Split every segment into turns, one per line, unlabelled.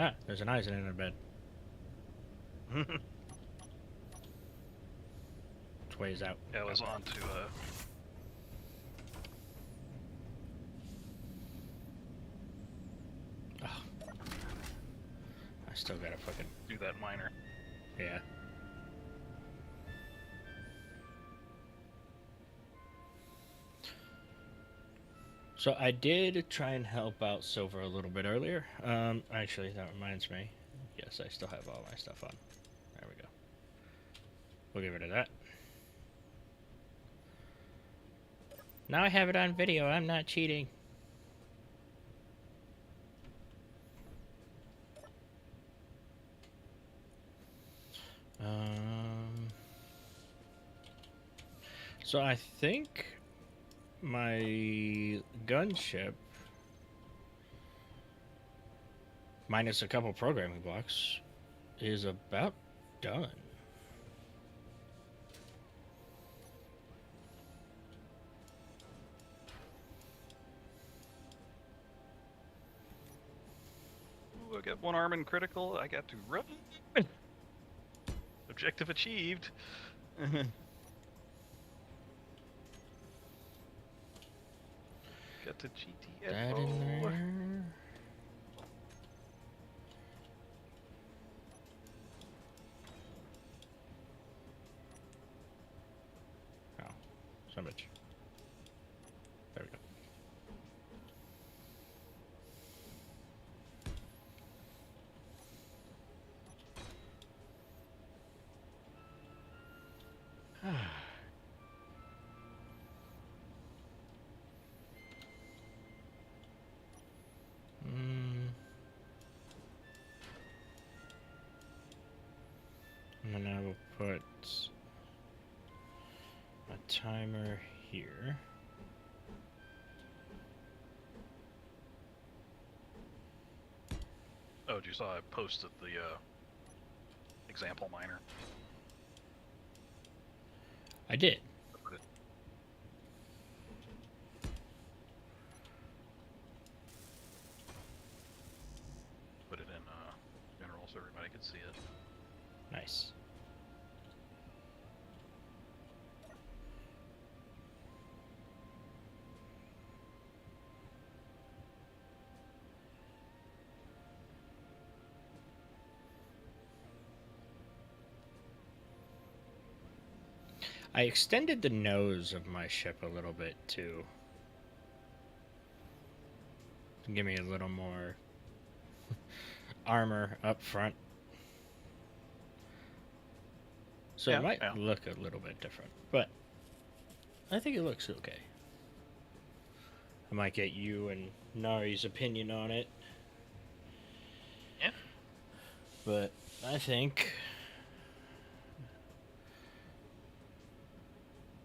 Ah, there's an Eisen in her bed. It's ways out.
Yeah, I was on to
Oh. I still gotta fucking
do that miner.
yeah. So I did try and help out Silver a little bit earlier. Actually, that reminds me. Yes, I still have all my stuff on. There we go. We'll get rid of that. Now I have it on video. I'm not cheating. So I think my gunship, minus a couple programming blocks, is about done.
Ooh, I got one arm in critical. I got to run. Objective achieved. Got to
That
GTFO.
in there. Oh, so much. There we go. And then I will put a timer here.
Oh, you saw I posted the example miner.
I did.
Put it in general so everybody could see it.
Nice. I extended the nose of my ship a little bit too. To give me a little more armor up front. So it might look a little bit different, but I think it looks okay. I might get you and Nari's opinion on it.
Yeah.
But I think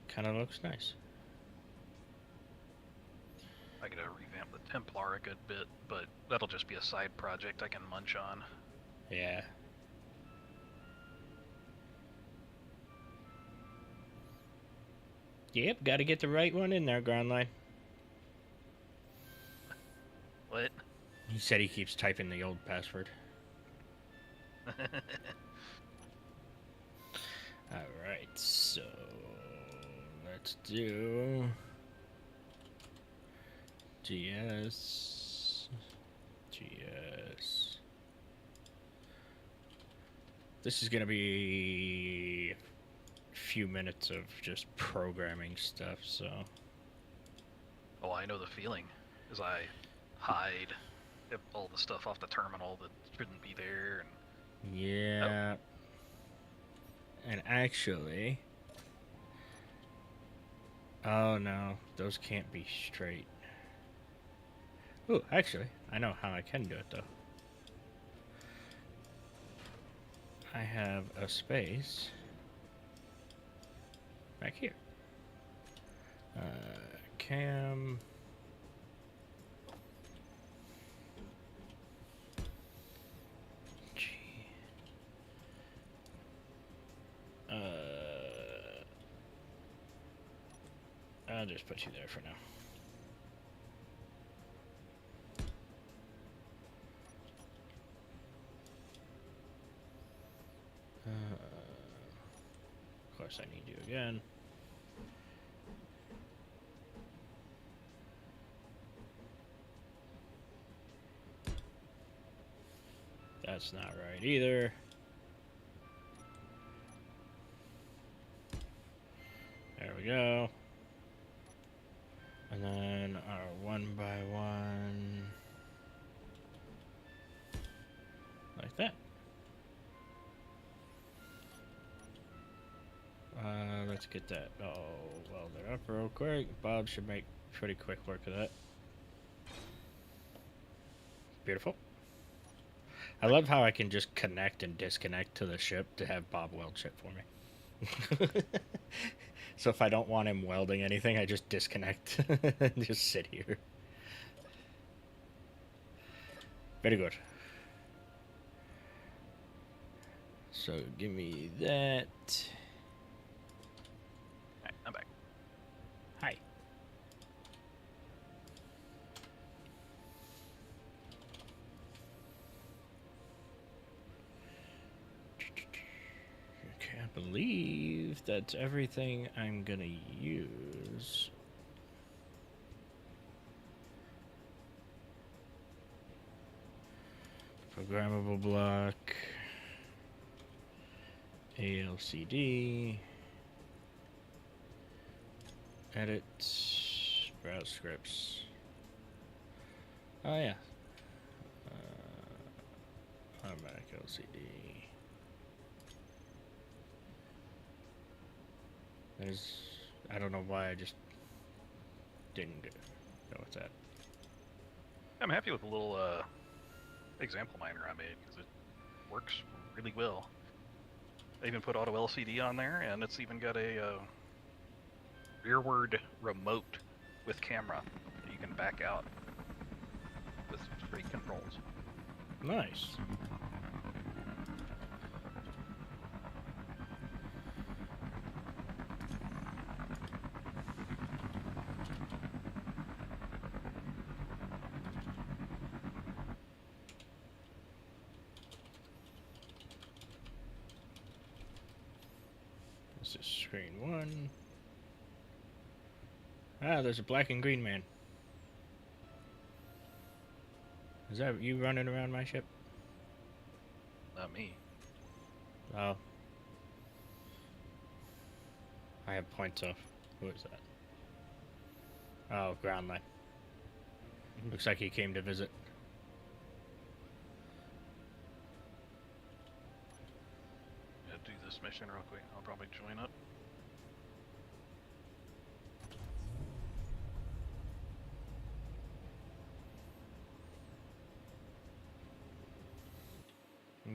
kind of looks nice.
I gotta revamp the Templar a good bit, but that'll just be a side project I can munch on.
Yeah. Yep, gotta get the right one in there, Groundline.
What?
He said he keeps typing the old password. Alright, so let's do GS. This is gonna be a few minutes of just programming stuff, so.
Oh, I know the feeling, as I hide all the stuff off the terminal that shouldn't be there. And
yeah. Oh. And actually, oh no, those can't be straight. Ooh, actually, I know how I can do it though. I have a space back here. Cam. G. I'll just put you there for now. again. That's not right either. There we go. And then our 1x1. Like that. Let's get that all welded up real quick. Bob should make pretty quick work of that. Beautiful. I love how I can just connect and disconnect to the ship to have Bob weld shit for me. So if I don't want him welding anything, I just disconnect and just sit here. Very good. So give me that.
Alright, I'm back.
Hi. Okay, I believe that's everything I'm gonna use. Programmable block. ALCD. Edit. Browse scripts. Oh yeah. Automatic LCD. There's, I don't know why I just didn't go with that.
I'm happy with the little example miner I made because it works really well. I even put auto LCD on there, and it's even got a rearward remote with camera that you can back out with straight controls.
Nice. This is screen 1. Ah, there's a black and green man. Is that you running around my ship?
Not me.
Oh. I have points off. Who is that? Oh, ground line. Looks like he came to visit.
Yeah, do this mission real quick. I'll probably join up.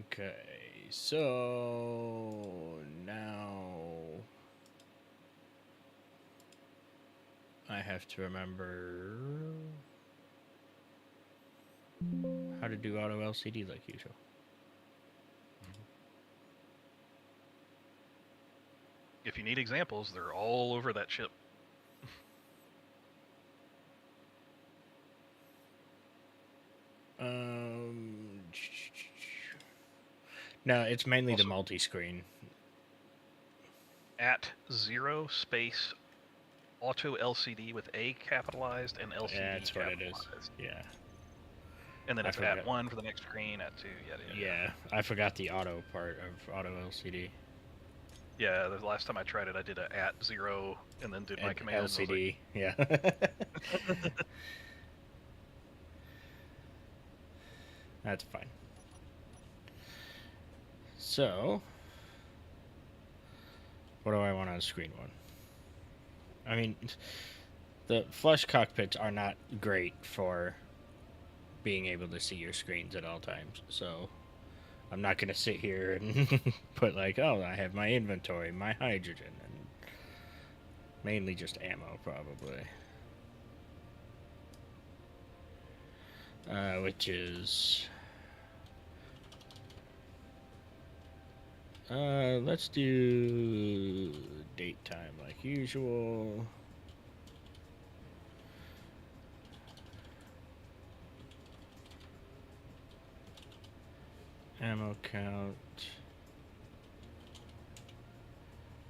Okay, so now I have to remember how to do auto LCD like usual.
If you need examples, they're all over that ship.
No, it's mainly
Also,
the multi-screen.
@0 space auto LCD with A capitalized and LCD
Yeah, that's what
capitalized.
it is. Yeah.
And then
I
it's
forgot.
@1 for the next screen, @2, yada yada.
Yeah, I forgot the auto part of auto LCD.
Yeah, the last time I tried it, I did a @0 and then did my command.
LCD, yeah. That's fine. So, what do I want on screen 1? I mean, the flush cockpits are not great for being able to see your screens at all times, so I'm not going to sit here and put like, oh, I have my inventory, my hydrogen, and mainly just ammo, probably. Which is... let's do date time like usual. Ammo count.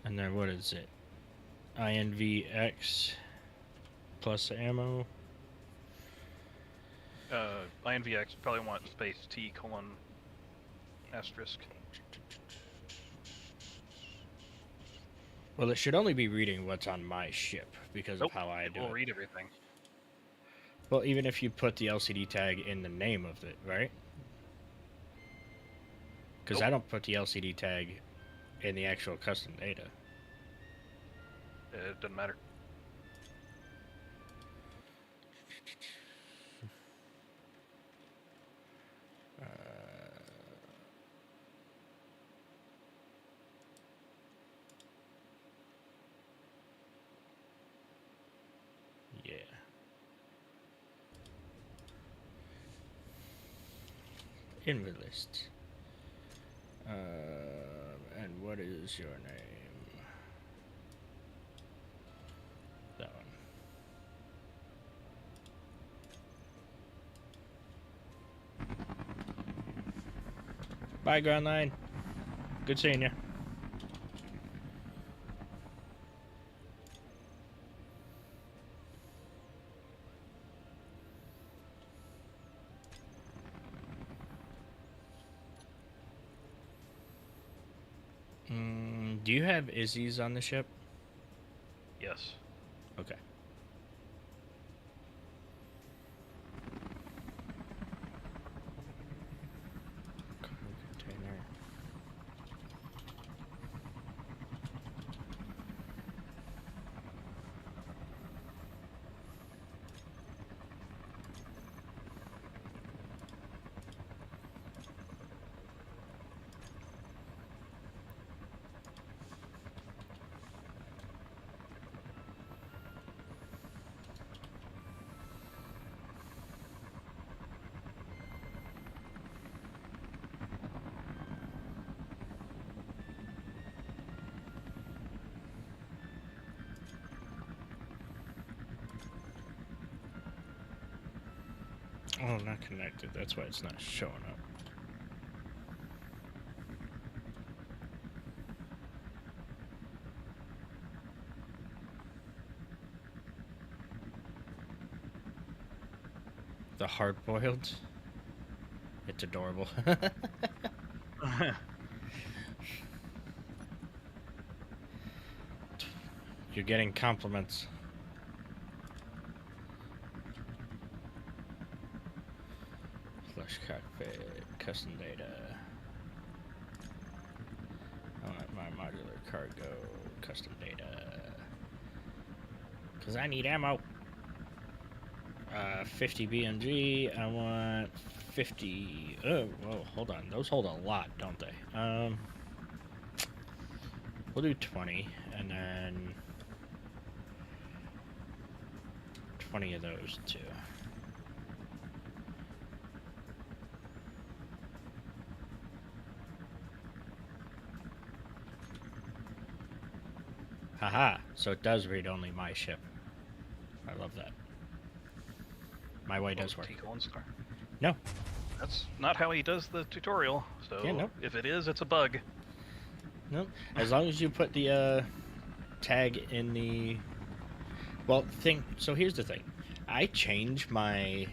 And then what is it? INVX plus ammo.
INVX probably want space T : asterisk.
Well, it should only be reading what's on my ship because
Nope,
of how I
it
do
will
it.
read everything.
Well, even if you put the LCD tag in the name of it, right? Because
Nope.
I don't put the LCD tag in the actual custom data.
It doesn't matter.
Yeah. Inventory list. And what is your name? That one. Bye, Ground Line. Good seeing you. Do you have Izzy's on the ship?
Yes.
Okay. Container. Oh, not connected. That's why it's not showing up. The hard-boiled. It's adorable. You're getting compliments. Flush cockpit, custom data. I want my modular cargo, custom data. Because I need ammo. 50 BMG. I want 50. Oh, whoa, hold on. Those hold a lot, don't they? We'll do 20, and then 20 of those too. Haha, so it does read only my ship. I love that. My way does work.
T : star.
No.
That's not how he does the tutorial, so
Yeah, nope.
if it is, it's a bug.
Nope. As long as you put the tag in the... Well, so here's the thing. I change my...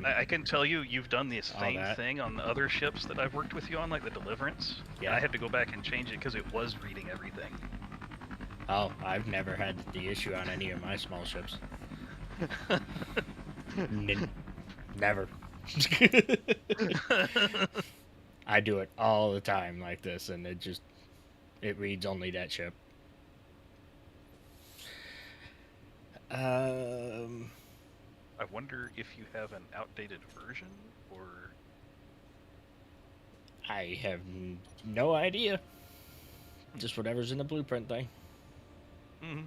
I can tell you've done the same
that.
thing on the other ships that I've worked with you on, like the Deliverance.
Yeah.
I had to go back and change it because it was reading everything.
Oh, I've never had the issue on any of my small ships. Never. I do it all the time like this, and it reads only that ship.
I wonder if you have an outdated version, or...
I have no idea. Just whatever's in the blueprint thing.
Mm-hmm.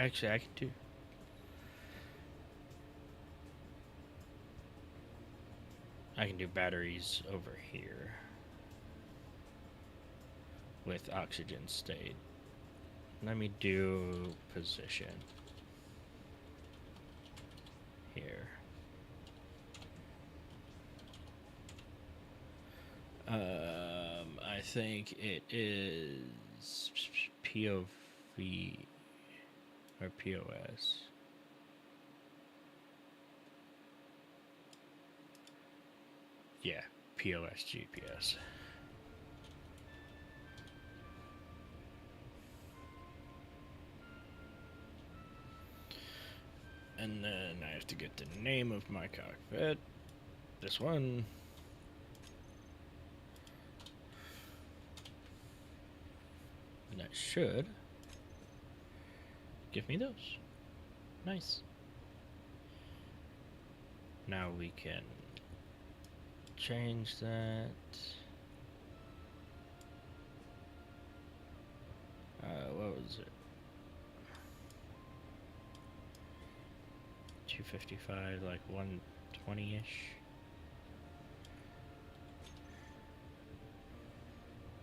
Actually, I can do. I can do batteries over here with oxygen state. Let me do position here. I think it is POV or POS. Yeah, POS GPS. And then I have to get the name of my cockpit. This one. And that should give me those. Nice. Now we can change that. What was it? 255, like 120-ish.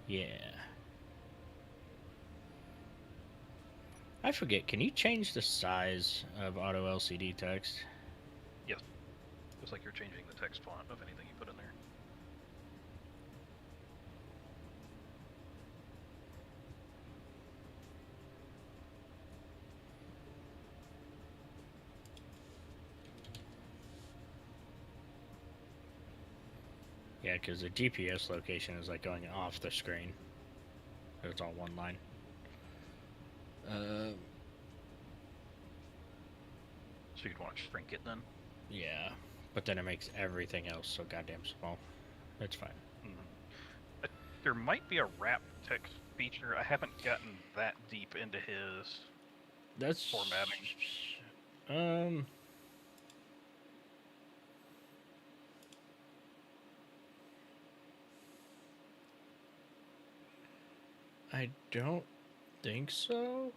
Yeah. I forget, can you change the size of auto LCD text?
Yes. Looks like you're changing the text font of anything you put in there.
Yeah, because the GPS location is like going off the screen. It's all one line.
So you'd want to shrink it then?
Yeah, but then it makes everything else so goddamn small. It's fine.
There might be a wrap text feature. I haven't gotten that deep into his formatting.
I don't think so.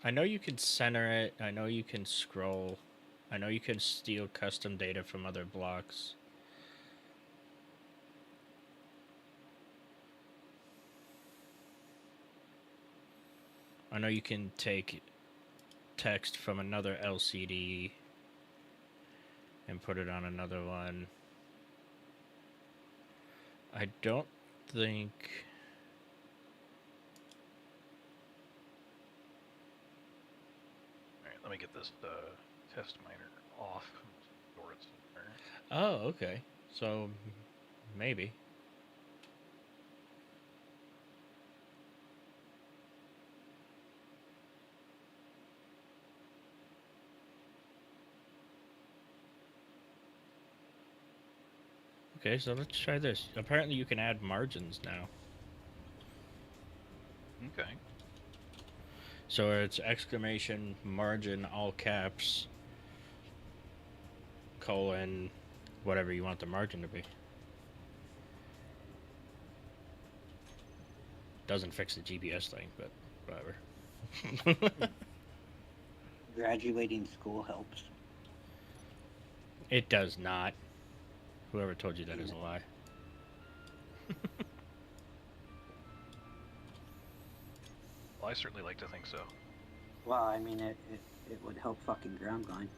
I know you can center it. I know you can scroll. I know you can steal custom data from other blocks. I know you can take text from another LCD and put it on another one. I don't think...
Alright, let me get this test miner off. Store it somewhere.
Oh, okay. So, maybe. Okay, so let's try this. Apparently you can add margins now.
Okay.
So it's exclamation margin all caps colon whatever you want the margin to be. Doesn't fix the GPS thing, but whatever.
Graduating school helps.
It does not. Whoever told you that is a lie.
Well, I certainly like to think so.
Well, I mean, it would help fucking ground grind.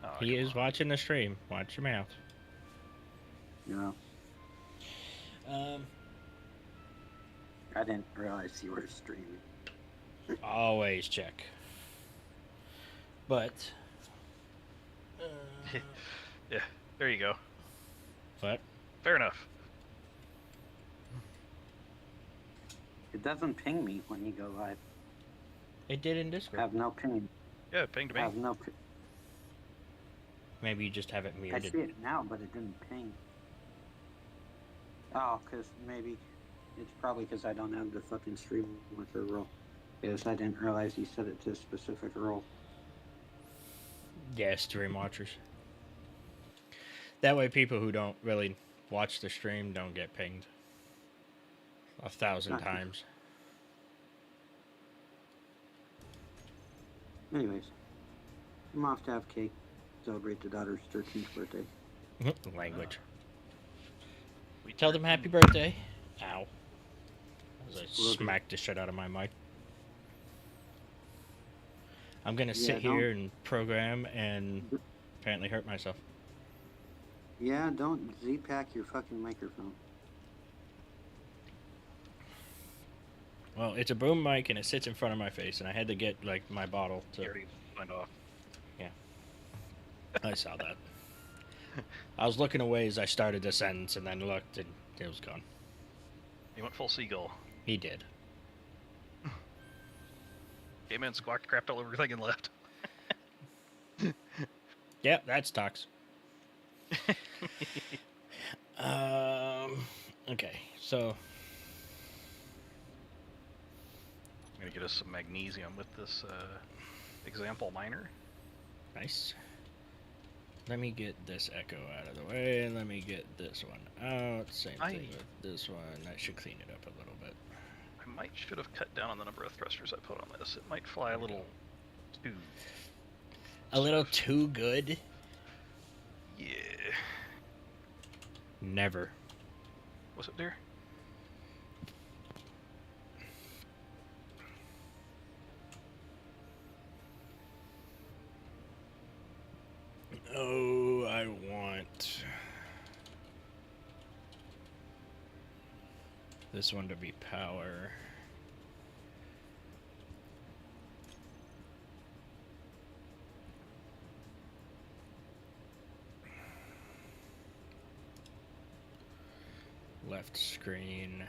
Oh,
He is watching the stream. Watch your mouth.
You know, I didn't realize you were streaming.
Always check. But...
Yeah, there you go.
What?
Fair enough.
It doesn't ping me when you go live.
It did in
I
Discord.
have no ping.
Yeah, pinged me.
I have no ping.
Maybe you just have it
I
muted.
see it now, but it didn't ping. Oh, because maybe... It's probably because I don't have the fucking stream with her role. Because I didn't realize you set it to a specific role.
Yeah, stream watchers. That way people who don't really watch the stream don't get pinged 1,000 times.
Anyways, I'm off to have cake, celebrate the daughter's 13th birthday.
Language.
We
Tell them
turn-
happy birthday. Ow. As I
Will do.
smacked the shit out of my mic. I'm gonna
Yeah,
sit here and program and apparently hurt myself.
Yeah, don't Z-pack your fucking microphone.
Well, it's a boom mic and it sits in front of my face, and I had to get like my bottle
You
to.
already signed off.
I saw that. I was looking away as I started the sentence, and then looked, and it was gone.
He went full seagull.
He did.
Came in, squawked, crapped all over everything, and left.
Yeah, that's Tox. Okay, so
I'm gonna get us some magnesium with this example miner.
nice. Let me get this echo out of the way, and let me get this one out. Same thing with this one. That should clean it up a little bit.
I should have cut down on the number of thrusters I put on this. It might fly a little too.
A little too good?
Yeah.
Never.
Was it there?
Oh, I want this one to be power. Left screen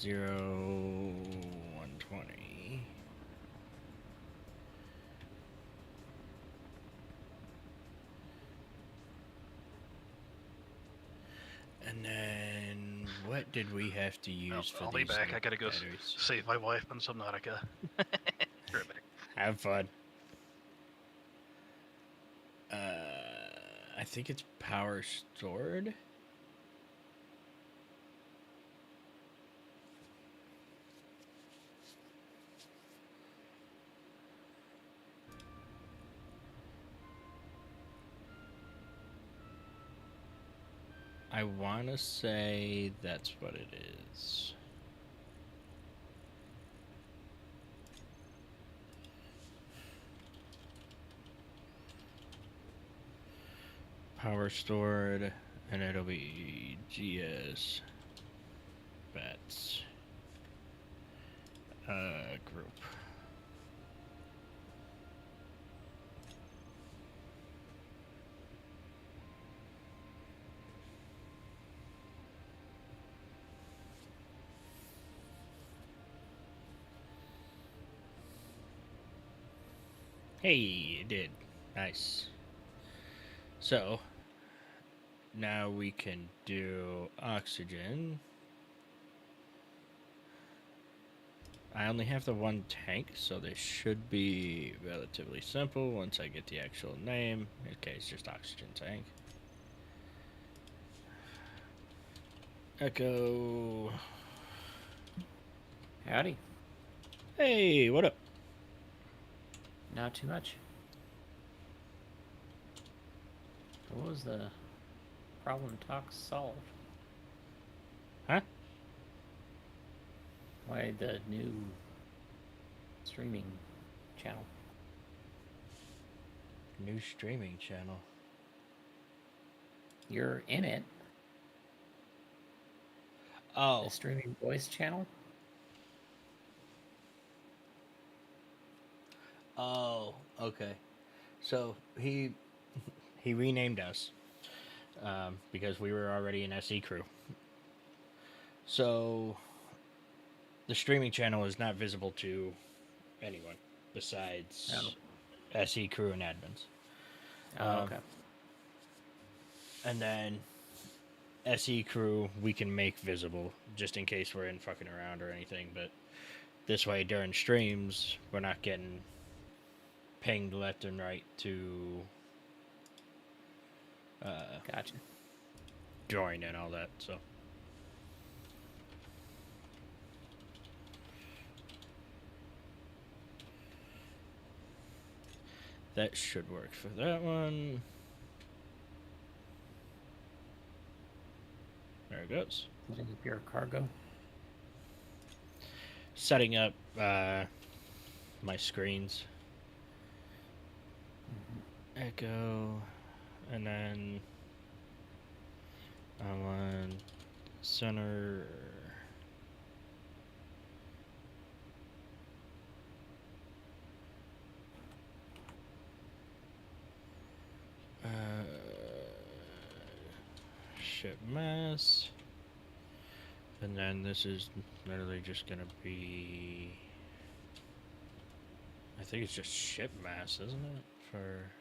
120. And then what did we have to use for
I'll
these
be back. I gotta go
batteries?
save my wife on Subnautica. Right back.
Have fun. I think it's power stored. I want to say that's what it is. Power stored, and it'll be GS bats group. Hey, it did. Nice. So, now we can do oxygen. I only have the one tank, so this should be relatively simple once I get the actual name. Okay, it's just oxygen tank. Echo.
Howdy.
Hey, what up?
Not too much. What was the problem Tox solved?
Huh?
Why the new streaming channel?
New streaming channel.
You're in it.
Oh.
The streaming voice channel?
Oh, okay. So he renamed us because we were already an SE crew. So the streaming channel is not visible to anyone besides SE crew and admins.
Okay.
And then SE crew we can make visible just in case we're in fucking around or anything. But this way during streams we're not getting pinged left and right to
Gotcha.
join and all that. So That should work for that one. There it goes.
Setting up your cargo.
Setting up my screens. Echo, and then I want center. Ship mass, and then this is literally just gonna be, I think it's just ship mass, isn't it? For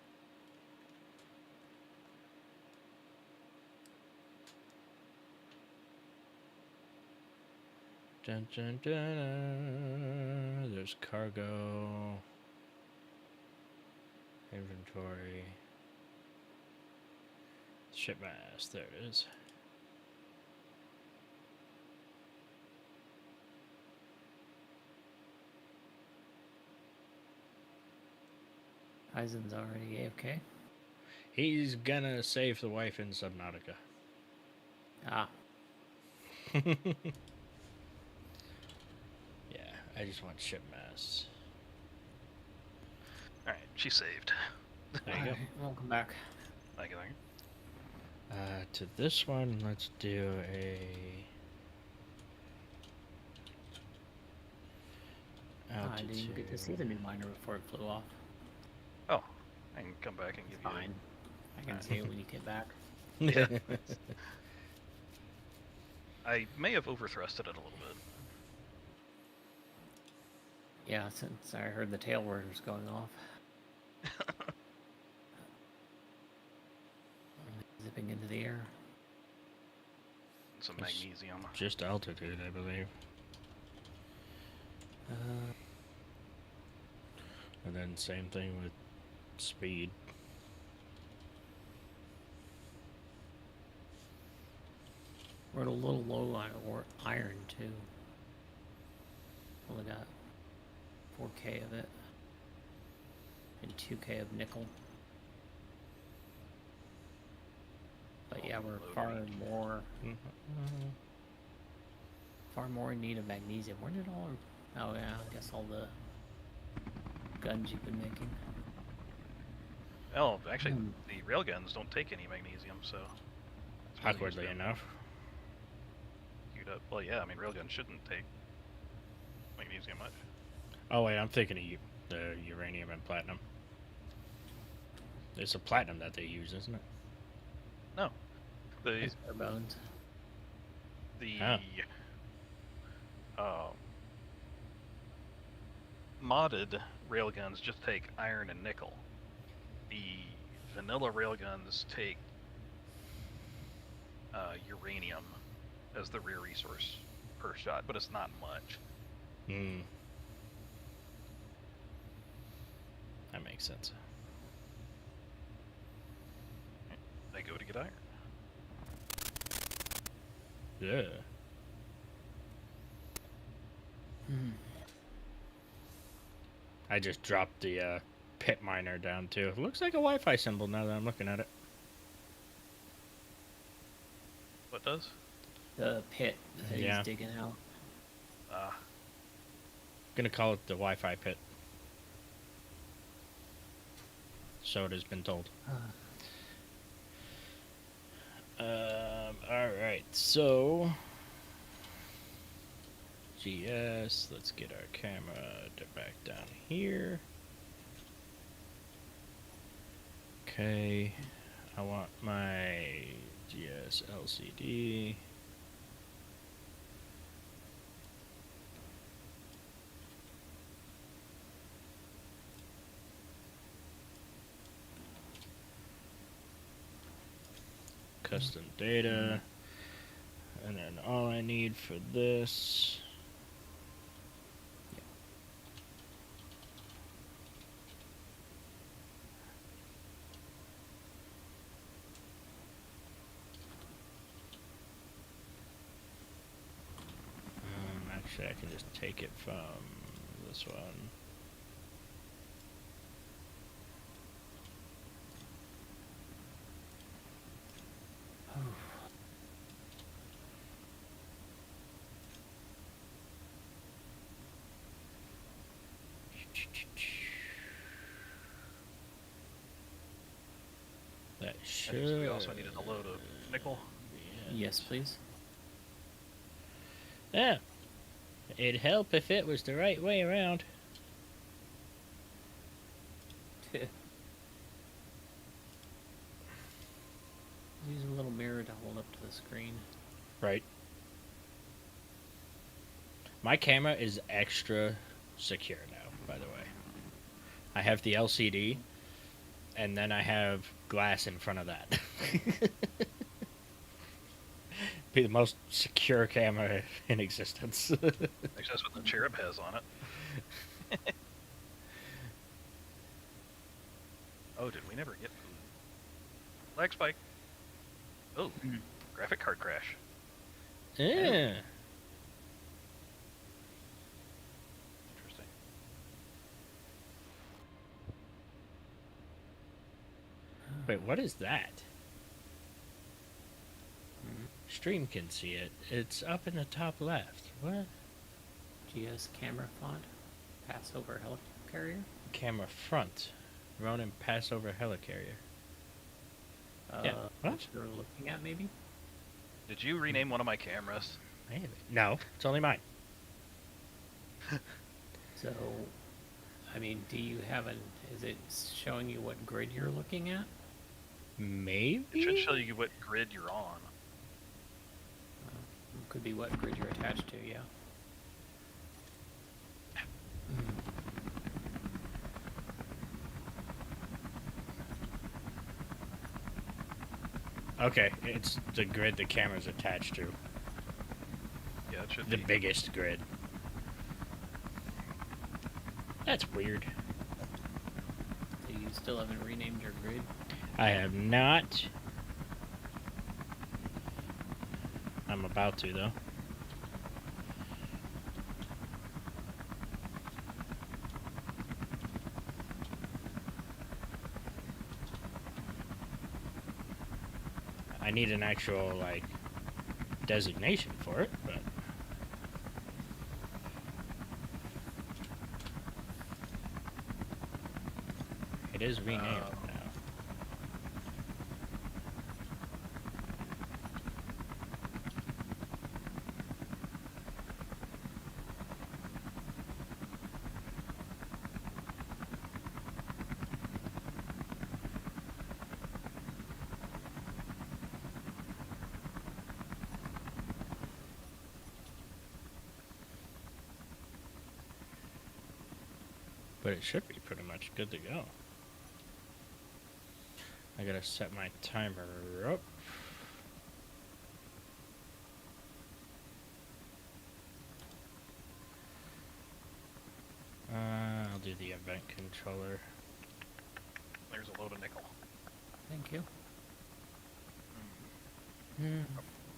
dun, dun, dun, there's cargo, inventory. Ship mass, there it is.
Aizen's already AFK.
He's gonna save the wife in Subnautica.
Ah.
Yeah, I just want ship mass.
Alright, she's saved.
There you go.
Alright, welcome back.
Thank you, thank you.
To this one, let's do a
I didn't even get to see the new miner before it flew off.
Oh, I can come back and give you.
Fine. I can see it when you get back.
Yeah. I may have overthrusted it a little bit.
Yeah, since I heard the tail rotors going off. Zipping into the air.
Some
It's
magnesium.
just altitude, I believe. And then same thing with speed.
We're at a little low on iron too. Only got 4K of it. And 2K of nickel. But yeah, we're far more in need of magnesium. Where did all oh yeah, I guess all the guns you've been making.
Oh, actually, the railguns don't take any magnesium, so. it's really
Awkwardly
used
enough.
queued up. Well, yeah, I mean, railguns shouldn't take magnesium much.
Oh wait, I'm thinking of the uranium and platinum. It's a platinum that they use, isn't it?
No. The
It's bare bones.
Modded railguns just take iron and nickel. The vanilla railguns take uranium as the rear resource per shot, but it's not much.
Hmm. That makes sense.
They go to get iron.
Yeah. I just dropped the pit miner down too. It looks like a Wi-Fi symbol now that I'm looking at it.
What does?
The pit that
Yeah.
he's digging out.
Gonna call it the Wi-Fi pit. So it has been told. Alright, so GS, let's get our camera back down here. Okay, I want my GS LCD. Custom data, and then all I need for this actually I can just take it from this one. That
I
should.
think we also needed a load of nickel.
Yes, please.
Yeah. It'd help if it was the right way around.
Use a little mirror to hold up to the screen.
Right. My camera is extra secure now, by the way. I have the LCD, and then I have glass in front of that. Be the most secure camera in existence.
Actually, that's what the cherub has on it. Oh, did we never get food? Lag spike. Oh, graphic card crash.
Yeah.
Interesting.
Wait, what is that? Stream can see it. It's up in the top left. What?
GS camera font. Passover helicarrier.
Camera front. Ronin Passover helicarrier. Yeah, what?
Which you're looking at, maybe?
Did you rename one of my cameras?
Maybe. No, it's only mine.
So, I mean, do you have an... Is it showing you what grid you're looking at?
Maybe?
It should show you what grid you're on.
Could be what grid you're attached to, yeah.
Okay, it's the grid the camera's attached to.
Yeah, it should
The
be.
biggest grid. That's weird.
So you still haven't renamed your grid?
I have not. I'm about to, though. I need an actual, like, designation for it, but... It is renamed now. But it should be pretty much good to go. I gotta set my timer up. I'll do the event controller.
There's a load of nickel.
Thank you.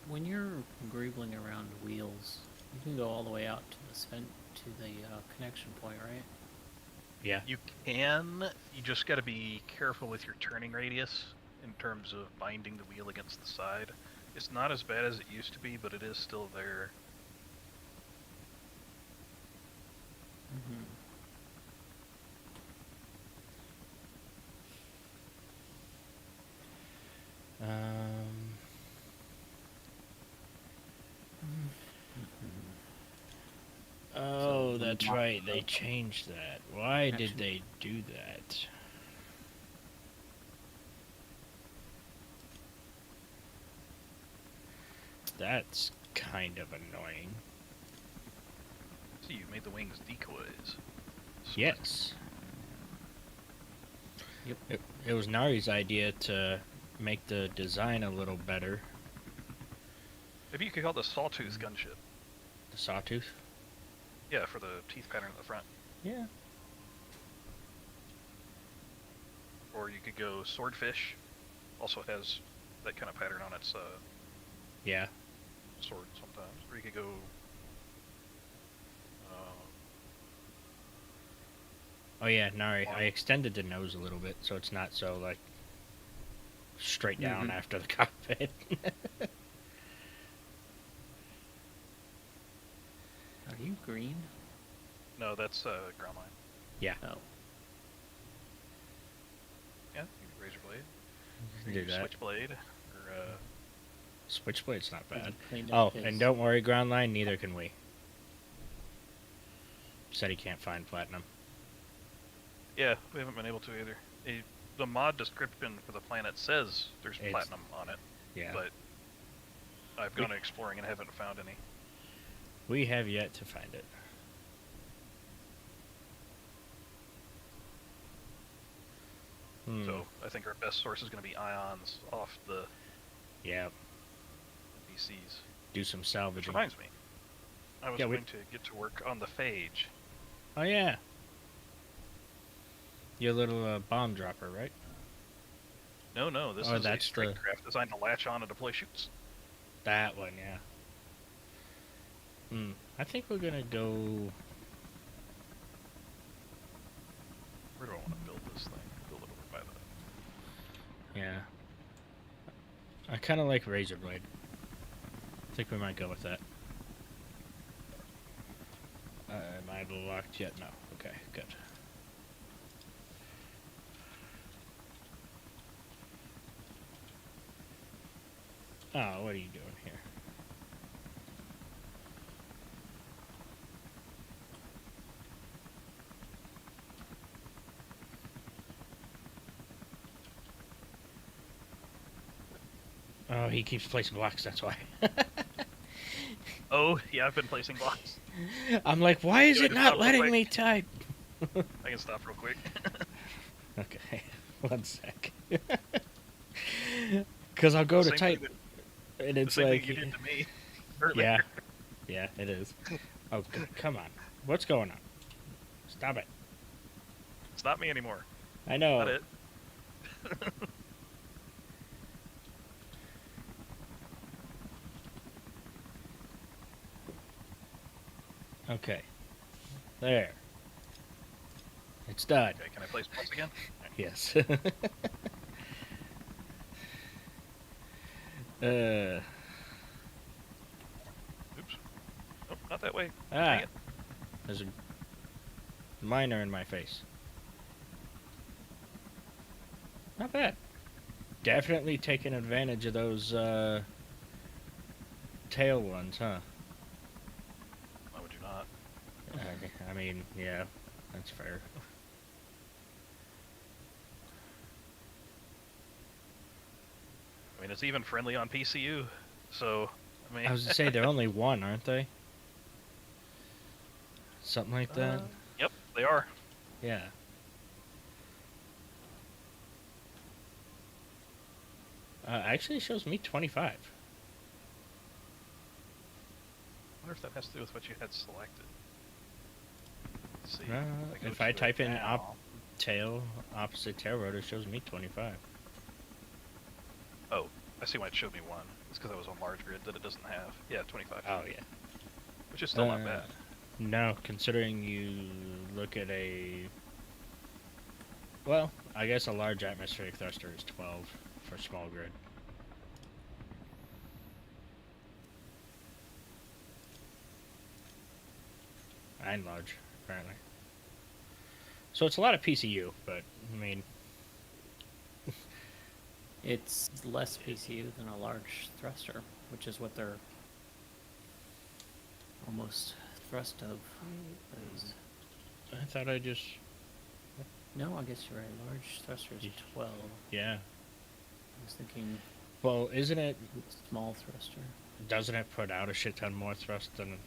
When you're greebling around wheels, you can go all the way out to the connection point, right?
Yeah.
You can. You just got to be careful with your turning radius in terms of binding the wheel against the side. It's not as bad as it used to be, but it is still there.
Oh, that's right. They changed that. Why did
Actually-
they do that? That's kind of annoying.
So you made the wings decoys. Smart.
Yes.
Yep.
It was Nari's idea to make the design a little better.
Maybe you could call it the sawtooth gunship.
The sawtooth?
Yeah, for the teeth pattern at the front.
Yeah.
Or you could go swordfish. Also has that kind of pattern on its
Yeah.
sword sometimes. Or you could go
Oh yeah, Nari, I extended the nose a little bit so it's not so, like, straight down after the cockpit.
Are you green?
no, that's ground line.
Yeah.
Oh.
Yeah, you can razor blade.
You can do that.
Switchblade. Or,
Switchblade's not
Has
bad.
he cleaned
Oh,
up his...
and don't worry, Groundline, neither can we. Said he can't find platinum.
yeah, we haven't been able to either. The mod description for the planet says there's
It's-
platinum on it,
Yeah.
but I've gone exploring and haven't found any.
We have yet to find it.
So I think our best source is going to be ions off the
Yeah,
BCs.
do some
Which
salvaging.
reminds me, I was
Yeah,
going to get to work on the phage.
Oh, yeah. Your little bomb dropper, right?
No, this
Oh,
is a
that's
strike
the-
craft designed to latch on and deploy shoots.
That one, yeah. I think we're gonna go...
Where do I want to build this thing? Build it over by the...
Yeah. I kind of like razor blade. I think we might go with that. Am I locked yet? No. Okay, good. Oh, what are you doing here? Oh, he keeps placing blocks, that's why.
Oh, yeah, I've been placing blocks.
I'm like, why is
Yeah,
it
just
not
stop real
letting
quick.
me type?
I can stop real quick.
Okay, one sec. Because I'll go to
Same
type,
thing
and
the
it's
same
like...
thing you did to me earlier.
Yeah. Yeah, it is. Oh, come on. What's going on? Stop it.
It's not me anymore.
I know.
Not it.
Okay. There. It's done.
Okay, can I place blocks again?
Yes.
Oops. Nope, not that way.
Ah.
Dang it.
There's a miner in my face. Not bad. Definitely taking advantage of those tail ones, huh?
Why would you not?
I mean, yeah, that's fair.
I mean, it's even friendly on PCU, so, I mean...
I was to say they're only one, aren't they? Something like that.
Yep, they are.
Yeah. Actually, it shows me 25.
I wonder if that has to do with what you had selected. Let's see. Go
If
to
I
it
type in
now.
tail, opposite tail rotor, it shows me 25.
Oh, I see why it showed me 1. It's because I was on large grid that it doesn't have. Yeah, 25.
Oh, yeah.
Which is still not bad.
No, considering you look at a... Well, I guess a large atmospheric thruster is 12 for small grid. And large, apparently. So it's a lot of PCU, but, I mean...
It's less PCU than a large thruster, which is what they're almost thrust of. Is.
I thought I just...
No, I guess you're right. Large thruster is 12.
Yeah.
I was thinking
Well, isn't it...
small thruster.
Doesn't it put out a shit ton more thrust than...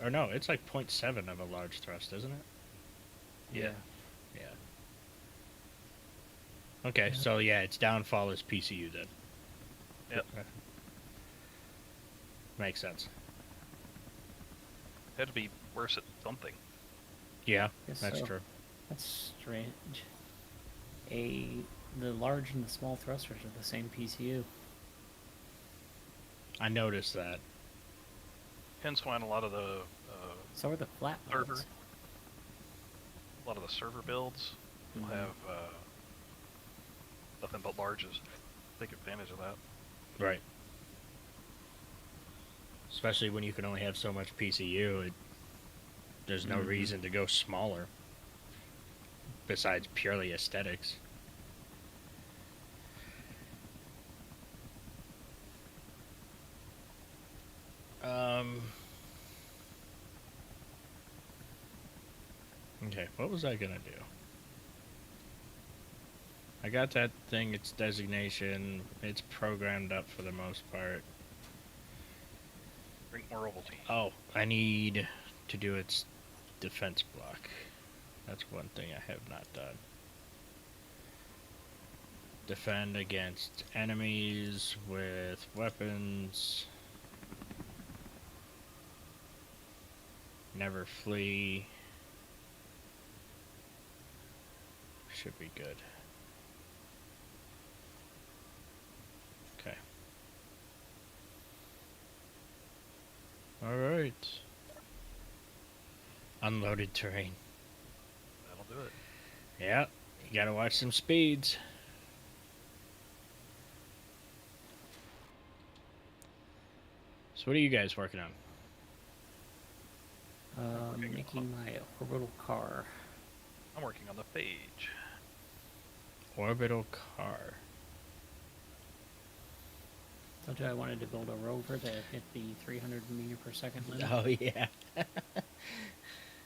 Or no, it's like 0.7 of a large thrust, isn't it?
Yeah.
Yeah. Okay,
Yeah.
so yeah, its downfall is PCU then.
Yep.
Makes sense.
Had to be worse at something.
Yeah,
Guess
that's
so.
true.
That's strange. The large and the small thrusters are the same PCU.
I noticed that.
Hence why in a lot of the
So are the flat
Server.
ones.
a lot of the server builds will
Mhm.
have nothing but larges. Take advantage of that.
Right. Especially when you can only have so much PCU, there's no
Mhm.
reason to go smaller. besides purely aesthetics. Okay, what was I gonna do? I got that thing, its designation, it's programmed up for the most part.
Drink more Ovaltine.
Oh, I need to do its defense block. That's one thing I have not done. Defend against enemies with weapons. Never flee. Should be good. Okay. Alright. Unloaded terrain.
That'll do it.
Yeah, you gotta watch some speeds. So what are you guys working on?
Making my orbital car.
I'm working on the phage.
Orbital car.
Told you I wanted to build a rover to hit the 300 meter per second limit.
Oh yeah.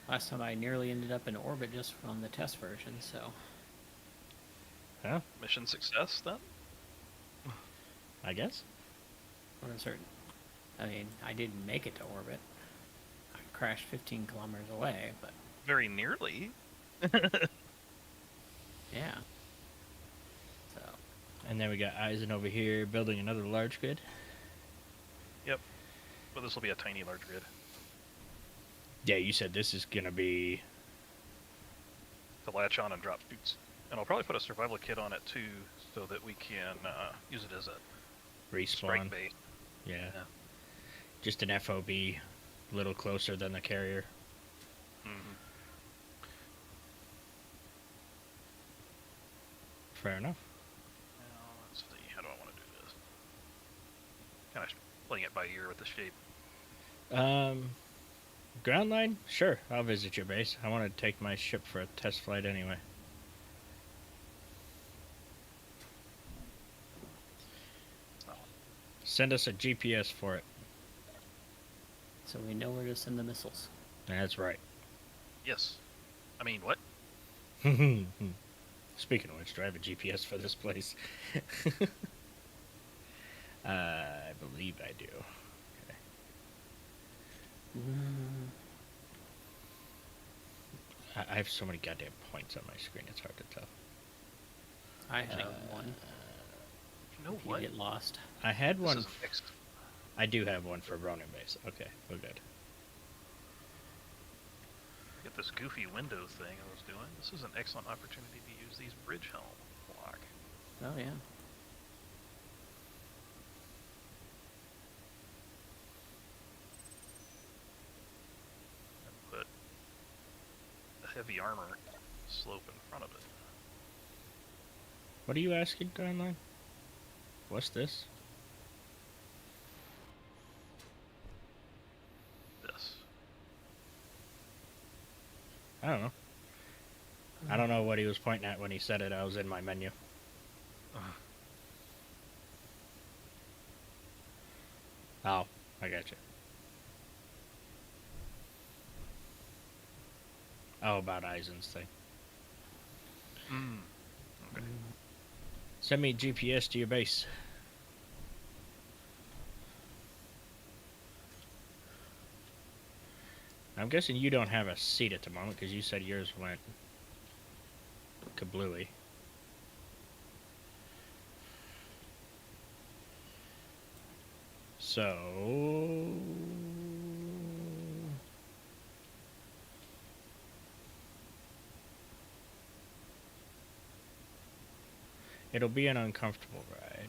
Last time I nearly ended up in orbit just from the test version, so.
Huh?
Mission success then?
I guess.
For a certain. I mean, I didn't make it to orbit. I crashed 15 kilometers away, but
Very nearly.
yeah. So.
And then we got Eisen over here building another large grid.
Yep. But this will be a tiny large grid
Yeah, you said this is gonna be.
to latch on and drop shoots. And I'll probably put a survival kit on it too, so that we can use it as a
Respawn.
strike base.
Yeah.
Yeah.
Just an FOB, a little closer than the carrier.
Mm-hmm.
Fair enough.
Now, let's see, how do I want to do this? Kind of playing it by ear with the shape.
Ground line? Sure, I'll visit your base. I want to take my ship for a test flight anyway.
Oh,
Send us a GPS for it.
So we know where to send the missiles.
That's right.
yes. I mean, what?
Speaking of which, do I have a GPS for this place? I believe I do. Okay. I have so many goddamn points on my screen, it's hard to tell.
I have one.
You know
If you
what?
get lost.
I had
This
one.
is fixed.
I do have one for Ronin base. Okay, we're good.
Get this goofy window thing I was doing. This is an excellent opportunity to use these bridge helm block.
Oh yeah.
And put the heavy armor slope in front of it.
What are you asking, Gunline? What's this?
This.
I don't know. I don't know what he was pointing at when he said it. I was in my menu. Oh, I got you. Oh, about Eisen's thing.
Okay.
Send me GPS to your base. I'm guessing you don't have a seat at the moment because you said yours went kablooey. So it'll be an uncomfortable ride.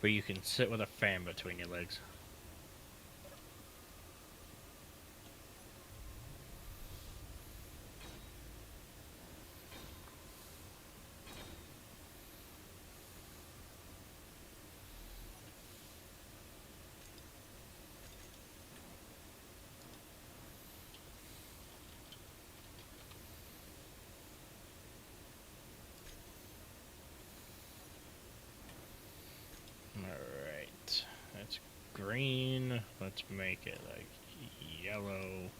But you can sit with a fan between your legs. green. Let's make it like yellow.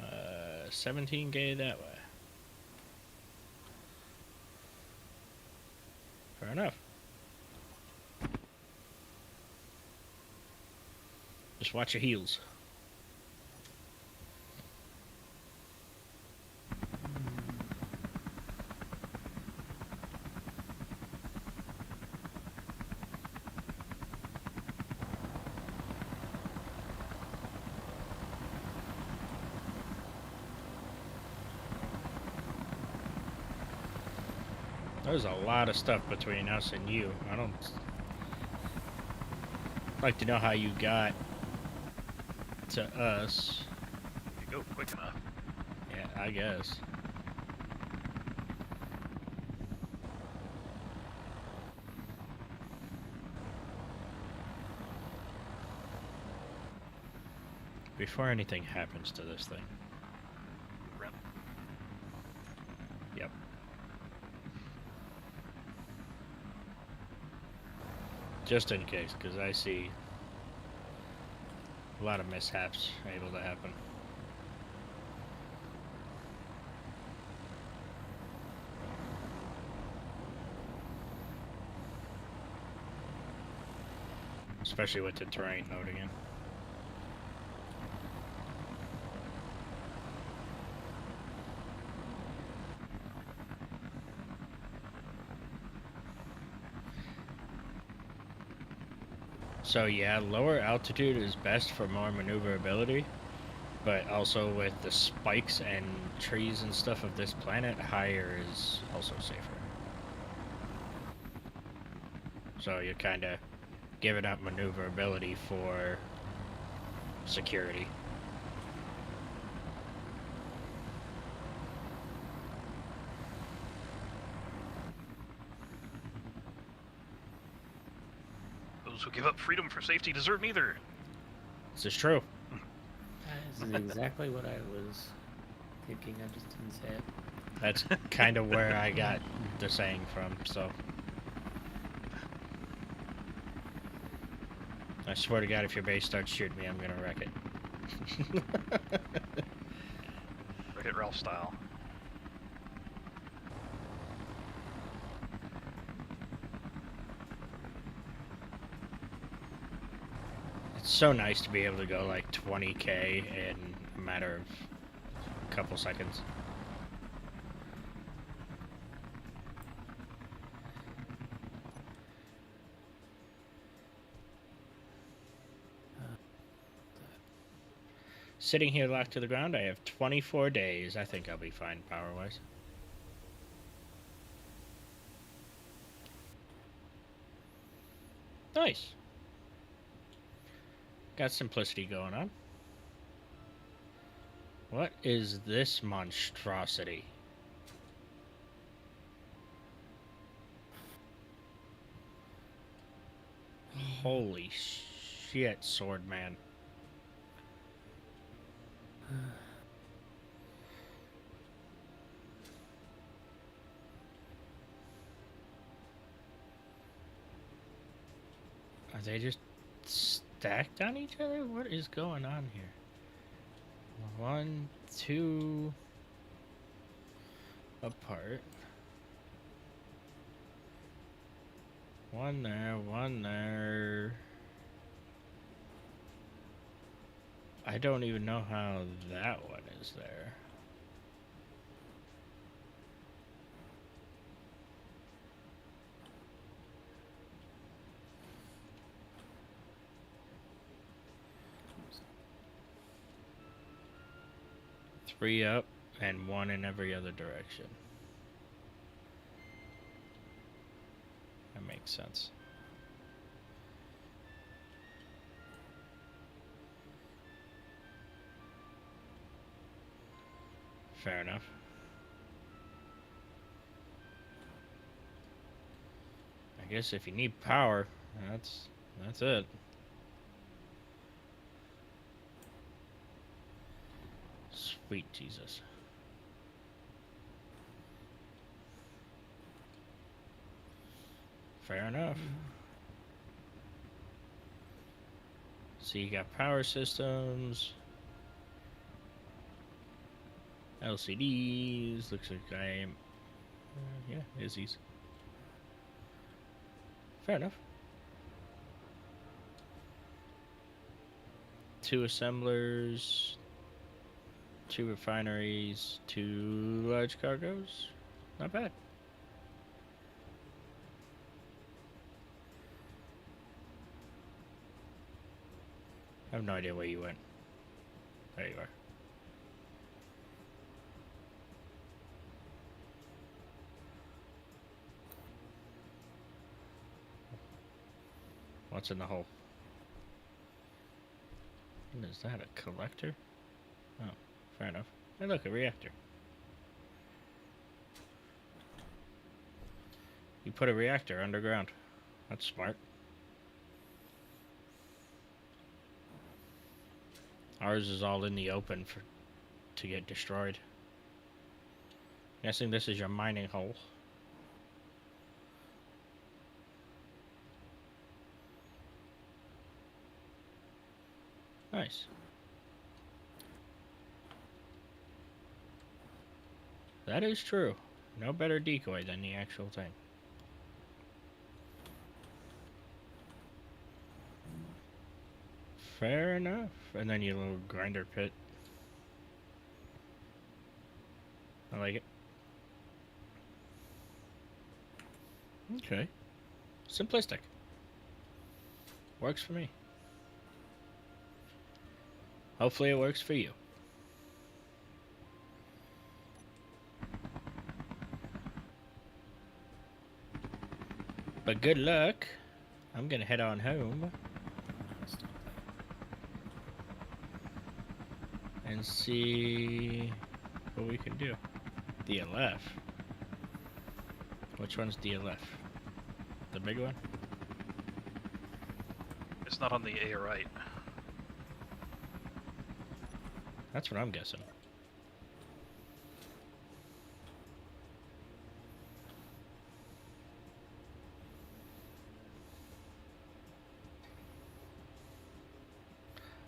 Uh, 17K that way. Fair enough. Just watch your heels. There's a lot of stuff between us and you. I don't like to know how you got to us.
You go quick enough.
Yeah, I guess. Before anything happens to this thing.
Rent.
Yep. Just in case, because I see a lot of mishaps able to happen. Especially with the terrain loading in. So yeah, lower altitude is best for more maneuverability, but also with the spikes and trees and stuff of this planet, higher is also safer. So you're kind of giving up maneuverability for security.
Those who give up freedom for safety deserve neither.
This is true.
That is exactly what I was thinking. I just didn't say it.
That's kind of where I got the saying from, so. I swear to God, if your base starts shooting me, I'm gonna wreck it.
Wreck-It Ralph style.
It's so nice to be able to go like 20K in a matter of a couple seconds. Sitting here locked to the ground, I have 24 days. I think I'll be fine power-wise. Nice. Got simplicity going on. What is this monstrosity? Holy shit, sword man. Are they just stacked on each other? What is going on here? 1, 2 apart. One there, one there. I don't even know how that one is there. Three up and one in every other direction. That makes sense. Fair enough. I guess if you need power, that's it. Sweet Jesus. Fair enough. So you got power systems, LCDs. Looks like I am. Yeah, Izzy's. Fair enough. 2 assemblers, 2 refineries, 2 large cargoes. Not bad. I have no idea where you went. There you are. What's in the hole? Is that a collector? Oh, fair enough. Hey, look, a reactor. You put a reactor underground. That's smart. Ours is all in the open to get destroyed. Guessing this is your mining hole. Nice. That is true. No better decoy than the actual thing. Fair enough. And then your little grinder pit. I like it. Okay. Simplistic. Works for me. Hopefully it works for you. But good luck. I'm gonna head on home and see what we can do. DLF. Which one's DLF? The big one?
It's not on the A right.
That's what I'm guessing.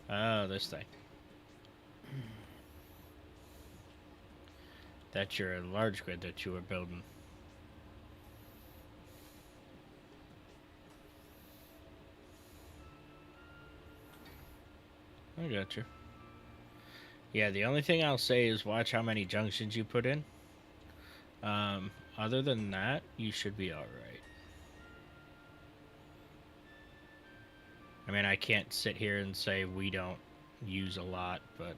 Oh, this thing. That's your large grid that you were building. I got you. Yeah, the only thing I'll say is watch how many junctions you put in. Other than that, you should be alright. I mean, I can't sit here and say we don't use a lot, but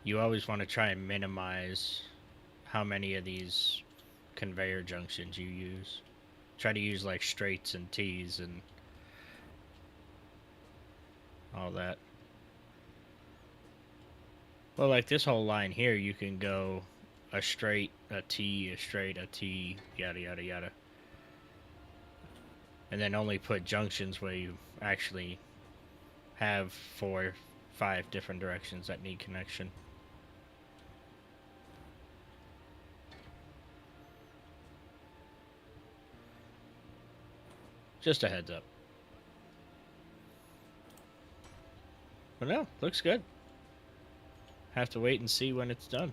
you always want to try and minimize how many of these conveyor junctions you use. Try to use like straights and T's and all that. Well, like this whole line here, you can go a straight, a T, a straight, a T, yada yada yada. And then only put junctions where you actually have 4, 5 different directions that need connection. Just a heads up. But no, looks good. Have to wait and see when it's done.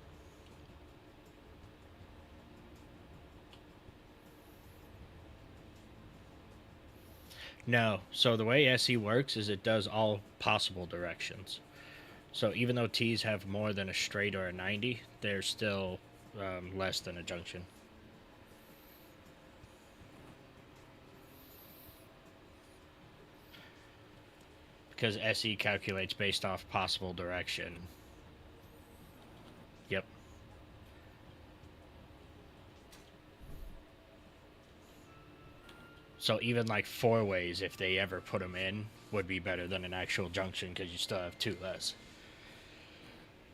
No, so the way SE works is it does all possible directions. So even though T's have more than a straight or a 90, they're still less than a junction. Because SE calculates based off possible direction. Yep. So even like 4 ways, if they ever put them in, would be better than an actual junction because you still have 2 less.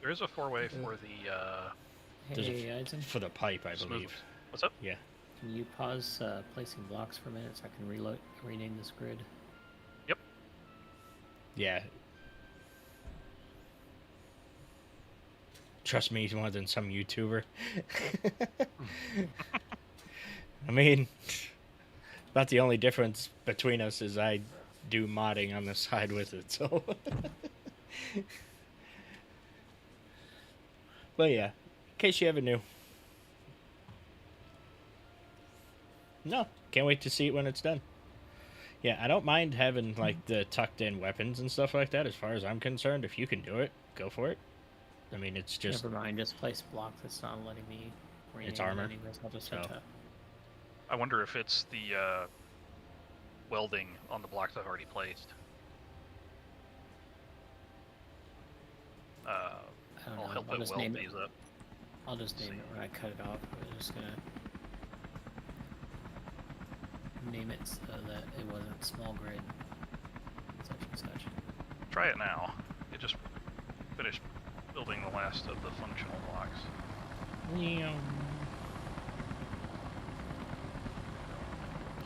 There is a 4-way for the
Hey, Eisen,
For the pipe, I
smooth.
believe.
What's up?
Yeah.
can you pause placing blocks for a minute so I can rename this grid?
Yep.
Yeah. trust me more than some YouTuber. I mean, about the only difference between us is I do modding on the side with it, so. But yeah, in case you ever knew. No, can't wait to see it when it's done. Yeah, I don't mind having like the tucked in weapons and stuff like that. As far as I'm concerned, if you can do it, go for it. I mean, it's just
Never mind, just place block that's not letting me rename
It's armor,
it anyways. I'll just hit
so-
tab.
I wonder if it's the welding on the blocks I've already placed.
I don't
I'll
know.
help
I'll
it
just
weld
name it.
these up.
I'll just name it when I cut it off. I'm just gonna name it so that it wasn't small grid. Such and such.
Try it now. It just finished building the last of the functional blocks.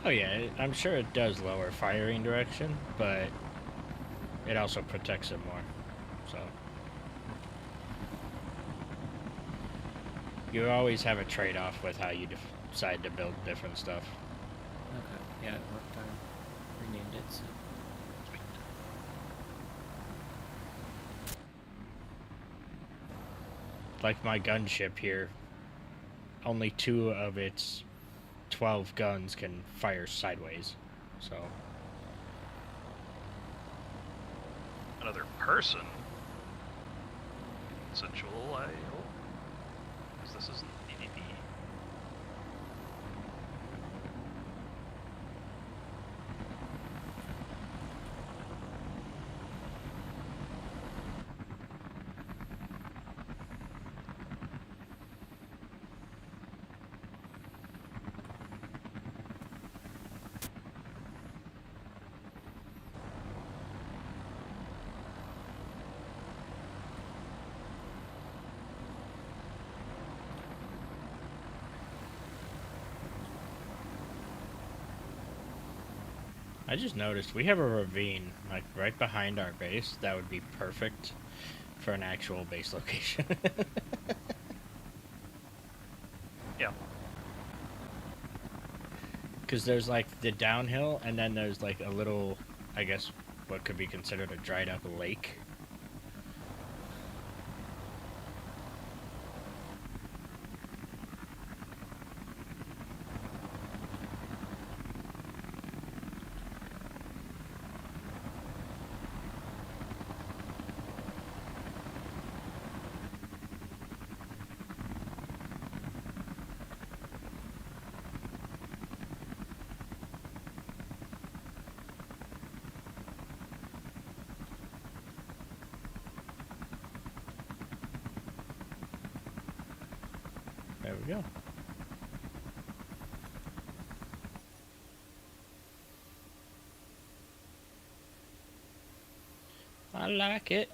Oh yeah, I'm sure it does lower firing direction, but it also protects it more. So you always have a trade-off with how you decide to build different stuff.
Okay. Yeah, it worked. I renamed it. So.
Sweet.
Like my gunship here, only 2 of its 12 guns can fire sideways. So
Another person. Consensual, I hope. Because this isn't PvP.
I just noticed we have a ravine like right behind our base that would be perfect for an actual base location.
Yeah.
Because there's like the downhill, and then there's like a little, I guess, what could be considered a dried up lake. There we go. I like it.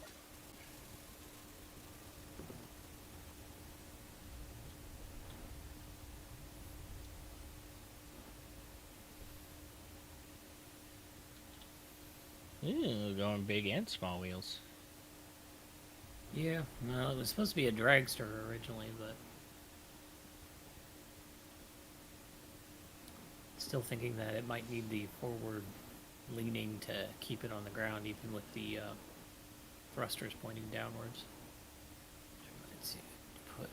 Ooh, going big and small wheels.
Yeah. No, it was supposed to be a dragster originally, but still thinking that it might need the forward leaning to keep it on the ground, even with the thrusters pointing downwards. Let's see. Put.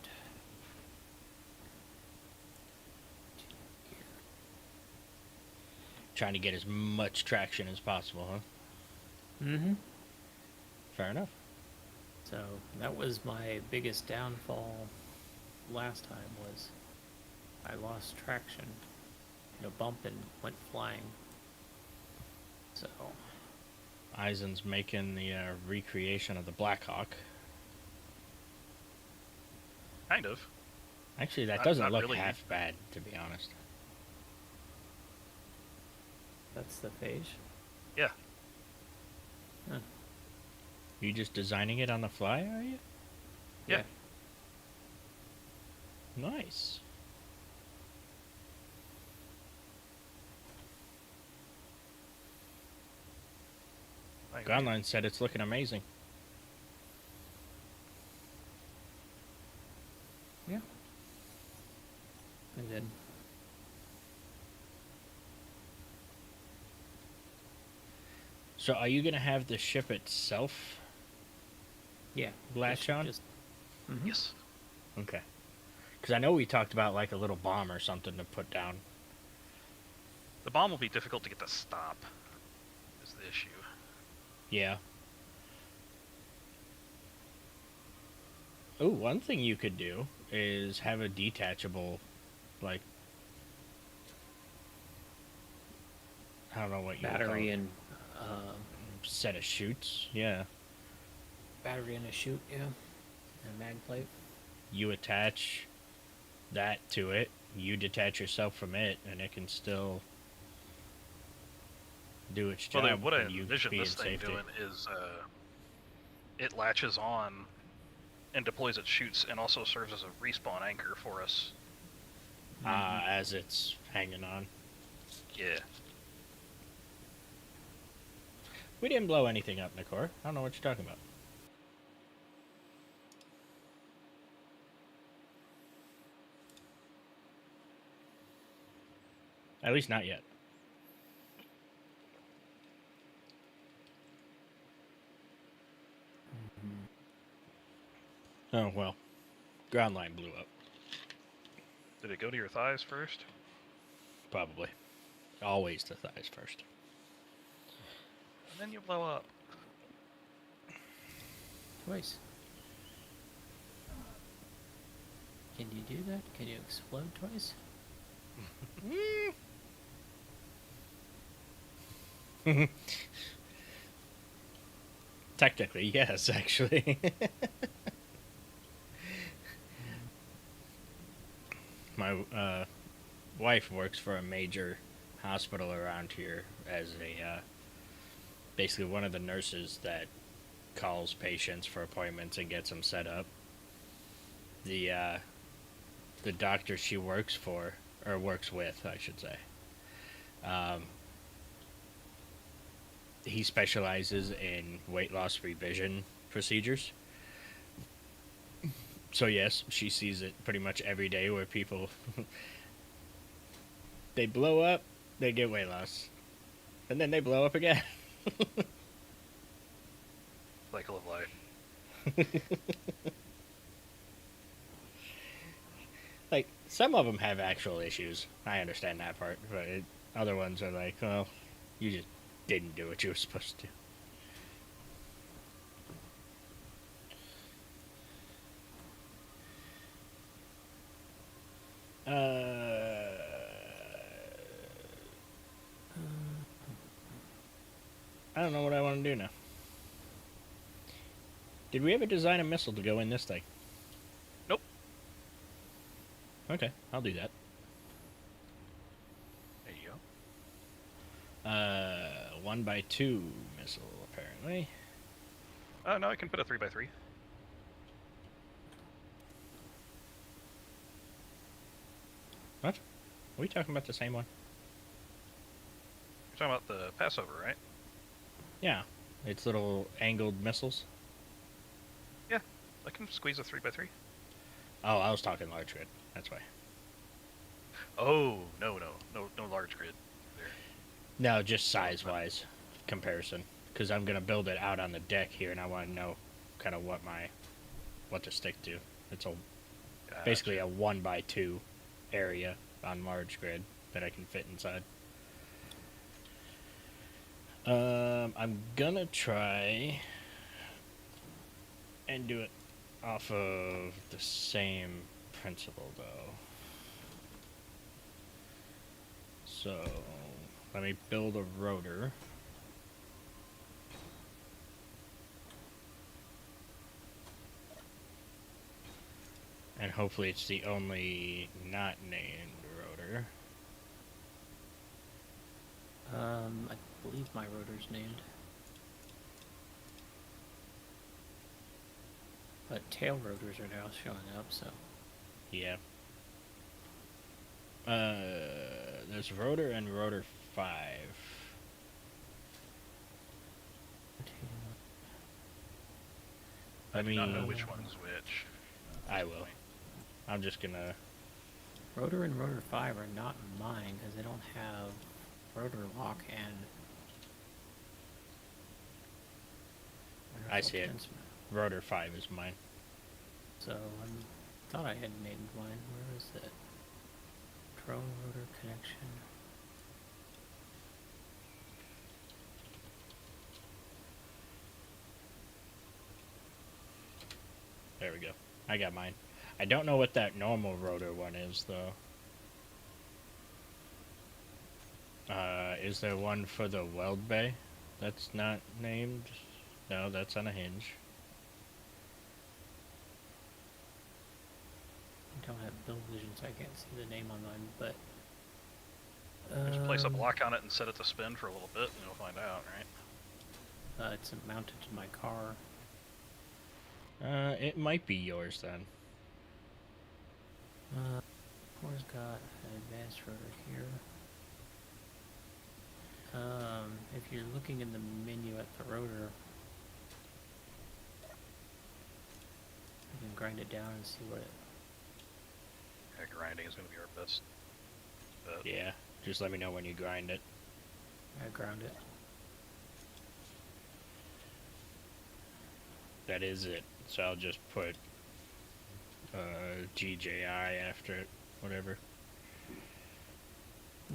Trying to get as much traction as possible, huh?
Mm-hmm.
Fair enough.
So that was my biggest downfall last time was I lost traction. Hit a bump and went flying. So
Eisen's making the recreation of the Blackhawk.
Kind of.
Actually, that
Not-
doesn't
not
look
really.
half bad, to be honest.
that's the phage.
Yeah.
Huh.
You just designing it on the fly, are you?
Yeah.
Nice.
Like,
Godline said it's looking amazing. So are you gonna have the ship itself
Yeah.
latch on?
Mhm.
Yes.
Okay. Because I know we talked about like a little bomb or something to put down.
The bomb will be difficult to get to stop, is the issue.
Yeah. Oh, one thing you could do is have a detachable, like, I don't know what you would call
Battery
it.
and
Set of chutes. Yeah.
battery and a chute, yeah, and a mag plate.
You attach that to it. You detach yourself from it, and it can still do its job.
Well, what I
and you
envision
be
this
in
thing
safety.
doing is it latches on and deploys its chutes and also serves as a respawn anchor for us.
As it's hanging on.
Yeah.
We didn't blow anything up, Nicor. I don't know what you're talking about. At least not yet. Oh, well. Ground line blew up.
Did it go to your thighs first?
Probably. Always the thighs first.
And then you blow up.
Twice. Can you do that? Can you explode twice?
Technically, yes, actually. My wife works for a major hospital around here as a basically one of the nurses that calls patients for appointments and gets them set up. The doctor she works for, or works with, I should say, he specializes in weight loss revision procedures. So yes, she sees it pretty much every day where people they blow up, they get weight loss, and then they blow up again.
Cycle of life.
Like, some of them have actual issues. I understand that part, but other ones are like, well, you just didn't do what you were supposed to. I don't know what I want to do now. Did we ever design a missile to go in this thing?
Nope.
Okay, I'll do that.
There you go.
1x2 missile, apparently.
No, I can put a 3x3.
What? Are we talking about the same one?
You're talking about the Passover, right?
Yeah. It's little angled missiles.
Yeah, I can squeeze a 3x3.
Oh, I was talking large grid. That's why.
Oh, no large grid there.
No, just size-wise comparison. Because I'm going to build it out on the deck here, and I want to know kind of what to stick to. It's basically a 1x2 area on large grid that I can fit inside. I'm gonna try and do it off of the same principle, though. So, let me build a rotor. And hopefully it's the only not named rotor.
I believe my rotor's named. But tail rotors are now showing up, so.
Yeah. There's rotor and rotor 5.
I do not know which one's which.
I will. I'm just gonna...
Rotor and rotor 5 are not mine because they don't have rotor lock and
I see it. Rotor 5 is mine.
So I thought I had named mine. Where is it? Drone rotor connection.
There we go. I got mine. I don't know what that normal rotor one is, though. Is there one for the weld bay that's not named? No, that's on a hinge.
I don't have build vision, so I can't see the name on mine, but...
Just place a block on it and set it to spin for a little bit, and you'll find out, right?
It's mounted to my car.
It might be yours then.
Core's got an advanced rotor here. If you're looking in the menu at the rotor, you can grind it down and see what it...
Yeah, grinding is going to be our best bet.
Yeah, just let me know when you grind it.
I ground it.
That is it. So I'll just put GJI after it, whatever.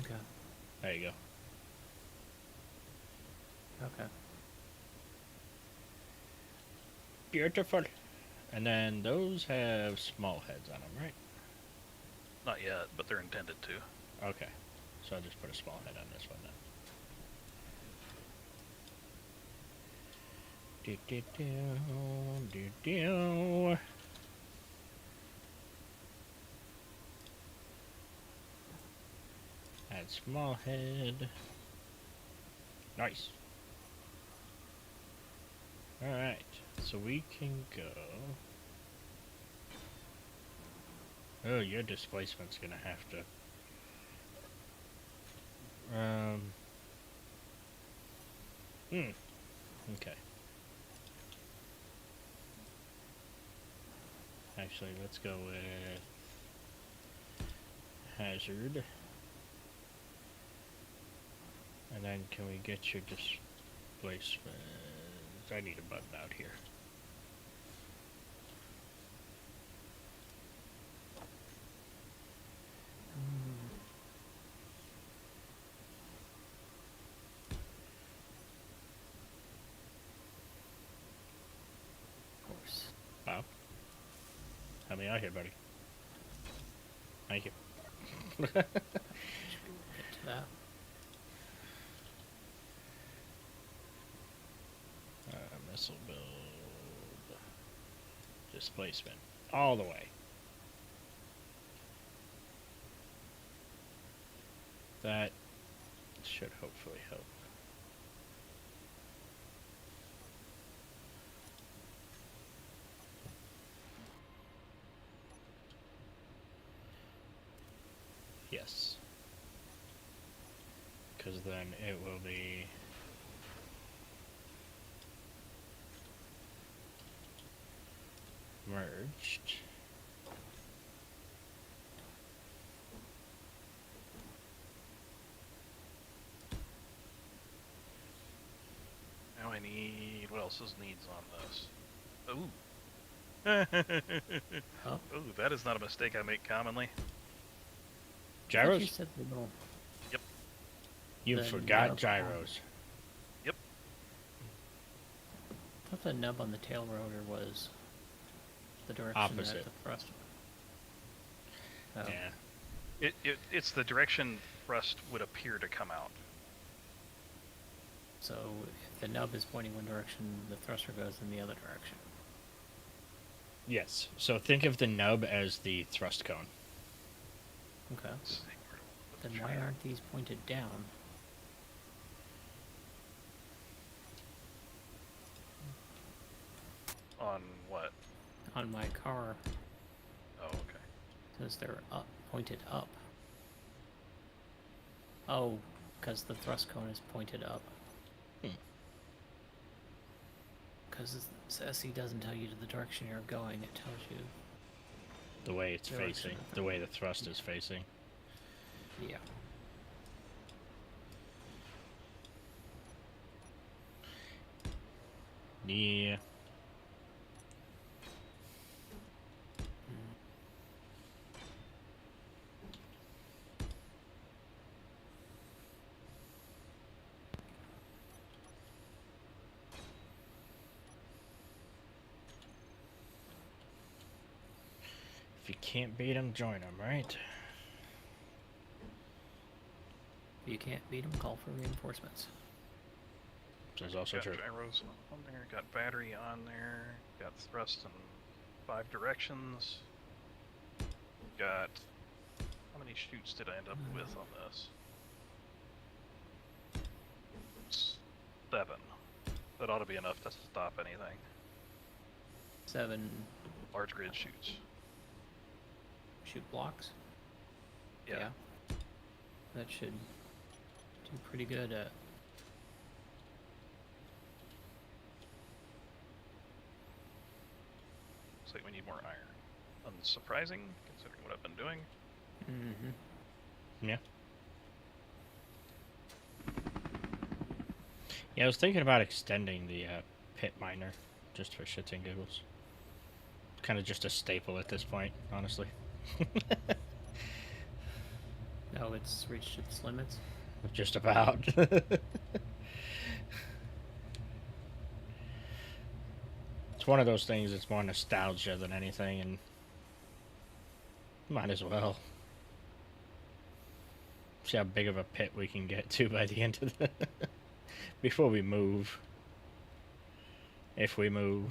Okay.
There you go.
Okay.
Beautiful. And then those have small heads on them, right?
Not yet, but they're intended to.
Okay. So I'll just put a small head on this one then. Do. Add small head. Nice. Alright, so we can go... Oh, your displacement's gonna have to... Okay. Actually, let's go with... Hazard. And then can we get your displacement? I need a button out here.
Of course.
Wow. Help me out here, buddy. Thank you.
Should get to that.
Missile build. Displacement. All the way. That should hopefully help. Yes. Because then it will be... merged.
Now I need... what else is needs on this? Ooh.
Oh.
Ooh, that is not a mistake I make commonly.
I thought
Gyros?
You said the little...
Yep.
You
the
forgot
nub
gyros.
Yep.
I thought the nub on the tail rotor was the direction
Opposite.
that the thrust. Oh.
Yeah.
It's the direction thrust would appear to come out.
So if the nub is pointing one direction, the thruster goes in the other direction.
Yes. So think of the nub as the thrust cone.
Okay.
Let's see where to put the
Then why
trainer.
aren't these pointed down?
On what?
On my car,
Oh, okay.
says they're up, pointed up. Oh, because the thrust cone is pointed up. Because SE doesn't tell you the direction you're going, it tells you...
The way it's
Direction
facing.
of
The way the thrust is facing.
Yeah.
Yeah. If you can't beat them, join them, right?
If you can't beat them, call for reinforcements.
That's also
got
true.
gyros on there, got battery on there, got thrust in 5 directions. Got... How many shoots did I end up with on this? 7. That ought to be enough to stop anything.
7
Large grid shoots.
shoot blocks.
Yeah.
That should do pretty good at.
Looks like we need more iron. Unsurprising, considering what I've been doing.
Mm-hmm.
Yeah. Yeah, I was thinking about extending the pit miner just for shits and giggles. Kind of just a staple at this point, honestly.
Oh, it's reached its limits.
Just about. It's one of those things that's more nostalgia than anything, and might as well. See how big of a pit we can get to by the end of the... before we move. If we move.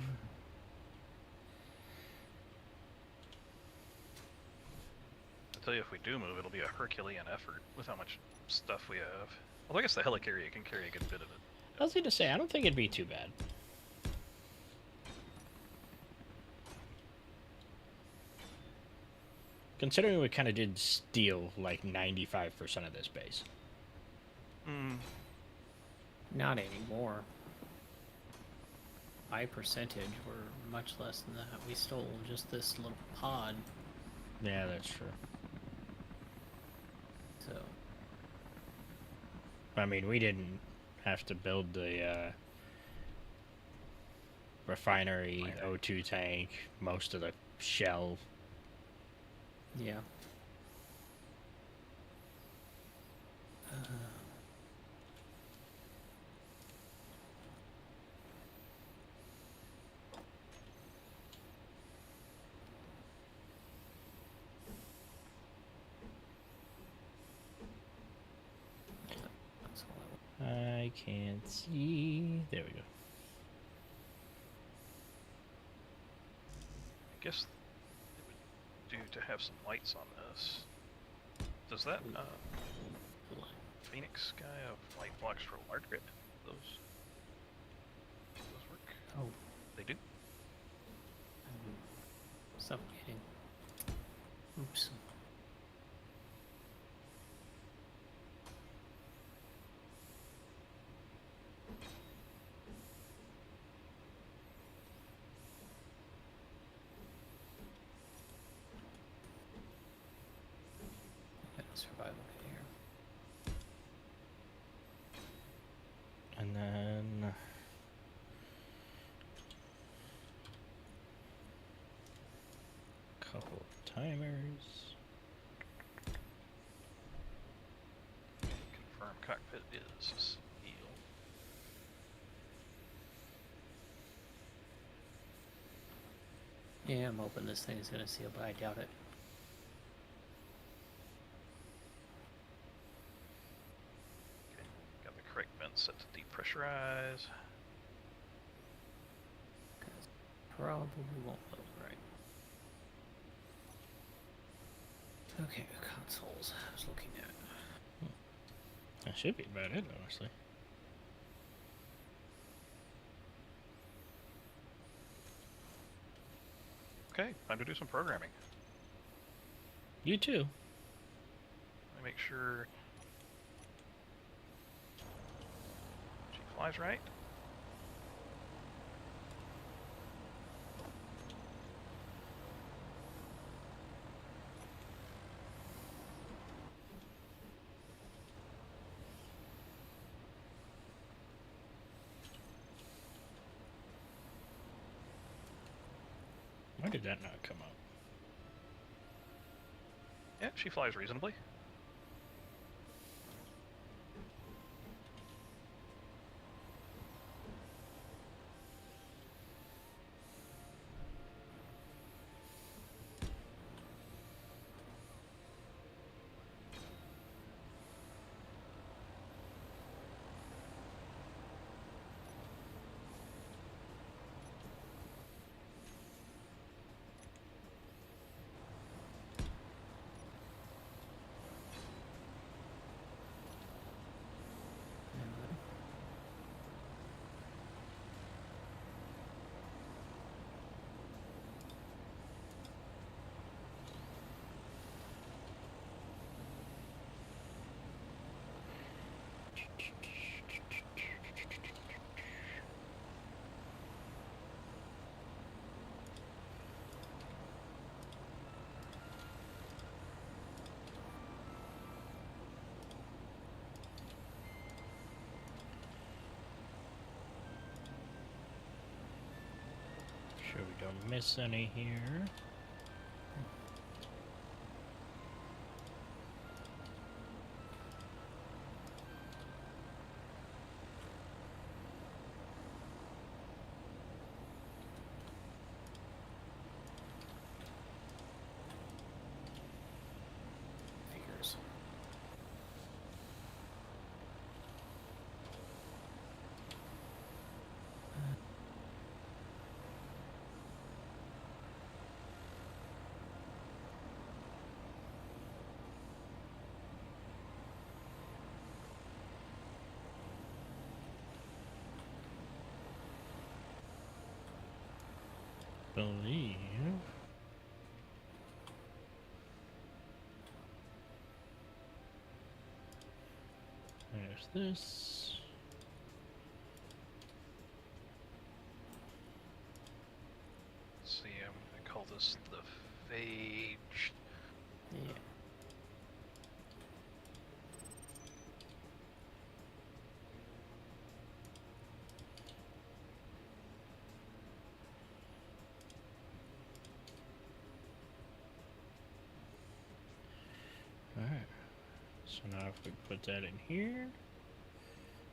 I'll tell you, if we do move, it'll be a Herculean effort with how much stuff we have. Well, I guess the helicarrier can carry a good bit of it.
I was going to say, I don't think it'd be too bad. Considering we kind of did steal like 95% of this base.
Not anymore. By percentage, we're much less than that. We stole just this little pod,
Yeah, that's true.
so
I mean, we didn't have to build the refinery, O2 tank, most of the shell.
yeah. That's all
I can't see. There we go.
I guess it would do to have some lights on this. Does that Phoenix guy have light blocks for large grid? Those work?
Oh,
They do?
I'm suffocating. Oops. Got a survival kit here.
And then... couple of timers.
Confirm cockpit is heal.
Yeah, I'm hoping this thing is gonna seal, but I doubt it.
Okay, got the correct vent set to depressurize.
Probably won't load right. Okay, consoles. I was looking at.
That should be about it, honestly.
Okay, time to do some programming.
You too.
Let me make sure she flies right.
Why did that not come up?
Yeah, she flies reasonably.
sure we don't miss any here.
Figures.
Believe. There's this.
Let's see, I'm gonna call this the phage.
Yeah.
Alright. So now if we put that in here.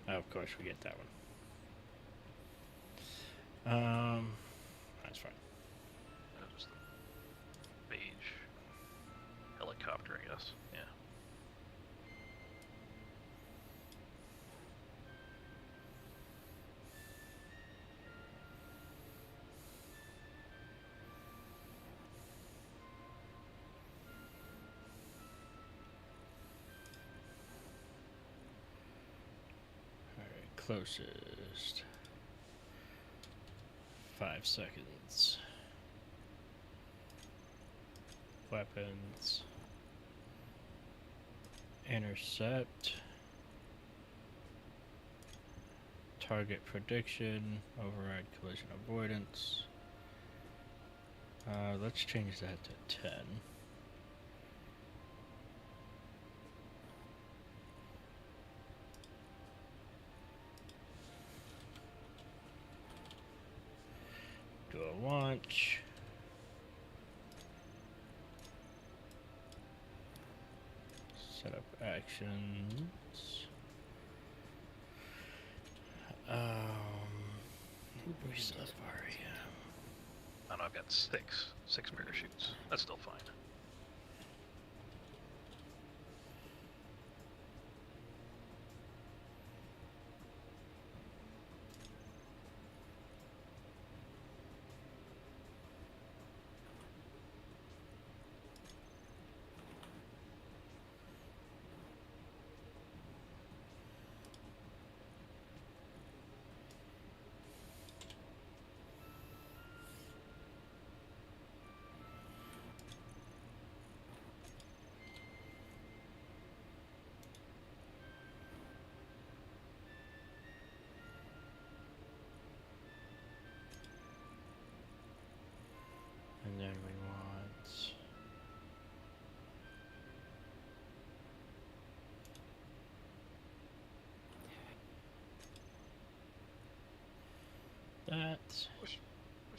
Oh, of course we get that one. That's fine.
Just the phage helicopter, I guess. Yeah.
Alright, closest. 5 seconds. Weapons. Intercept. Target prediction. Override collision avoidance. Let's change that to 10. Do a launch. Set up actions. We still have REM.
I know I've got six parachutes. That's still fine.
And then we want that.
Wish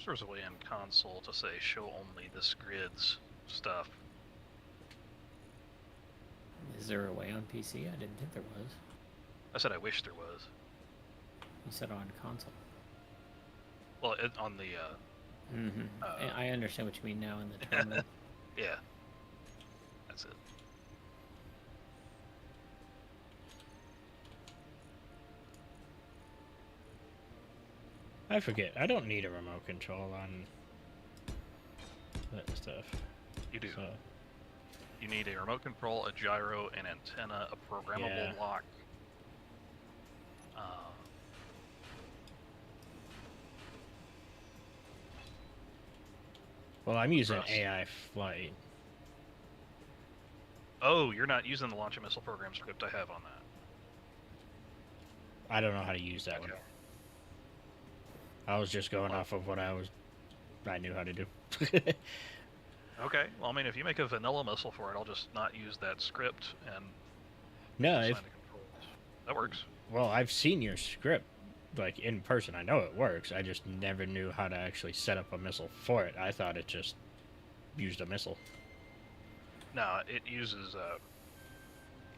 there was a way in console to say show only this grid's stuff.
Is there a way on PC? I didn't think there was.
I said I wish there was.
You said on console.
Well, on the
I understand what you mean now in the terminal.
yeah, that's it.
I forget. I don't need a remote control on that stuff.
You do.
So,
You need a remote control, a gyro, an antenna, a programmable
Yeah.
lock.
well, I'm using
Trust.
AI flight.
Oh, you're not using the launch a missile program script I have on that.
I don't know how to use that one.
Okay.
I was just going
Well-
off of what I knew how to do.
Okay. Well, I mean, if you make a vanilla missile for it, I'll just not use that script and
No,
assign
if
the controls. That works.
well, I've seen your script like in person. I know it works. I just never knew how to actually set up a missile for it. I thought it just used a missile.
No, it uses a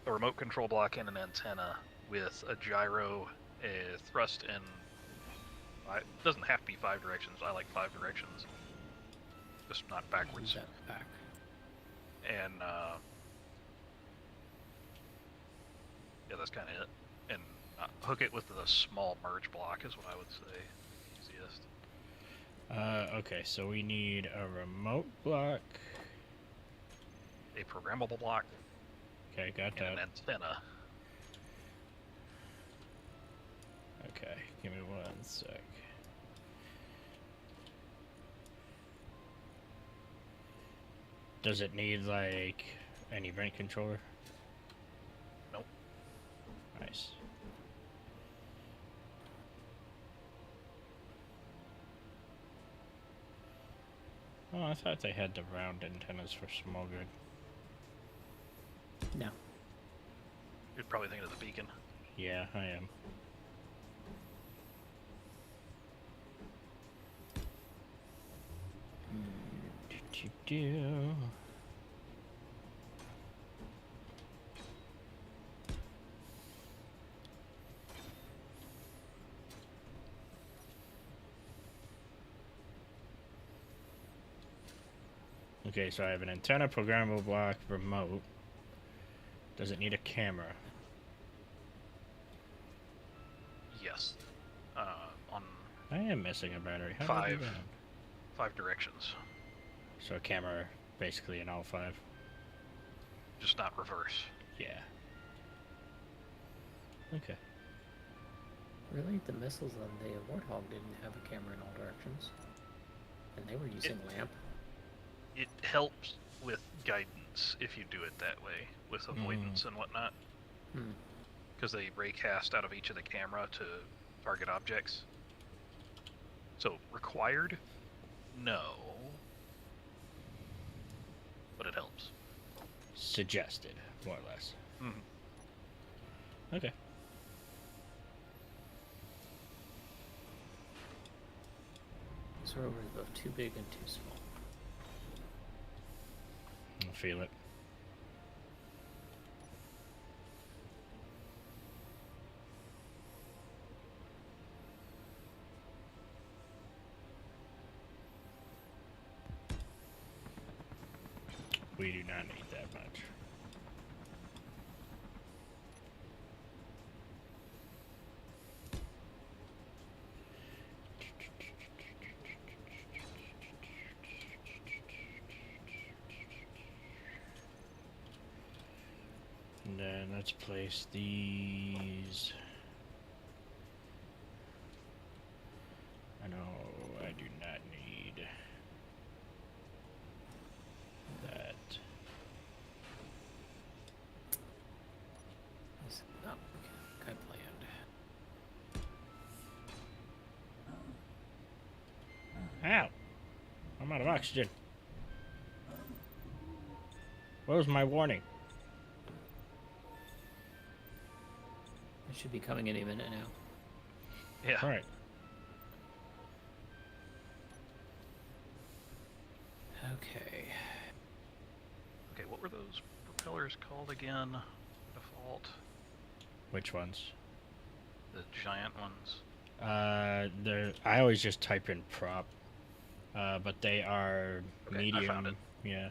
remote control block and an antenna with a gyro, a thrust in. It doesn't have to be 5 directions. I like 5 directions, just not backwards.
Use that back.
And yeah, that's kind of it. And hook it with the small merge block is what I would say easiest.
Okay, so we need a remote block.
A programmable block
Okay, got
and an
that.
antenna.
Okay, give me 1 sec. Does it need, like, an event controller?
Nope.
Nice. Oh, I thought they had the round antennas for small good.
No.
You're probably thinking of the beacon.
Yeah, I am. Do. Okay, so I have an antenna, programmable block, remote. Does it need a camera?
Yes. On
I am missing a battery. How do I do
5.
that?
5 directions,
So a camera basically in all 5.
just not reverse.
Yeah. Okay.
Really? The missiles on the Warthog didn't have a camera in all directions. And they were using lamp.
It helps with guidance if you do it that way, with avoidance and whatnot.
Hmm.
Because they raycast out of each of the camera to target objects. So, required? No. But it helps.
Suggested, more or less.
Mm-hmm.
Okay.
These rovers are both too big and too small.
I feel it. We do not need that much. And then let's place these. I know I do not need that.
This, oh, okay. I planned.
Ow! I'm out of oxygen. What was my warning?
It should be coming any minute now.
Yeah.
Alright.
Okay.
Okay, what were those propellers called again? Default.
Which ones?
The giant ones.
I always just type in prop. But they are
Okay,
medium.
I found it.
Yeah.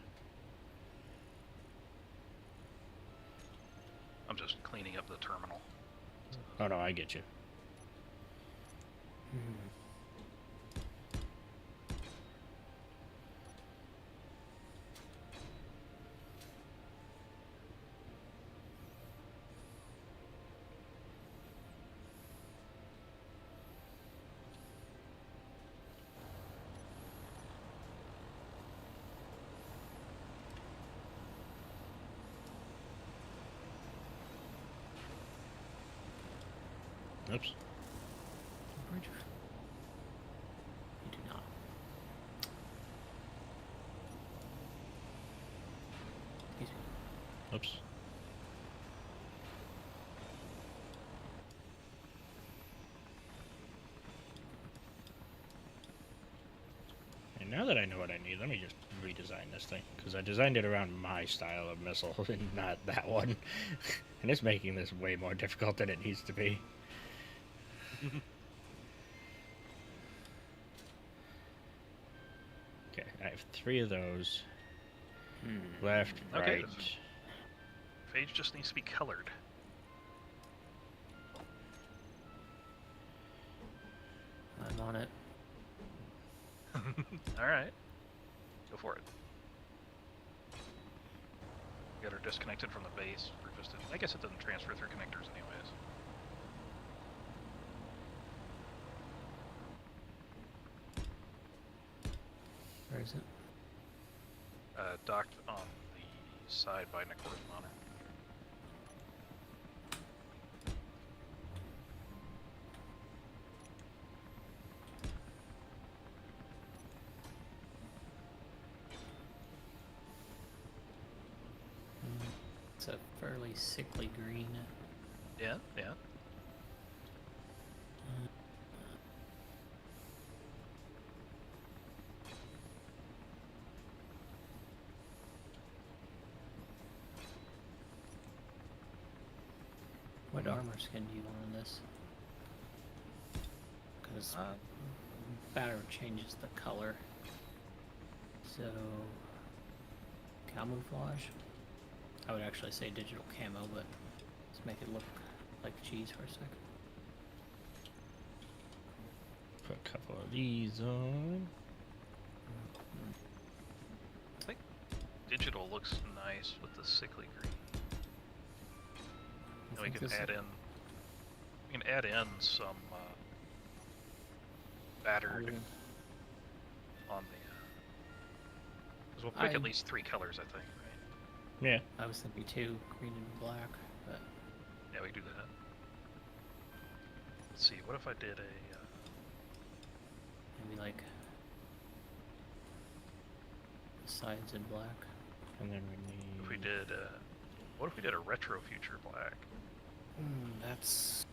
I'm just cleaning up the terminal.
Oh no, I get you. Oops.
Where'd you... You do not. Excuse me.
Oops. now that I know what I need, let me just redesign this thing. Because I designed it around my style of missile and not that one. And it's making this way more difficult than it needs to be. Okay, I have 3 of those. Left,
Okay.
right.
Phage just needs to be colored.
I'm on it.
Alright. Go for it. Got her disconnected from the base. Or just I guess it doesn't transfer through connectors anyways.
Where is it?
Docked on the side by Nicora's monitor.
It's a fairly sickly green.
Yeah, yeah.
What armor skin do you want on this? Because batter changes the color. So, camouflage? I would actually say digital camo, but let's make it look like cheese for a second.
Put a couple of these on.
I think digital looks nice with the sickly green. And we can add in. We can add in some battered on the. Because we'll pick at least 3 colors, I think, right?
Yeah.
I was thinking 2, green and black, but
Yeah, we can do that. Let's see. What if I did a?
maybe like the sides in black.
And then we need...
If we did. What if we did a retro future black?
That's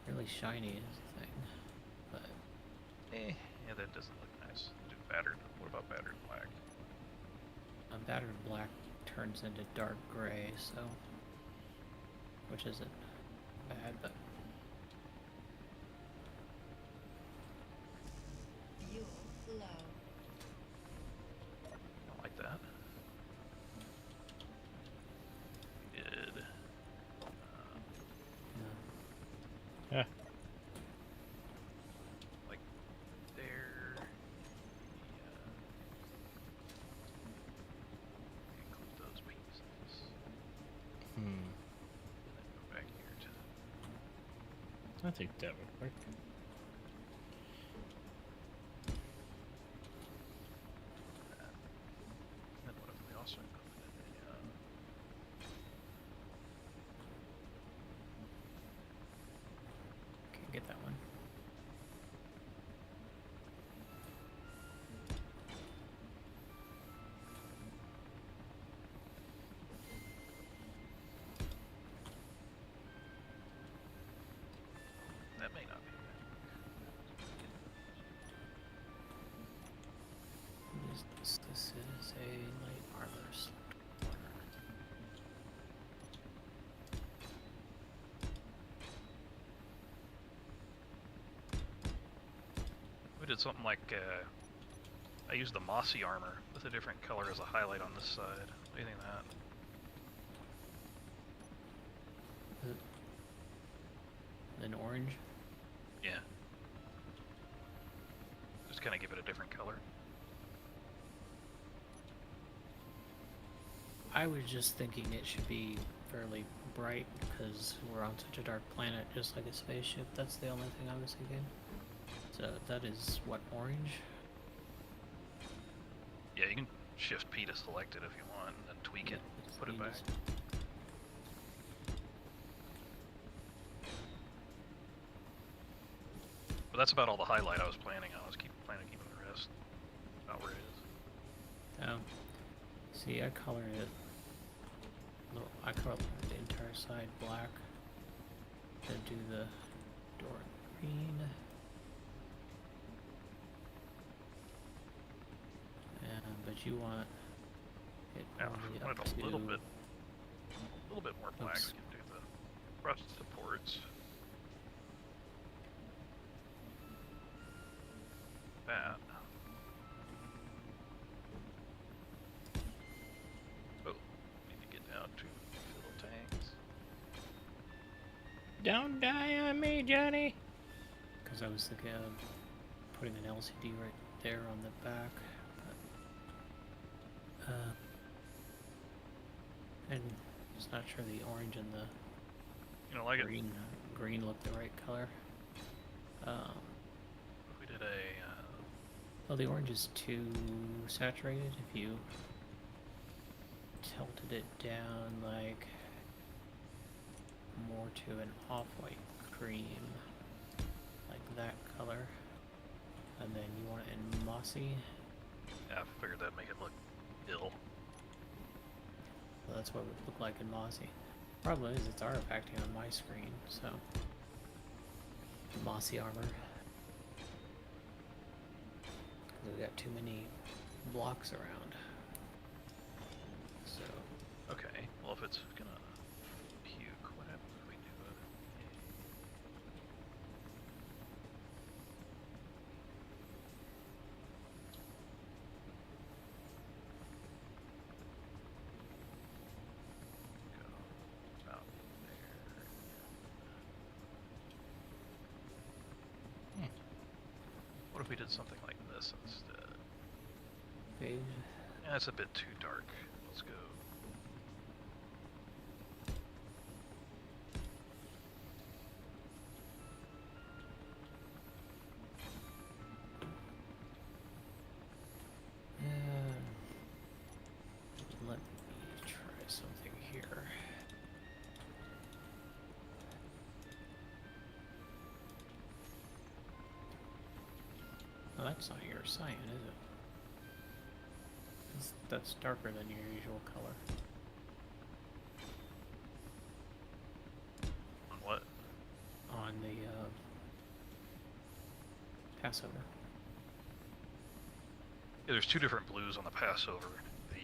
really shiny is the thing, but
Yeah, that doesn't look nice. Do battered. What about battered black?
a battered black turns into dark gray, so which isn't bad, but
Fuel low.
I like that. Good.
Yeah.
Like there. Include those pieces.
Hmm.
And then go back here to.
I think that would work.
And what if we also included a.
can't get that one.
That may not be
What is this? This is a light armor corner.
We did something like, I used the mossy armor with a different color as a highlight on this side. What do you think of that?
Then orange.
Yeah. Just kind of give it a different color.
I was just thinking it should be fairly bright because we're on such a dark planet, just like a spaceship. That's the only thing I was thinking. So that is what, orange?
Yeah, you can shift P to select it if you want, and then tweak it,
It's
put it back.
neatest.
But that's about all the highlight I was planning on. I was planning on keeping the rest about where it is.
See, I colored it. No, I colored the entire side black. Then do the door green. you want it
Now,
only
if I
up
wanted
to?
a little bit more black,
Oops.
we can do the thrust supports. That. Oh, need to get down to fuel tanks.
Don't die on me, Johnny.
Because I was thinking of putting an LCD right there on the back. But, and just not sure the orange and the
You know, like it.
green look the right color.
If we did a.
Well, the orange is too saturated. If you tilted it down like more to an off-white cream, like that color, and then you want it in mossy.
Yeah, I figured that'd make it look ill.
Well, that's what it would look like in mossy. Problem is, it's artifacting on my screen, so mossy armor. We've got too many blocks around. So
Okay, well, if it's gonna puke, what happens if we do it? Go out there. What if we did something like this instead?
beige.
Yeah, it's a bit too dark. Let's go.
Let me try something here. Oh, that's not your cyan, is it? That's darker than your usual color.
On what?
On the Passover.
Yeah, there's two different blues on the Passover. The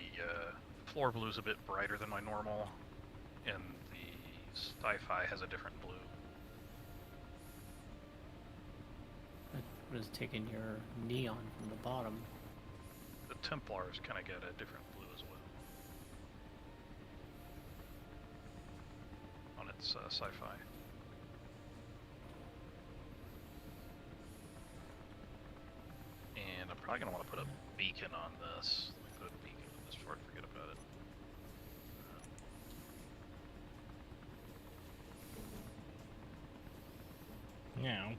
floor blue is a bit brighter than my normal, and the sci-fi has a different blue.
What is taking your neon from the bottom?
The Templars kind of get a different blue as well. On its sci-fi. And I'm probably going to want to put a beacon on this. Let me put a beacon on this before I forget about it.
Now.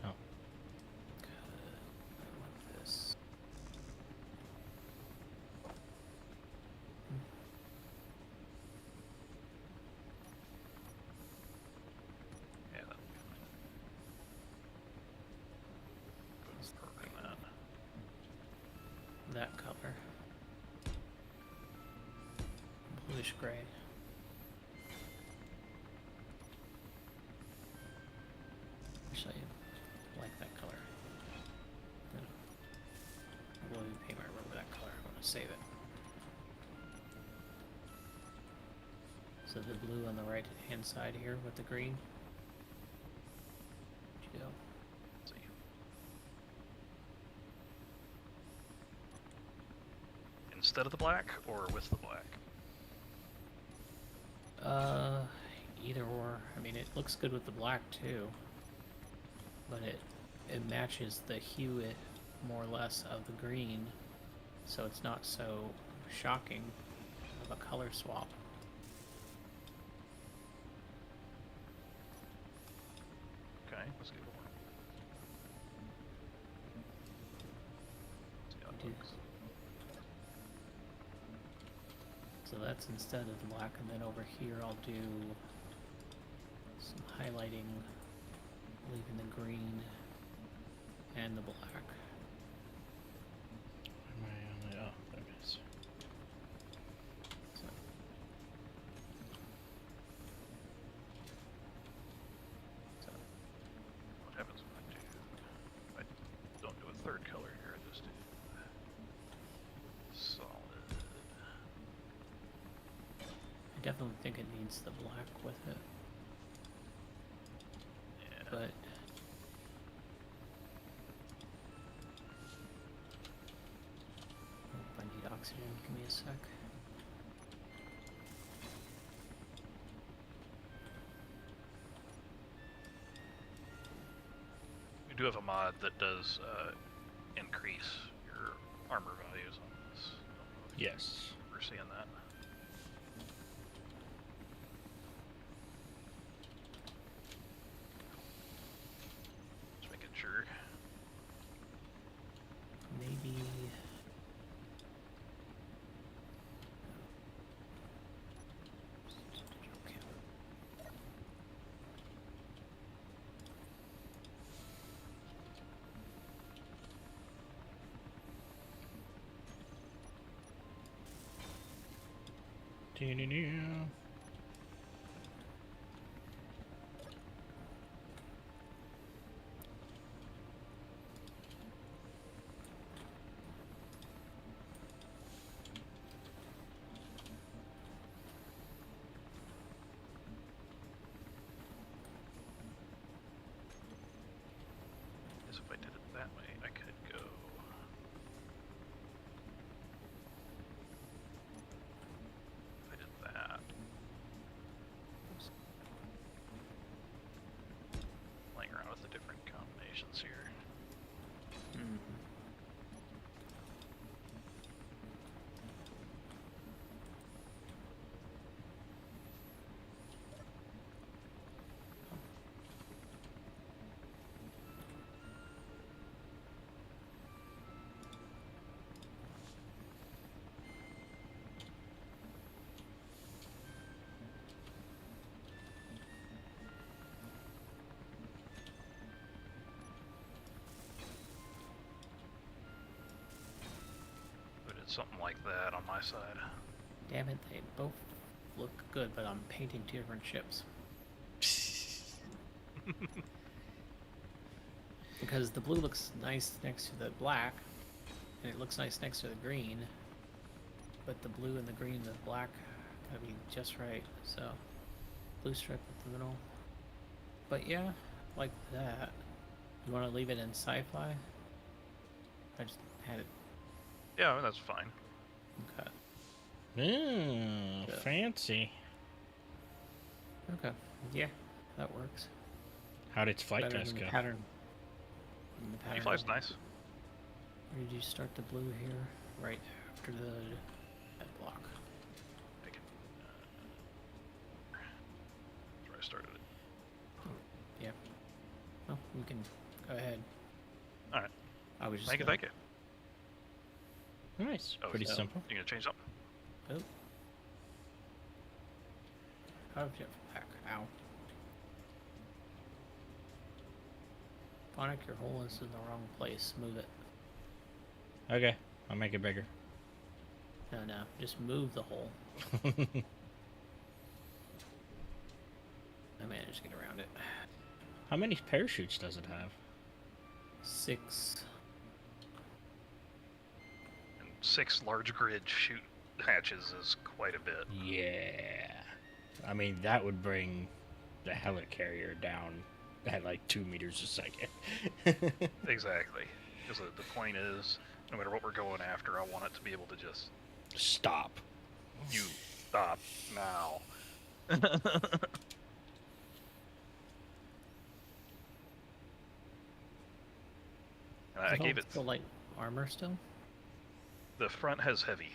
Oh.
I want this.
Yeah, that'll be fine. Put a perk in that.
That color. Bluish gray. Actually, I like that color. I'm going to paint my room with that color. I want to save it. So the blue on the right hand side here with the green. Chill.
Let's see. Instead of the black, or with the black?
Either or. I mean, it looks good with the black too, but it matches the hue more or less of the green, so it's not so shocking of a color swap.
Okay, let's give it a whirl. See how it
Do-
looks.
So that's instead of the black, and then over here I'll do some highlighting, leaving the green and the black.
Am I on the? Oh, there it is.
So, definitely think it needs the black with it.
Yeah.
But oh, I need oxygen. Give me a sec.
We do have a mod that does increase your armor values on this.
Yes.
We're seeing that. Just making sure.
Maybe. Okay.
Doo-doo-doo.
Guess if I did it that way, I could go. If I did that. Playing around with the different combinations here.
Mhm.
We did something like that on my side.
Damn it, they both look good, but I'm painting two different ships. Because the blue looks nice next to the black, and it looks nice next to the green, but the blue and the green and the black gotta be just right, so blue stripe in the middle. But yeah, like that. You want to leave it in sci-fi? I just had it.
Yeah, I mean, that's fine.
Okay.
Ooh,
Yeah.
fancy.
Okay. Yeah, that works.
How did its flight
Better
test
than the
go?
pattern. than the pattern.
E5's nice.
Where did you start the blue here? Right after the head block.
I can. That's where I started it.
Yeah. Well, we can go ahead.
All right.
I was just.
Thank you.
gonna-
Thank you.
Nice.
Oh,
Pretty
so
simple.
You gonna change something?
Oh. How did you back? Ow. Phonic, your hole is in the wrong place. Move it.
Okay, I'll make it bigger.
No, just move the hole. I managed to get around it.
How many parachutes does it have?
6.
And 6 large grid shoot hatches is quite a bit.
Yeah. I mean, that would bring the helicarrier down at like 2 meters a second.
Exactly. Because the point is, no matter what we're going after, I want it to be able to just
Stop.
you stop now. And I gave it.
The light armor still.
The front has heavy.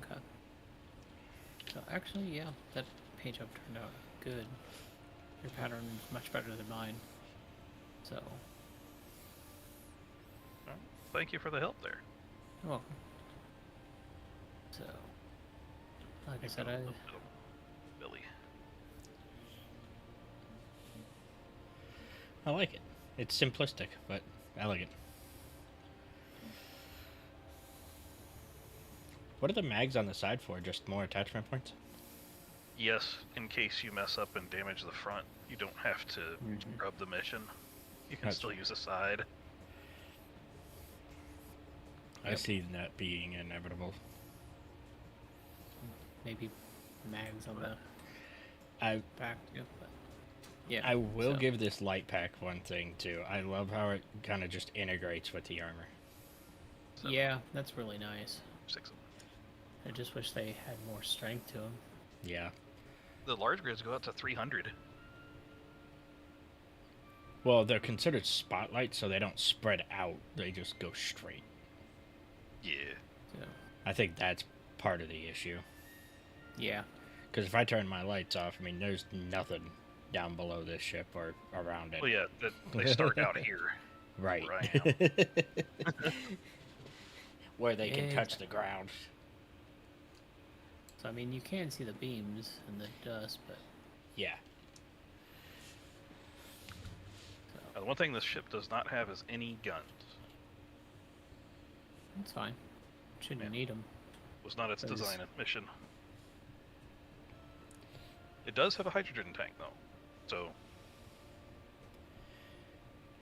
Okay. So actually, yeah, that paint job turned out good. Your pattern is much better than mine. So,
Well, thank you for the help there.
you're welcome. So, like I said,
Billy.
I like it. It's simplistic, but elegant. What are the mags on the side for? Just more attachment points?
Yes, in case you mess up and damage the front, you don't have to scrub the mission. You can
Gotcha.
still use a side.
I see that being inevitable.
maybe mags on the
I
back too. But yeah,
I will
so-
give this light pack one thing too. I love how it kind of just integrates with the armor.
Yeah, that's really nice.
6 of them.
I just wish they had more strength to them.
Yeah.
The large grids go out to 300.
Well, they're considered spotlights, so they don't spread out. They just go straight.
Yeah.
So
I think that's part of the issue.
yeah,
Because if I turn my lights off, I mean, there's nothing down below this ship or around it.
Well, yeah, they start out here.
Right.
Where I
Where they can touch
Exactly.
the ground.
so I mean you can see the beams and the dust, but
Yeah.
Now, the one thing this ship does not have is any guns.
it's fine. Shouldn't
Yeah.
need them.
Was not its
That is-
design and mission. It does have a hydrogen tank though, so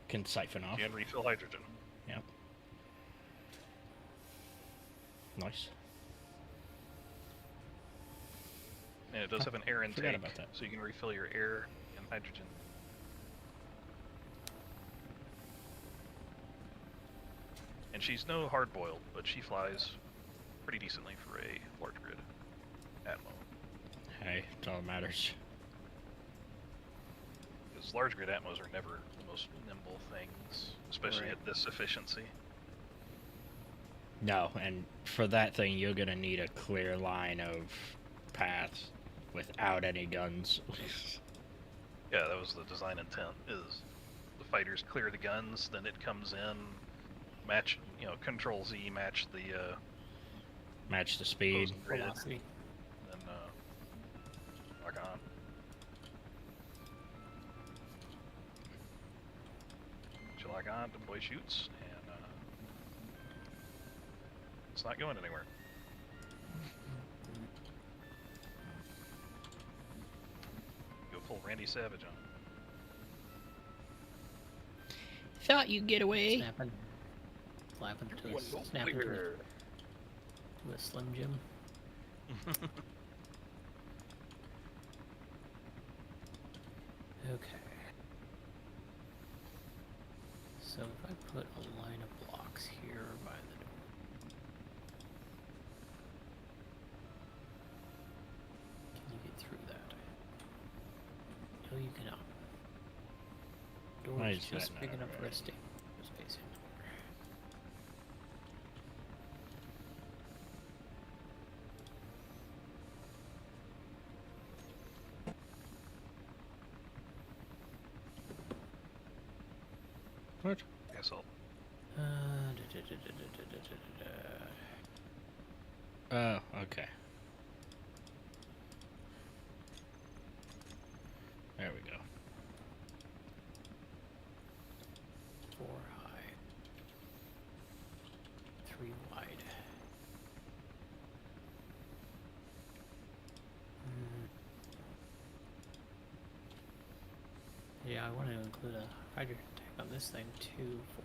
Can siphon off.
you can refill hydrogen.
Yep. Nice.
And it does have an air
Forgot
intake,
about that.
so you can refill your air and hydrogen. And she's no hard-boiled, but she flies pretty decently for a large grid Atmo.
Hey, it's all that matters.
Because large grid Atmos are never the most nimble things, especially
Right.
at this efficiency.
No, and for that thing, you're gonna need a clear line of paths without any guns.
Yeah, that was the design intent, is the fighters clear the guns, then it comes in, match, Control Z, match the,
Match the speed.
opposing grid,
Velocity.
then, lock on. Once you lock on, deploy shoots, and, it's not going anywhere. Go full Randy Savage on.
Thought you'd get away.
Snapping. Flapping to a, snapping to a Slim Jim. Okay. So if I put a line of blocks here by the door. Can you get through that? No, you cannot. Door
Why
is
is
just
that
big
not
enough for a
right?
stick. Space in the door.
What?
Guess I'll
Oh, okay. There we go.
4 high. 3 wide. Yeah, I want to include a hydrogen tank on this thing too for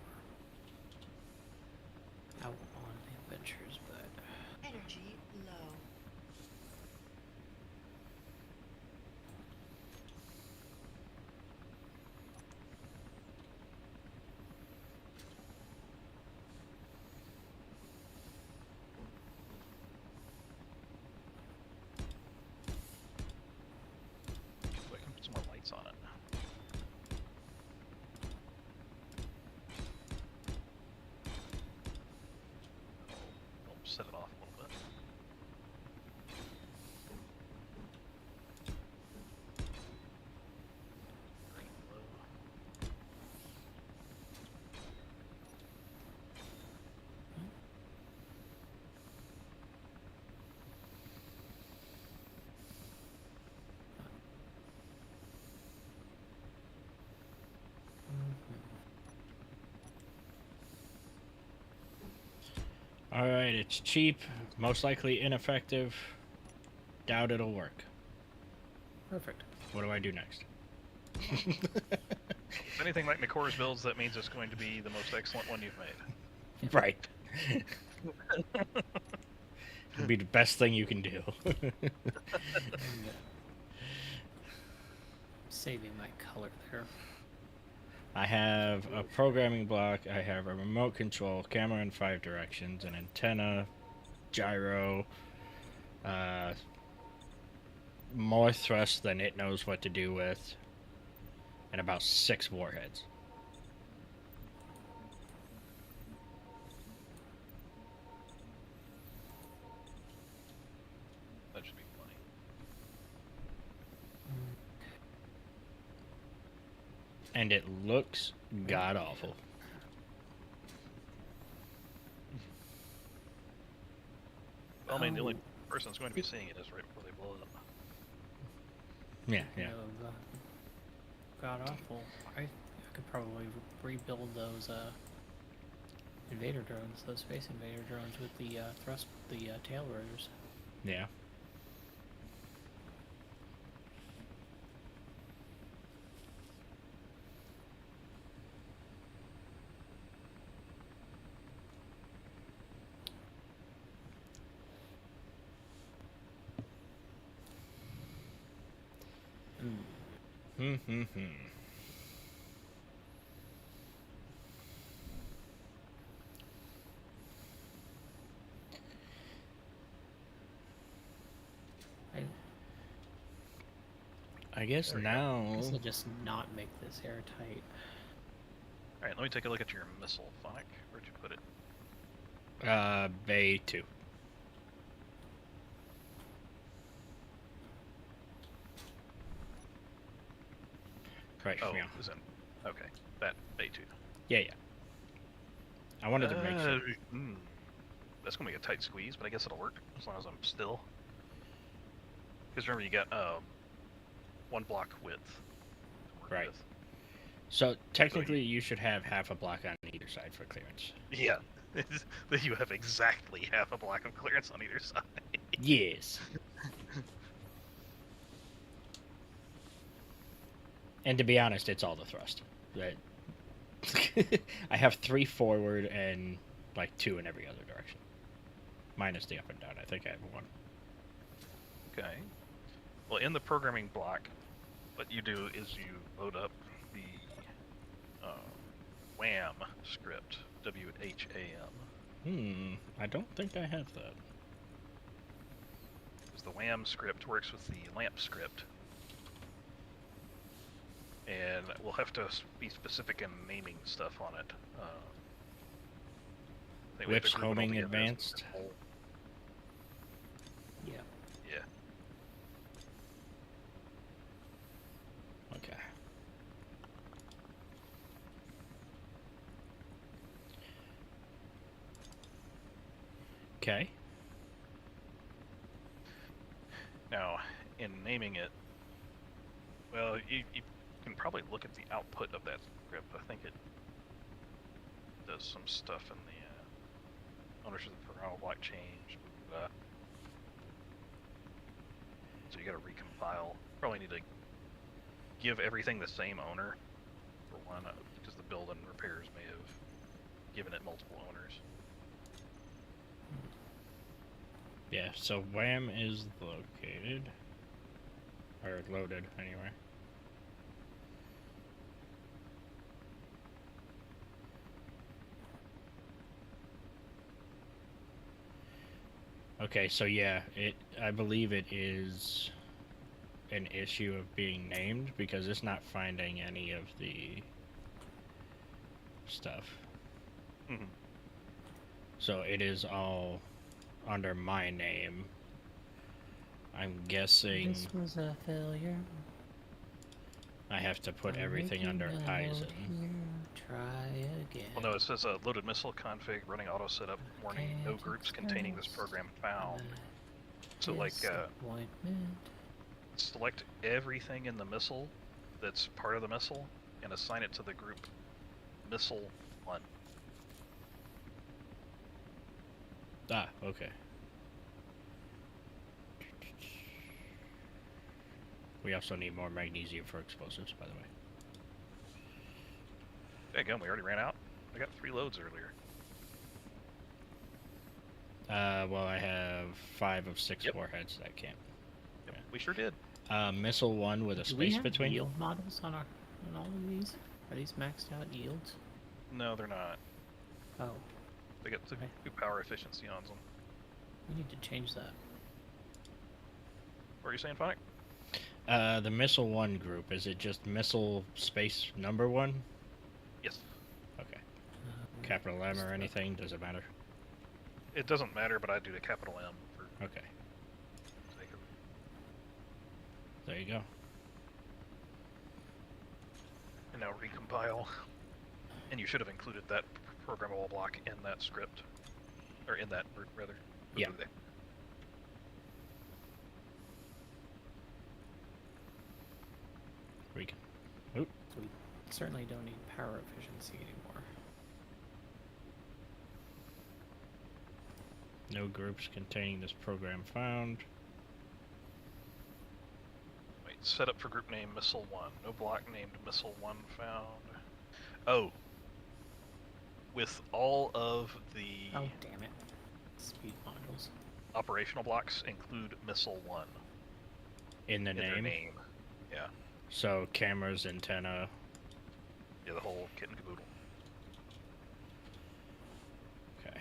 out on the adventures, but
Energy low.
so I can put some more lights on it. I'll set it off a little bit. Green glow.
Alright, it's cheap, most likely ineffective. Doubt it'll work.
perfect.
What do I do next?
If anything like McCore's builds, that means it's going to be the most excellent one you've made.
Right. It'd be the best thing you can do.
Saving my color there.
I have a programming block, I have a remote control, camera in 5 directions, an antenna, gyro, more thrust than it knows what to do with, and about 6 warheads.
That should be funny.
And it looks god awful.
Well, I mean, the only person that's going to be seeing it is right before they blow it up.
Yeah,
You
yeah.
know, god awful. I could probably rebuild those invader drones, those space invader drones with the tail rotors.
Yeah. Hmm. I guess
There we go.
now.
I guess I'll just not make this airtight.
Alright, let me take a look at your missile, Phonic. Where'd you put it?
Bay 2. Right.
Oh,
Yeah.
it was in. Okay, that A2.
Yeah. I wanted to make sure.
That's gonna be a tight squeeze, but I guess it'll work as long as I'm still. Because remember, you got 1 block width to work
Right.
with.
So technically, you should have half a block on either side for clearance.
Yeah, you have exactly half a block of clearance on either side.
Yes. And to be honest, it's all the thrust. That I have 3 forward and like 2 in every other direction, minus the up and down. I think I have 1.
Okay. Well, in the programming block, what you do is you load up the WHAM script. WHAM.
I don't think I have that.
Because the WHAM script works with the LAMP script. And we'll have to be specific in naming stuff on it. I think we have to
Whips
group it all
homing
together as a
advanced.
whole.
Yeah.
Yeah.
Okay. Okay.
Now, in naming it, well, you can probably look at the output of that script. I think it does some stuff in the ownership of the programmable block change. So you got to recompile. Probably need to give everything the same owner for one, because the build and repairs may have given it multiple owners.
Yeah, so WHAM is located. Or loaded, anyway. Okay, so yeah, I believe it is an issue of being named because it's not finding any of the stuff.
Mm-hmm.
So it is all under my name. I'm guessing
This was a failure.
I have to put
I'm
everything under
making a
Eisen.
note here. Try again.
Well, no, it says a loaded missile config running auto setup warning. No groups containing this program found. So, like,
Disappointment.
select everything in the missile that's part of the missile and assign it to the group Missile 1.
Ah, okay. We also need more magnesium for explosives, by the way.
There you go, we already ran out. I got 3 loads earlier.
Well, I have 5 of 6
Yep.
warheads that can't.
Yep, we sure did.
Missile 1 with a
Do we
space
have
between.
yield models on all of these? Are these maxed out yields?
No, they're not.
Oh,
They got
Okay.
2 power efficiency on them.
we need to change that.
What are you saying, Phonic?
The missile 1 group, is it just missile space number 1?
Yes.
Okay. Capital M or anything? Does it matter?
It doesn't matter, but I do the capital M for
Okay.
sake of
There you go.
and now recompile. And you should have included that programmable block in that script, or in that rather.
Yeah. Recon. Oop.
So we certainly don't need power efficiency anymore.
No groups containing this program found.
Wait, set up for group name Missile 1. No block named Missile 1 found. Oh. With all of the
Oh, damn it. Speed modules.
operational blocks include Missile 1
In the
in their
name.
name. Yeah.
So cameras, antenna.
Yeah, the whole kit and caboodle.
Okay.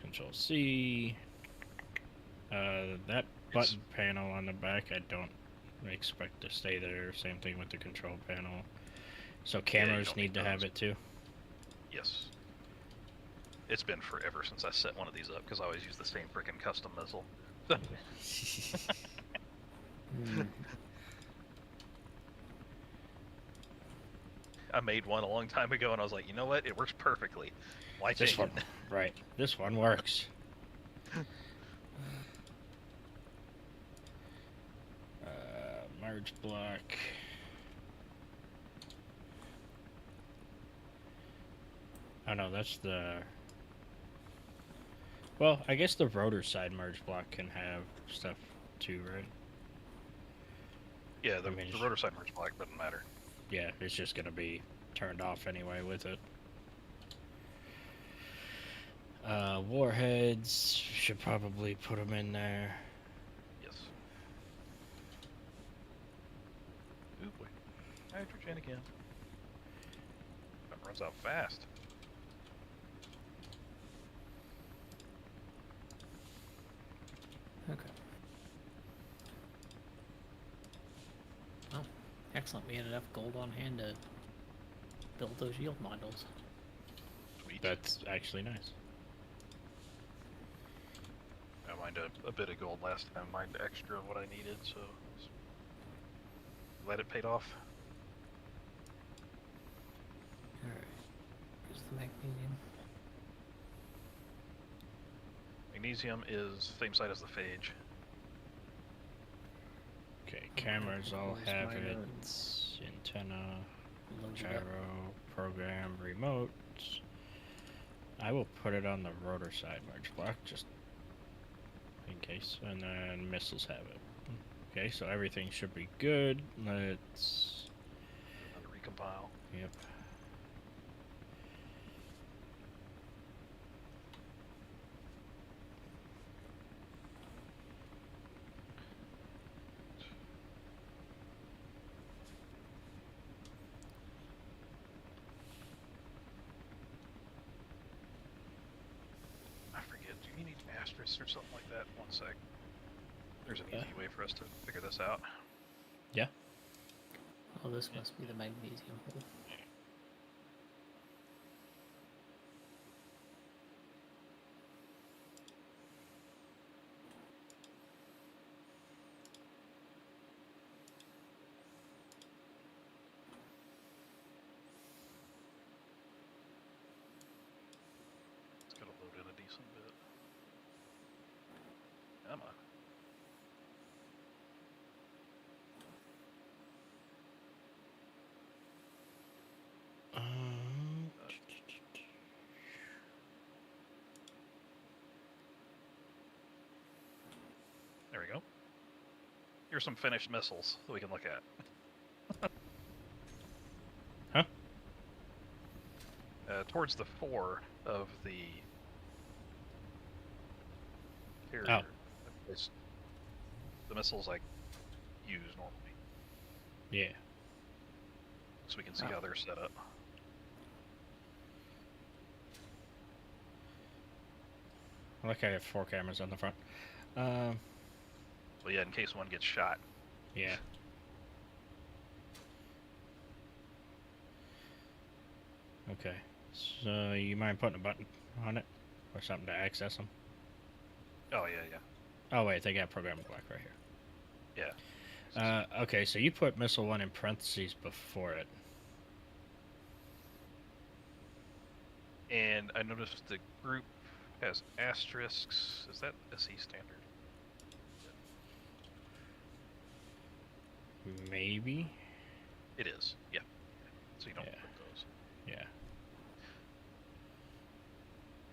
Control C. That button panel on the back, I don't expect to stay there. Same thing with the control panel. So cameras
don't
need
need
to have
those.
it too.
Yes. It's been forever since I set one of these up because I always use the same freaking custom missile. I made one a long time ago and I was like, you know what? It works perfectly. Why
This
change
one,
it?
right? This one works. Merge block. Oh no, that's the. Well, I guess the rotor side merge block can have stuff too, right?
Yeah, the
I mean,
rotor side merge block doesn't matter.
Yeah, it's just gonna be turned off anyway with it. Warheads, should probably put them in there.
Yes. Ooh boy. Hydrogen again. That runs out fast.
Okay. Oh, excellent. We had enough gold on hand to build those yield modules.
Sweet.
That's actually nice.
I mined a bit of gold last time. Mined extra of what I needed, so glad it paid off.
Alright. Here's the magnesium.
Magnesium is same side as the phage.
Okay, cameras all
Where's
have
my
it.
notes?
Antenna,
Load it
gyro,
up.
program, remote. I will put it on the rotor side merge block just in case, and then missiles have it. Okay, so everything should be good. Let's.
Another recompile.
Yep.
I forget. Do you need asterisks or something like that? One sec. There's an easy way for us to figure this out.
Yeah.
Oh, this must be the magnesium hole.
It's gotta load in a decent bit. Come on. There we go. Here's some finished missiles that we can look at.
Huh?
Towards the fore of the carrier. It's the missiles I use normally,
Yeah.
so we can see
Oh.
how they're set up.
I like I have 4 cameras on the front.
Well, yeah, in case one gets shot.
Yeah. Okay. So you mind putting a button on it or something to access them?
Oh yeah, yeah,
Oh wait, they got programming block right here.
yeah.
Okay, so you put missile 1 in parentheses before it.
And I noticed the group has asterisks. Is that SE standard?
Maybe.
It is. Yeah. So you don't
Yeah.
put those.
Yeah.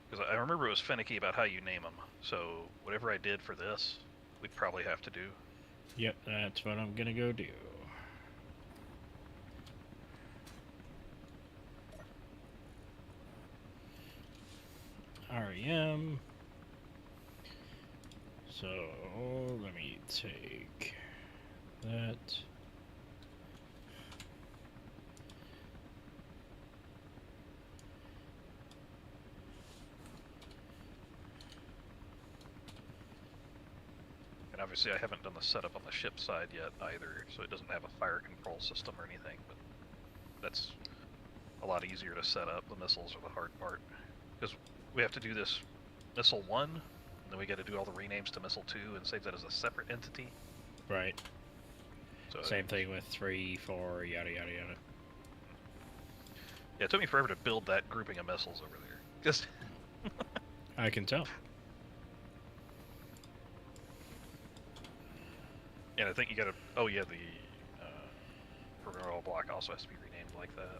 Because I remember it was finicky about how you name them. So whatever I did for this, we'd probably have to do.
Yep, that's what I'm gonna go do. REM. So let me take that.
And obviously I haven't done the setup on the ship side yet either, so it doesn't have a fire control system or anything, but that's a lot easier to set up. The missiles are the hard part. Because we have to do this missile 1, and then we got to do all the renames to missile 2 and save that as a separate entity.
Right.
So
Same thing with 3, 4, yada yada yada.
Yeah, it took me forever to build that grouping of missiles over there. Just
I can tell.
and I think you gotta. Oh yeah, the programmable block also has to be renamed like that.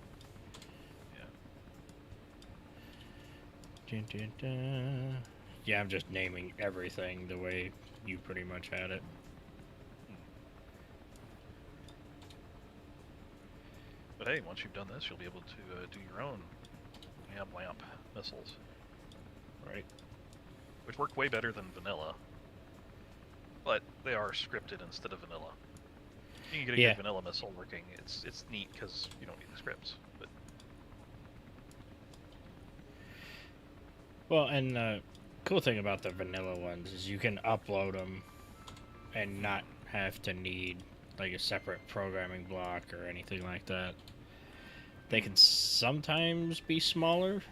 Yeah.
Dun, dun, dun. Yeah, I'm just naming everything the way you pretty much had it.
But hey, once you've done this, you'll be able to do your own lamp missiles,
Right.
which work way better than vanilla. But they are scripted instead of vanilla. You can get a
Yeah.
good vanilla missile working. It's neat because you don't need the scripts. But
Well, and the cool thing about the vanilla ones is you can upload them and not have to need like a separate programming block or anything like that. They can sometimes be smaller.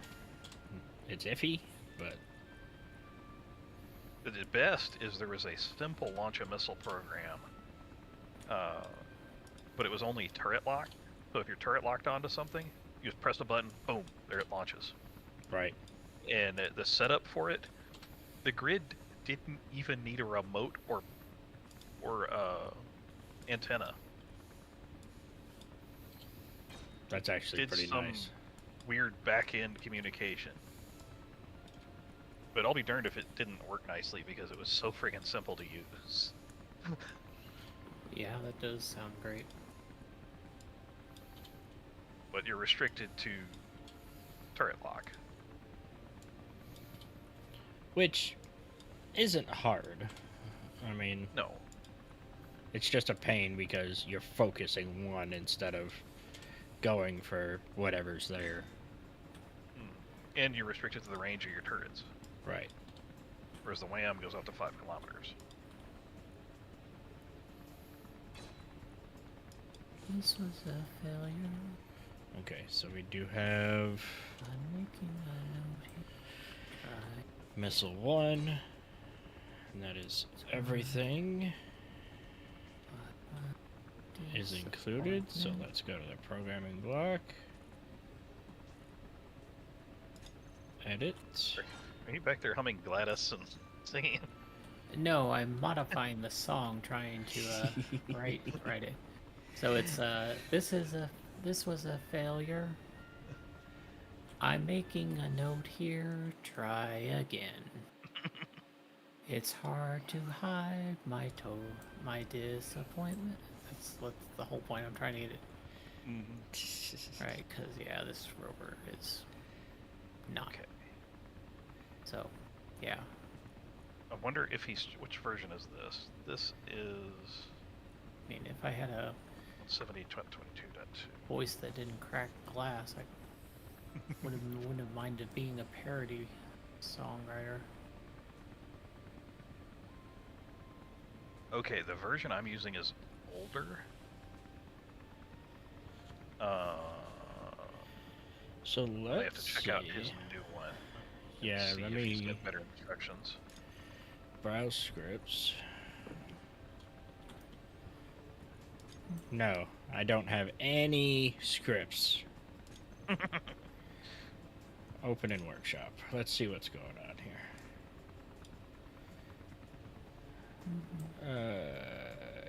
It's iffy, but
the best is there was a simple launch a missile program, but it was only turret locked. So if you're turret locked onto something, you just press a button, boom, there it launches.
right.
And the setup for it, the grid didn't even need a remote or antenna.
That's actually
Did
pretty
some
nice.
weird back-end communication. But I'll be darned if it didn't work nicely because it was so friggin' simple to use.
Yeah, that does sound great.
But you're restricted to turret lock.
Which isn't hard. I mean,
No.
it's just a pain because you're focusing one instead of going for whatever's there.
And you're restricted to the range of your turrets.
Right.
Whereas the WAM goes up to 5 kilometers.
This was a failure.
Okay, so we do have
I'm making a note here. Try.
missile 1, and that is everything is included. So let's go to the programming block. Edit.
Are you back there humming Gladys and singing?
No, I'm modifying the song, trying to write it. So it's this was a failure. I'm making a note here. Try again. It's hard to hide my disappointment. That's the whole point. I'm trying to get it right, because yeah, this rover is not.
Okay.
So, yeah.
I wonder if he's... Which version is this? This is
I mean, if I had a
170.22.2.
voice that didn't crack glass, I wouldn't have minded being a parody songwriter.
Okay, the version I'm using is older.
So
I have to
let's
check
see.
out his new one. and
Yeah,
see
let
if he's
me
got better instructions.
browse scripts. No, I don't have any scripts. Open in workshop. Let's see what's going on here.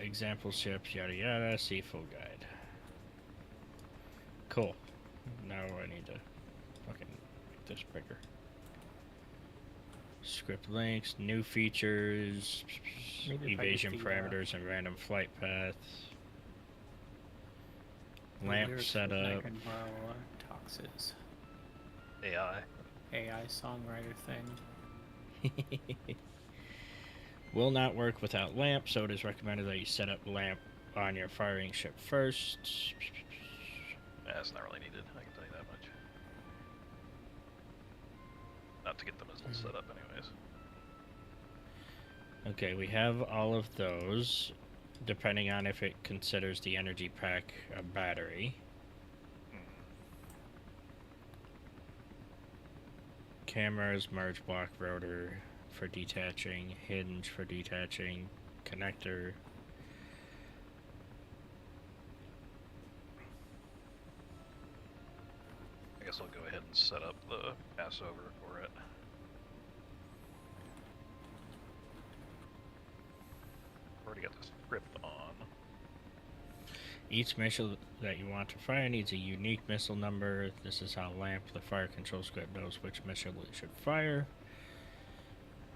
Example ships, yada yada, see full guide. Cool. Now I need to fucking make this bigger. Script links, new features,
Maybe if I
evasion
get the,
parameters, and random flight paths.
the
Lamp
lyrics from
setup.
I can borrow Tox's
AI.
AI songwriter thing.
Will not work without lamp, so it is recommended that you set up lamp on your firing ship first.
That's not really needed, I can tell you that much. Not to get the missile set up anyways.
Okay, we have all of those, depending on if it considers the energy pack a battery. Cameras, merge block, rotor for detaching, hinge for detaching, connector.
I guess I'll go ahead and set up the passover for it. Already got the script on.
Each missile that you want to fire needs a unique missile number. This is how LAMP, the fire control script, knows which missile it should fire.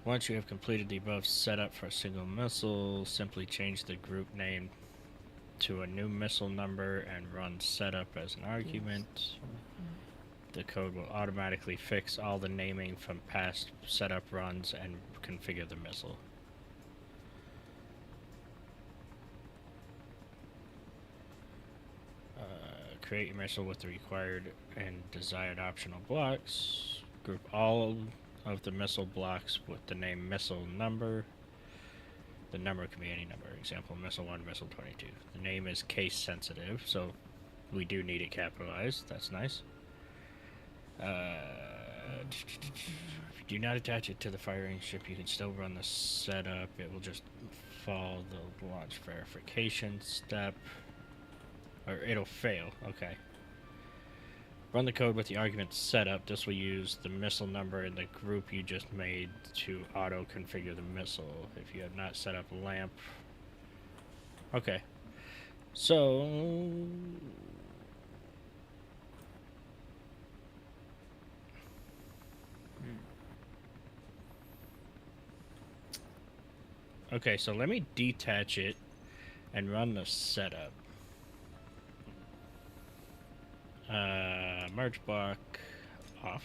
Once you have completed the above setup for a single missile, simply change the group name to a new missile number and run setup as an argument. The code will automatically fix all the naming from past setup runs and configure the missile. Create your missile with the required and desired optional blocks. Group all of the missile blocks with the name missile number. The number can be any number. Example, missile 1, missile 22. The name is case sensitive, so we do need it capitalized. That's nice. If you do not attach it to the firing ship, you can still run the setup. It will just follow the launch verification step. Or it'll fail. Okay. Run the code with the argument setup. This will use the missile number in the group you just made to auto-configure the missile. If you have not set up a lamp. Okay. So... Okay, so let me detach it and run the setup. Merge block off.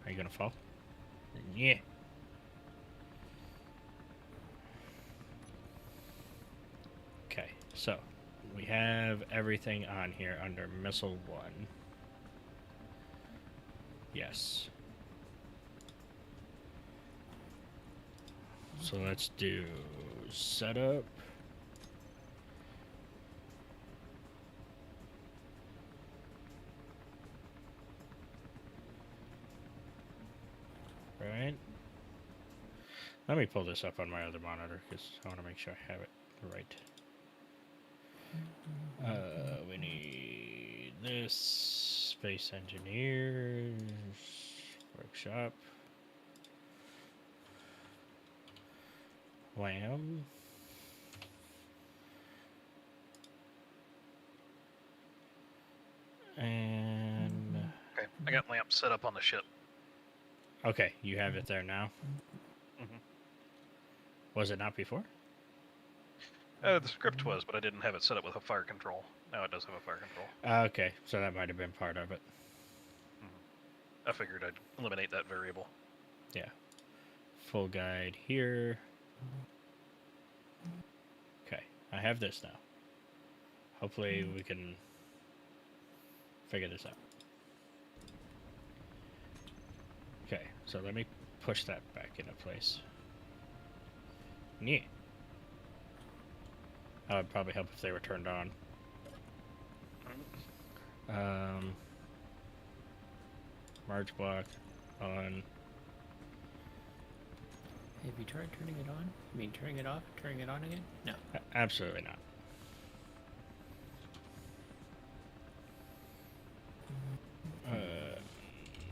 Are you gonna fall? Yeah. Okay, so we have everything on here under missile 1. Yes. So let's do setup. Right. Let me pull this up on my other monitor because I want to make sure I have it right. We need this. Space Engineers. Workshop. Lamb. And...
Okay, I got lamp set up on the ship.
Okay, you have it there now?
Mm-hmm.
Was it not before?
The script was, but I didn't have it set up with a fire control. Now it does have a fire control.
Okay, so that might have been part of it.
I figured I'd eliminate that variable.
Yeah. Full guide here. Okay, I have this now. Hopefully we can figure this out. Okay, so let me push that back into place. Yeah. That would probably help if they were turned on. Marge block on.
Have you tried turning it on? I mean, turning it off? Turning it on again? No.
Absolutely not.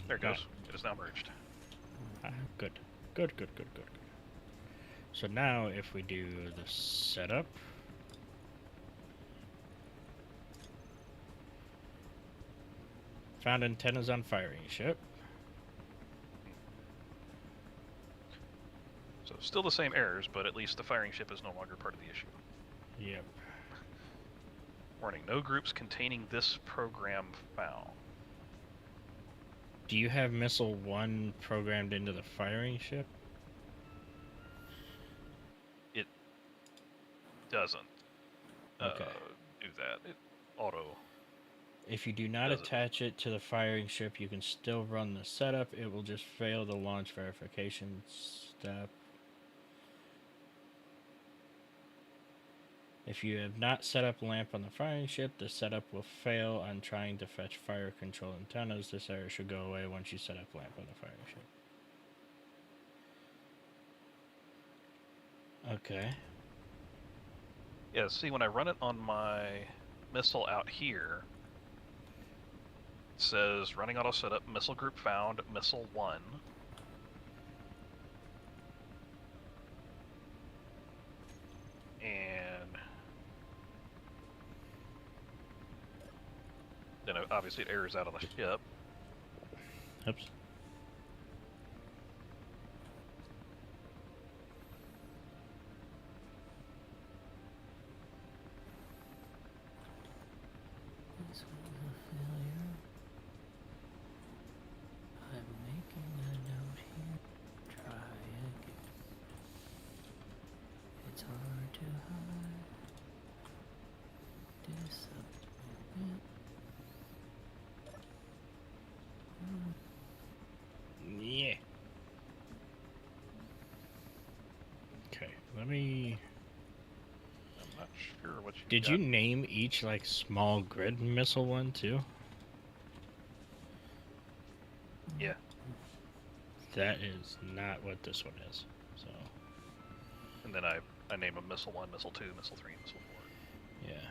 There it goes. It is now merged.
Good. Good. So now if we do the setup. Found antennas on firing ship.
So still the same errors, but at least the firing ship is no longer part of the issue.
Yep.
Warning, no groups containing this program found.
Do you have Missile 1 programmed into the firing ship?
It doesn't
Okay.
do that. It auto.
If you do not
Does it?
attach it to the firing ship, you can still run the setup. It will just fail the launch verification step. If you have not set up lamp on the firing ship, the setup will fail on trying to fetch fire control antennas. This error should go away once you set up lamp on the firing ship. Okay.
Yeah, see, when I run it on my missile out here, it says running auto setup, missile group found, missile 1. And then obviously it errors out on the ship.
Oops.
This was a failure. I'm making a note here. Try again. It's hard to hide. Disappointment.
Yeah. Okay, let me...
I'm not sure what you
Did
got.
you name each, like, small grid missile one, too?
Yeah.
That is not what this one is, so...
And then I name them missile 1, missile 2, missile 3, missile 4.
Yeah.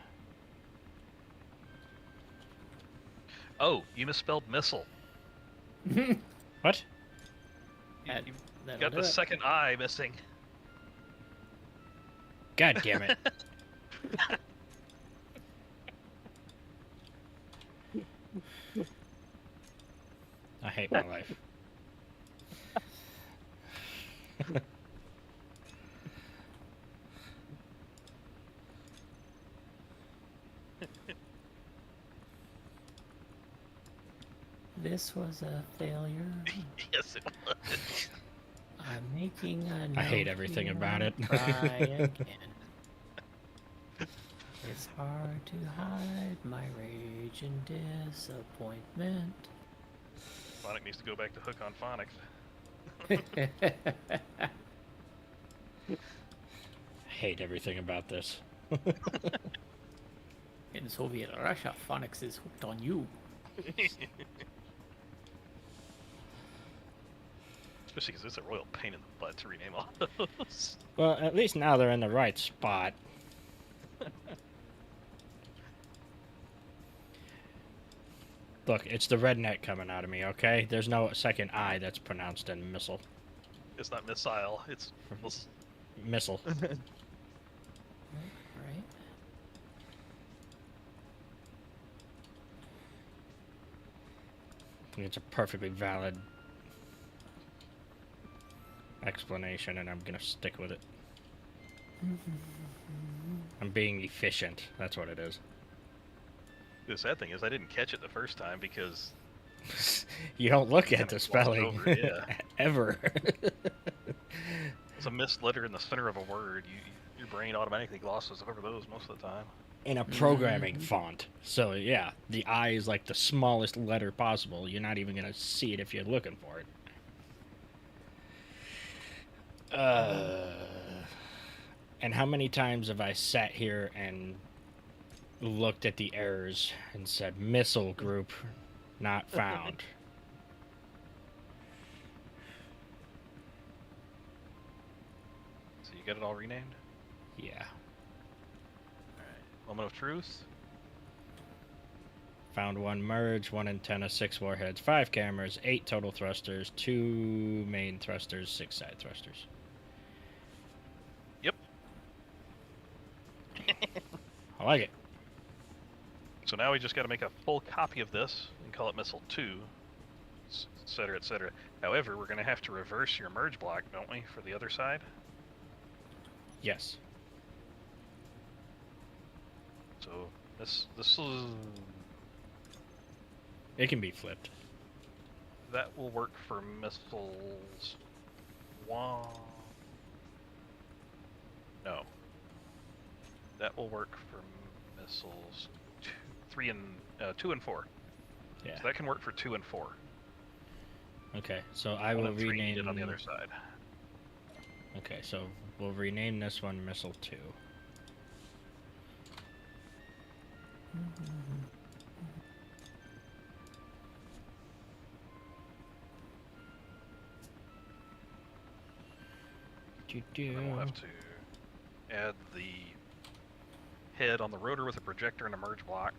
Oh, you misspelled missile.
What?
That-
You
that'll
got
do
the
it.
second I missing.
God damn it. I hate my life.
This was a failure.
Yes, it was.
I'm making a note
I hate everything
here.
about it.
Try again. It's hard to hide my rage and disappointment.
Phonic needs to go back to hook on phonics.
I hate everything about this.
In Soviet Russia, phonics is hooked on you.
Especially because it's a royal pain in the butt to rename all those.
Well, at least now they're in the right spot. Look, it's the redneck coming out of me, okay? There's no second I that's pronounced in missile.
It's not missile, it's
Missile.
Right?
It's a perfectly valid explanation, and I'm gonna stick with it. I'm being efficient. That's what it is.
The sad thing is I didn't catch it the first time because
You don't look
Kinda
at the
glossed
spelling
over it, yeah.
ever.
There's a missed letter in the center of a word. Your brain automatically glosses over those most of the time.
In a programming font. So yeah, the I is like the smallest letter possible. You're not even gonna see it if you're looking for it. And how many times have I sat here and looked at the errors and said missile group not found?
So you get it all renamed?
Yeah.
Alright. Moment of truth.
Found one merge, one antenna, 6 warheads, 5 cameras, 8 total thrusters, 2 main thrusters, 6 side thrusters.
Yep.
I like it.
So now we just got to make a full copy of this and call it Missile 2, etc., etc. However, we're going to have to reverse your merge block, don't we, for the other side?
Yes.
So this is...
It can be flipped.
That will work for missiles 1... No. That will work for missiles 2 and 4.
Yeah.
So that can work for 2 and 4.
Okay, so I
1
will
and 3
rename
needed on the other side.
Okay, so we'll rename this one Missile 2.
And then we'll have to add the head on the rotor with a projector and a merge block.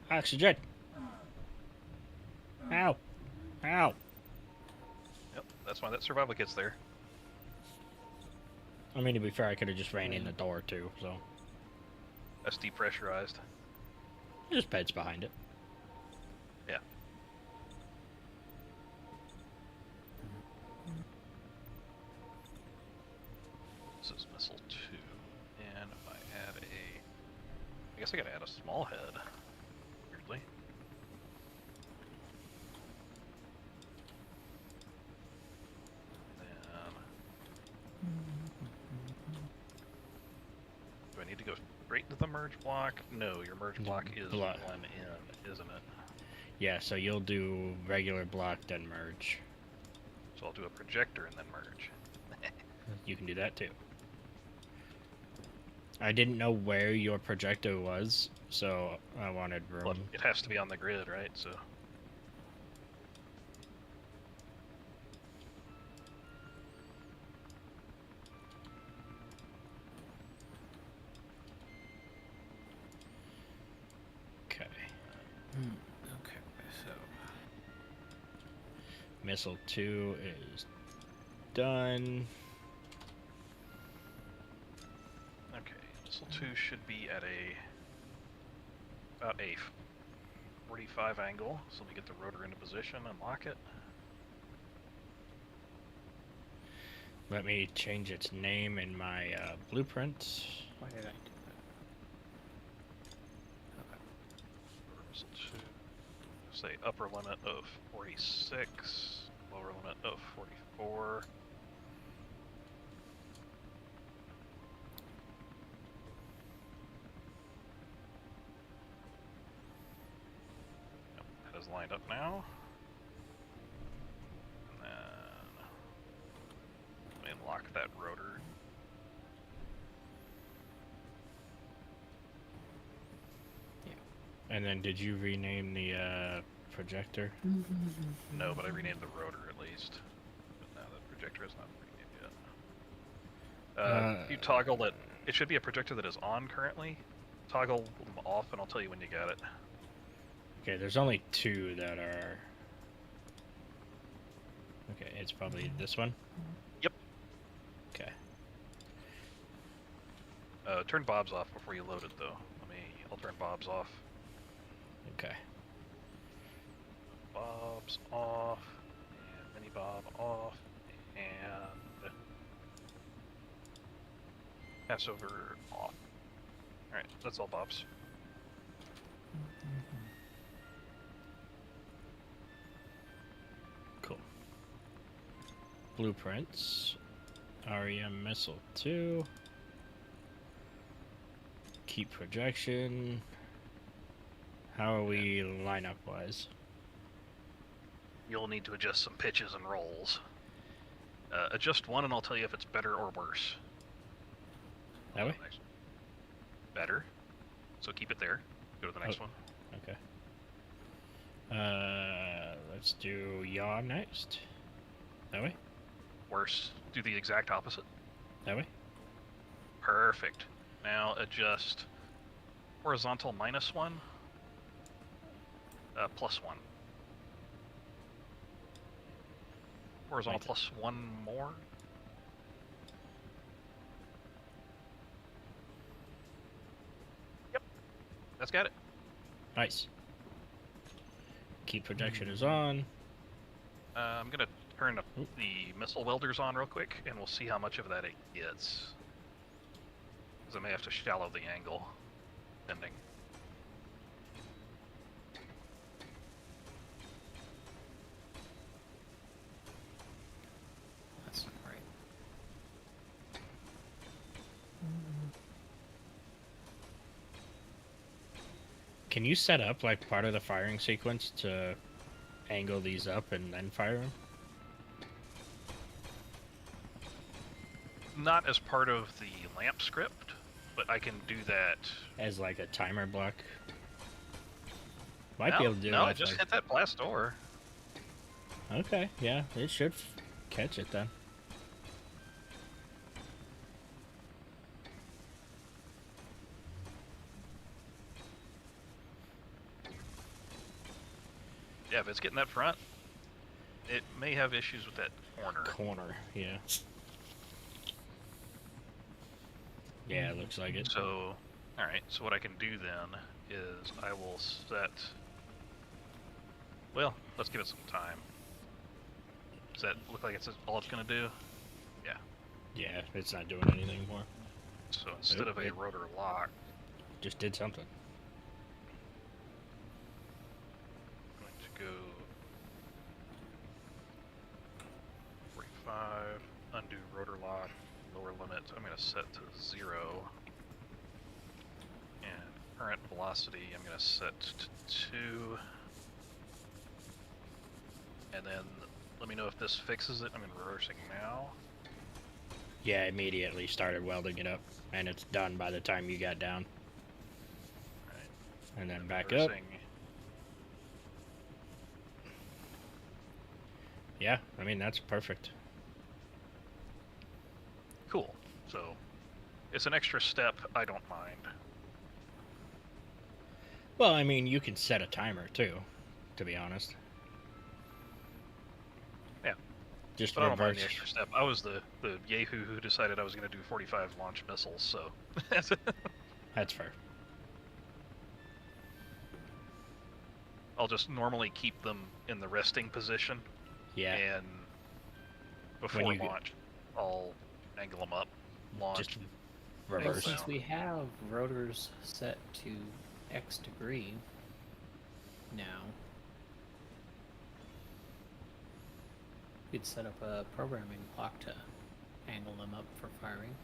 Oxygen! Ow! Ow!
Yep, that's why that survival kit's there.
I mean, to be fair, I could have just ran in the door too, so.
That's depressurized.
Just beds behind it.
Yeah. This is missile 2, and if I add I guess I gotta add a small head, weirdly. Do I need to go straight to the merge block? No, your merge block is
Block.
1 in, isn't it?
Yeah, so you'll do regular block, then merge.
So I'll do a projector and then merge.
You can do that too. I didn't know where your projector was, so I wanted room.
Well, it has to be on the grid, right? So
Okay.
Okay, so
Missile 2 is done.
okay, missile 2 should be at about a 45 angle. So let me get the rotor into position and lock it.
Let me change its name in my blueprint.
why did I do that?
Missile 2, say upper limit of 46, lower limit of 44. Yep, that is lined up now. And then let me unlock that rotor.
And then did you rename the projector?
No, but I renamed the rotor at least. But no, the projector is not renamed yet. You toggle it. It should be a projector that is on currently. Toggle them off, and I'll tell you when you got it.
Okay, there's only 2 that are... Okay, it's probably this one?
Yep.
Okay.
Turn Bob's off before you load it, though. I'll turn Bob's off.
Okay.
Bob's off, and Mini Bob off, and Passover off. Alright, that's all Bob's.
Cool. Blueprints. REM missile 2. Keep projection. How are we lineup wise?
You'll need to adjust some pitches and rolls. Adjust one and I'll tell you if it's better or worse.
That way?
Better. So keep it there. Go to the next one.
Okay. Let's do yaw next. That way?
Worse. Do the exact opposite.
That way?
Perfect. Now adjust horizontal -1, +1. Horizontal
Right.
plus 1 more. Yep. That's got it.
Nice. Keep projection is on.
I'm gonna turn
Oop.
the missile welders on real quick, and we'll see how much of that it gets. Because I may have to shallow the angle, depending.
That's not right.
Can you set up like part of the firing sequence to angle these up and then fire them?
Not as part of the lamp script, but I can do that.
As like a timer block? Might be able to do
no,
it.
I just
like...
hit that blast door.
Okay, yeah, it should catch it then.
Yeah, if it's getting that front, it may have issues with that corner.
Corner, yeah. Yeah, it looks like it.
So, alright, so what I can do then is I will set... Well, let's give it some time. Does that look like it's all it's going to do? Yeah.
Yeah, it's not doing anything more.
So instead of a
it-
rotor lock,
Just did something.
I'm going to go 45, undo rotor lock, lower limit, I'm going to set to 0. And current velocity, I'm going to set to 2. And then let me know if this fixes it. I'm in reversing now.
Yeah, immediately started welding it up, and it's done by the time you got down.
Right.
And then back up.
Reversing.
Yeah, I mean, that's perfect.
Cool. So it's an extra step. I don't mind.
Well, I mean, you can set a timer too, to be honest.
Yeah.
Just
But I don't mind
reverse.
the extra step. I was the yahoo who decided I was going to do 45 launch missiles, so.
That's fair.
I'll just normally keep them in the resting position,
Yeah,
and before
you get-
launch, I'll angle them up, launch.
just
Well,
reverse.
down.
since we have rotors set to X degree now, we could set up a programming block to angle them up for firing.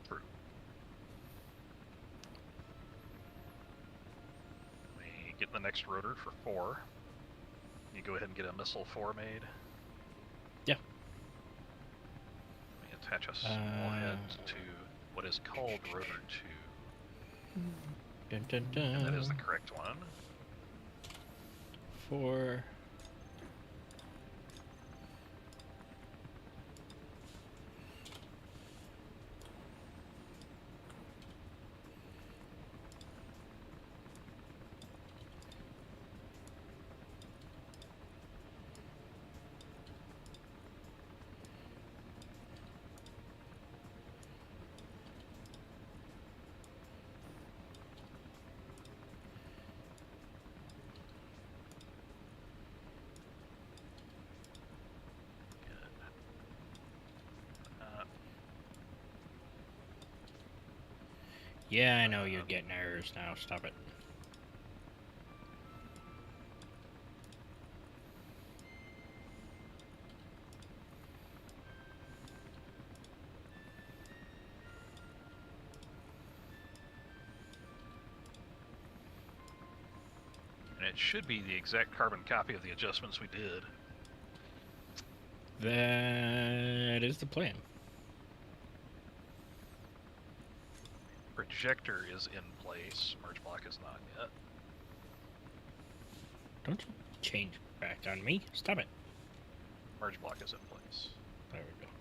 True. Let me get the next rotor for 4. You go ahead and get a missile 4 made.
Yeah.
Let me attach a small head to what is called rotor 2.
Dun, dun,
And that is the
dun.
correct one.
4. Yeah, I know you're getting errors now. Stop it.
And it should be the exact carbon copy of the adjustments we did.
That is the plan.
Projector is in place. Merge block is not yet.
Don't you change back on me. Stop it.
Merge block is in place.
There we go.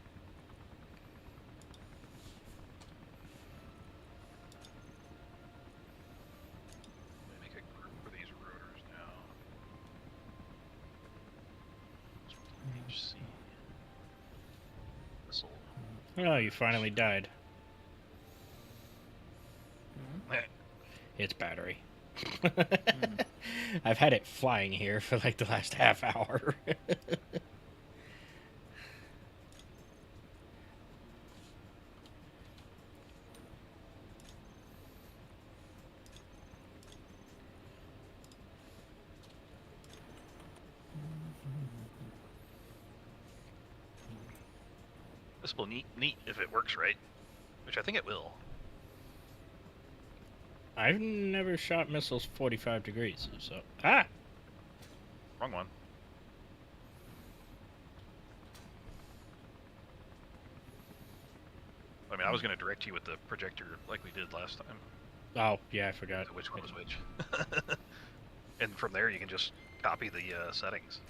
Let me make a group for these rotors now. HC. Missile.
Oh, you finally died. It's battery. I've had it flying here for like the last half hour.
This will neat if it works right, which I think it will.
I've never shot missiles 45 degrees, so... Ah!
Wrong one. I mean, I was going to direct you with the projector like we did last time.
Oh, yeah, I forgot.
Which one was which. And from there, you can just copy the settings.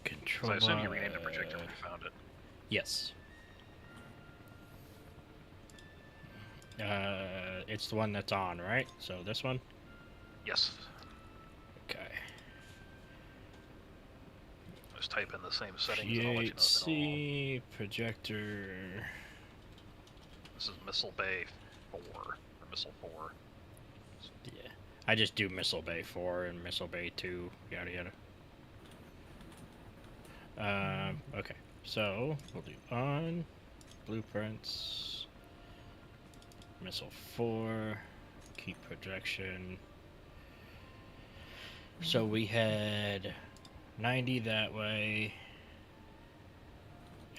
Control...
So I assume you renamed the projector when you found it.
Yes. It's the one that's on, right? So this one?
Yes.
Okay.
Just type in the same settings and I'll let you know if it all...
GHC projector.
This is Missile Bay 4, or Missile 4.
Yeah. I just do Missile Bay 4 and Missile Bay 2, yada yada. Okay. So, we'll do on, blueprints, Missile 4, keep projection. So we had 90 that way,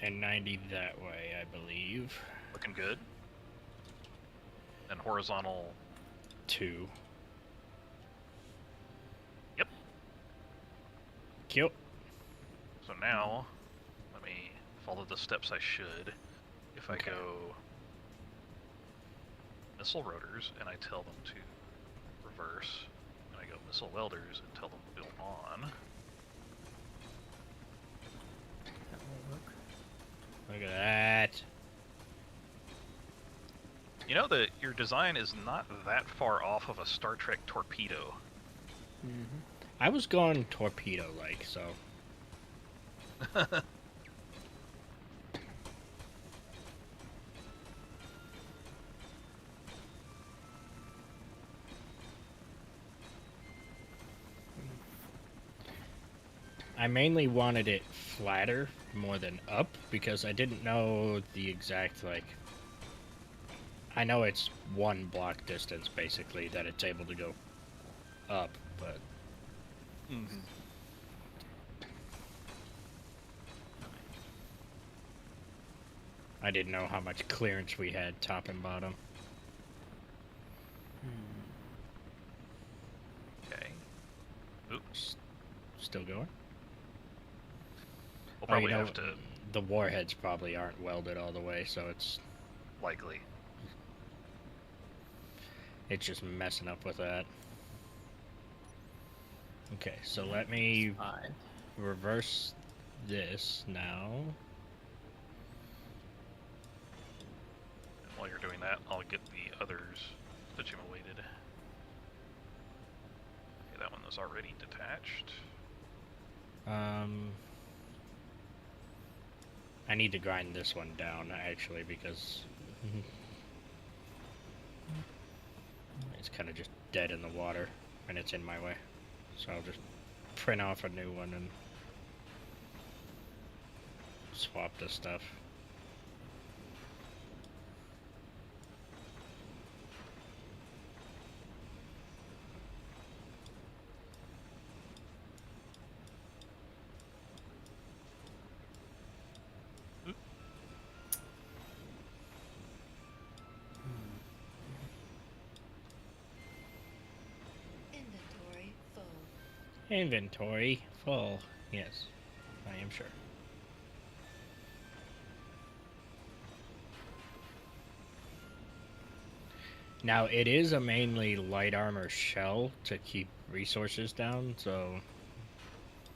and 90 that way, I believe.
Looking good. And horizontal...
2.
Yep.
Cute.
So now, let me follow the steps I should. If I
Okay.
go missile rotors and I tell them to reverse, and I go missile welders and tell them to build on.
That will work.
Look at that.
You know that your design is not that far off of a Star Trek torpedo.
Mm-hmm.
I was going torpedo-like, so... I mainly wanted it flatter more than up because I didn't know the exact, like... I know it's one block distance, basically, that it's able to go up, but...
Mm-hmm.
I didn't know how much clearance we had, top and bottom.
Okay. Oops.
Still going?
We'll
Oh, you
probably
know,
have to...
the warheads probably aren't welded all the way, so it's
Likely.
just messing up with that. Okay, so let me
Fine.
reverse this now.
And while you're doing that, I'll get the others that you awaited. Okay, that one is already detached.
I need to grind this one down, actually, because it's kind of just dead in the water, and it's in my way. So I'll just print off a new one and swap this stuff. Inventory full. Yes, I am sure. Now, it is a mainly light armor shell to keep resources down, so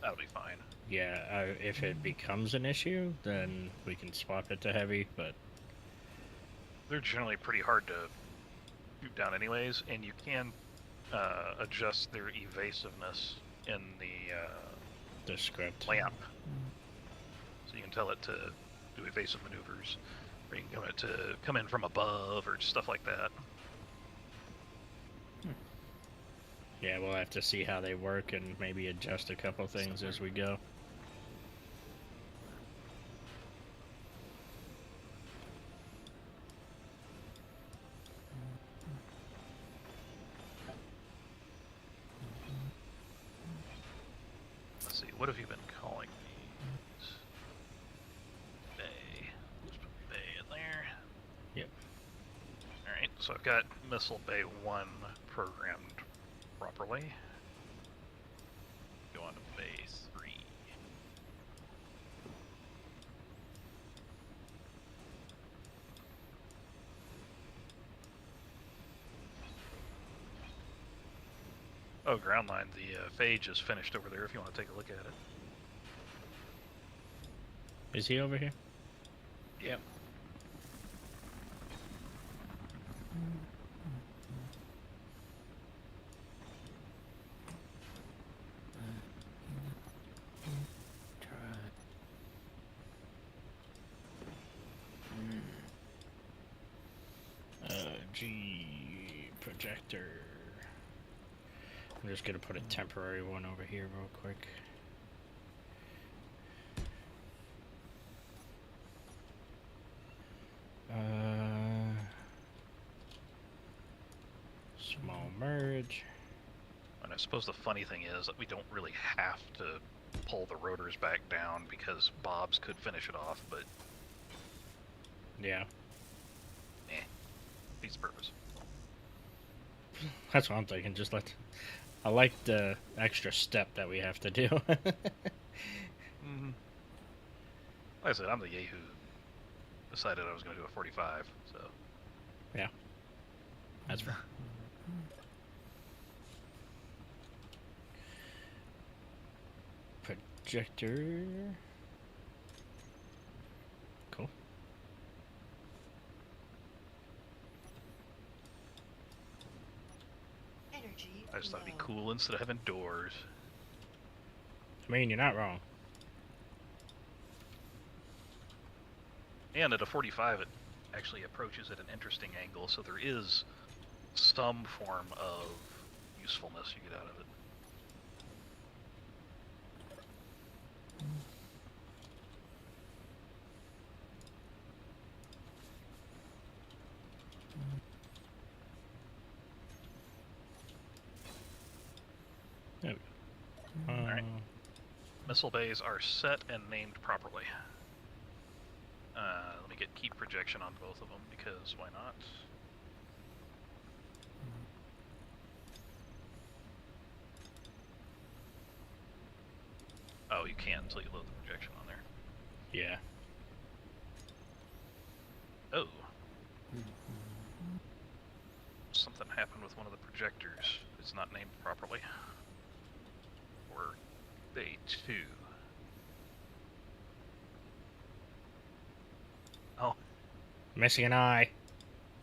That'll be fine.
yeah, if it becomes an issue, then we can swap it to heavy, but
They're generally pretty hard to shoot down anyways, and you can adjust their evasiveness in
the script.
lamp. So you can tell it to do evasive maneuvers, or you can tell it to come in from above, or stuff like that.
Yeah, we'll have to see how they work and maybe adjust a couple things as we go.
Let's see, what have you been calling these? Bay. Just put Bay in there.
Yep.
Alright, so I've got Missile Bay 1 programmed properly. Go on to Bay 3. Oh, ground line. The phage is finished over there if you want to take a look at it.
Is he over here?
Yep.
G projector. I'm just gonna put a temporary one over here real quick. Small merge.
And I suppose the funny thing is that we don't really have to pull the rotors back down because Bob's could finish it off, but
Yeah,
defeats the purpose.
that's what I'm thinking. Just let. I like the extra step that we have to do.
Mm-hmm. Like I said, I'm the yay who decided I was going to do a 45, so.
Yeah, that's fair. Projector. Cool.
Energy
I just thought it'd be
low.
cool instead of having doors.
I mean, you're not wrong.
And at a 45, it actually approaches at an interesting angle, so there is some form of usefulness you get out of it.
There we go.
Alright. Missile bays are set and named properly. Let me get keep projection on both of them, because why not? Oh, you can until you load the projection on there.
Yeah.
Oh. Something happened with one of the projectors. It's not named properly. Or Bay 2. Oh,
Missing an eye.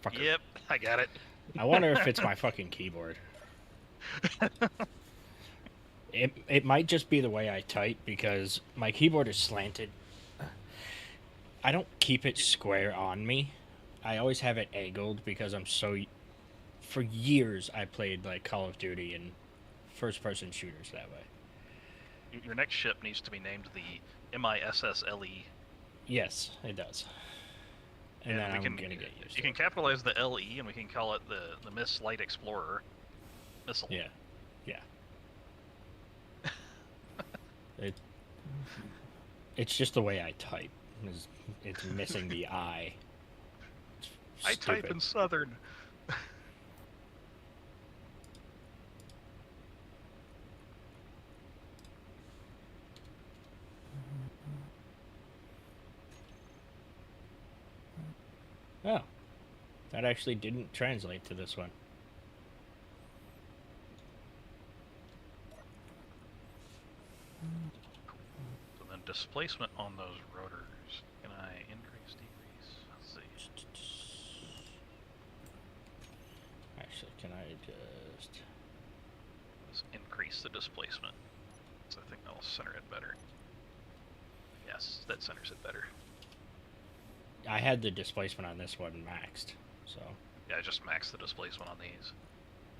Fucker.
yep, I got it.
I wonder if it's my fucking keyboard. It might just be the way I type because my keyboard is slanted. I don't keep it square on me. I always have it angled because I'm so. For years, I played like Call of Duty and first-person shooters that way.
Your next ship needs to be named the MISSLE.
Yes, it does. And then
we
I'm
can,
gonna get used
you
to
can capitalize the LE and we can call it the Miss Light Explorer missile.
it. Yeah. It's just the way I type. It's missing the I. It's
I type
stupid.
in Southern.
Oh, that actually didn't translate to this one.
So then displacement on those rotors. Can I increase, decrease? Let's see.
Actually, can I just...
Let's increase the displacement. So I think that'll center it better. Yes, that centers it better.
I had the displacement on this one maxed, so...
Yeah, I just maxed the displacement on these.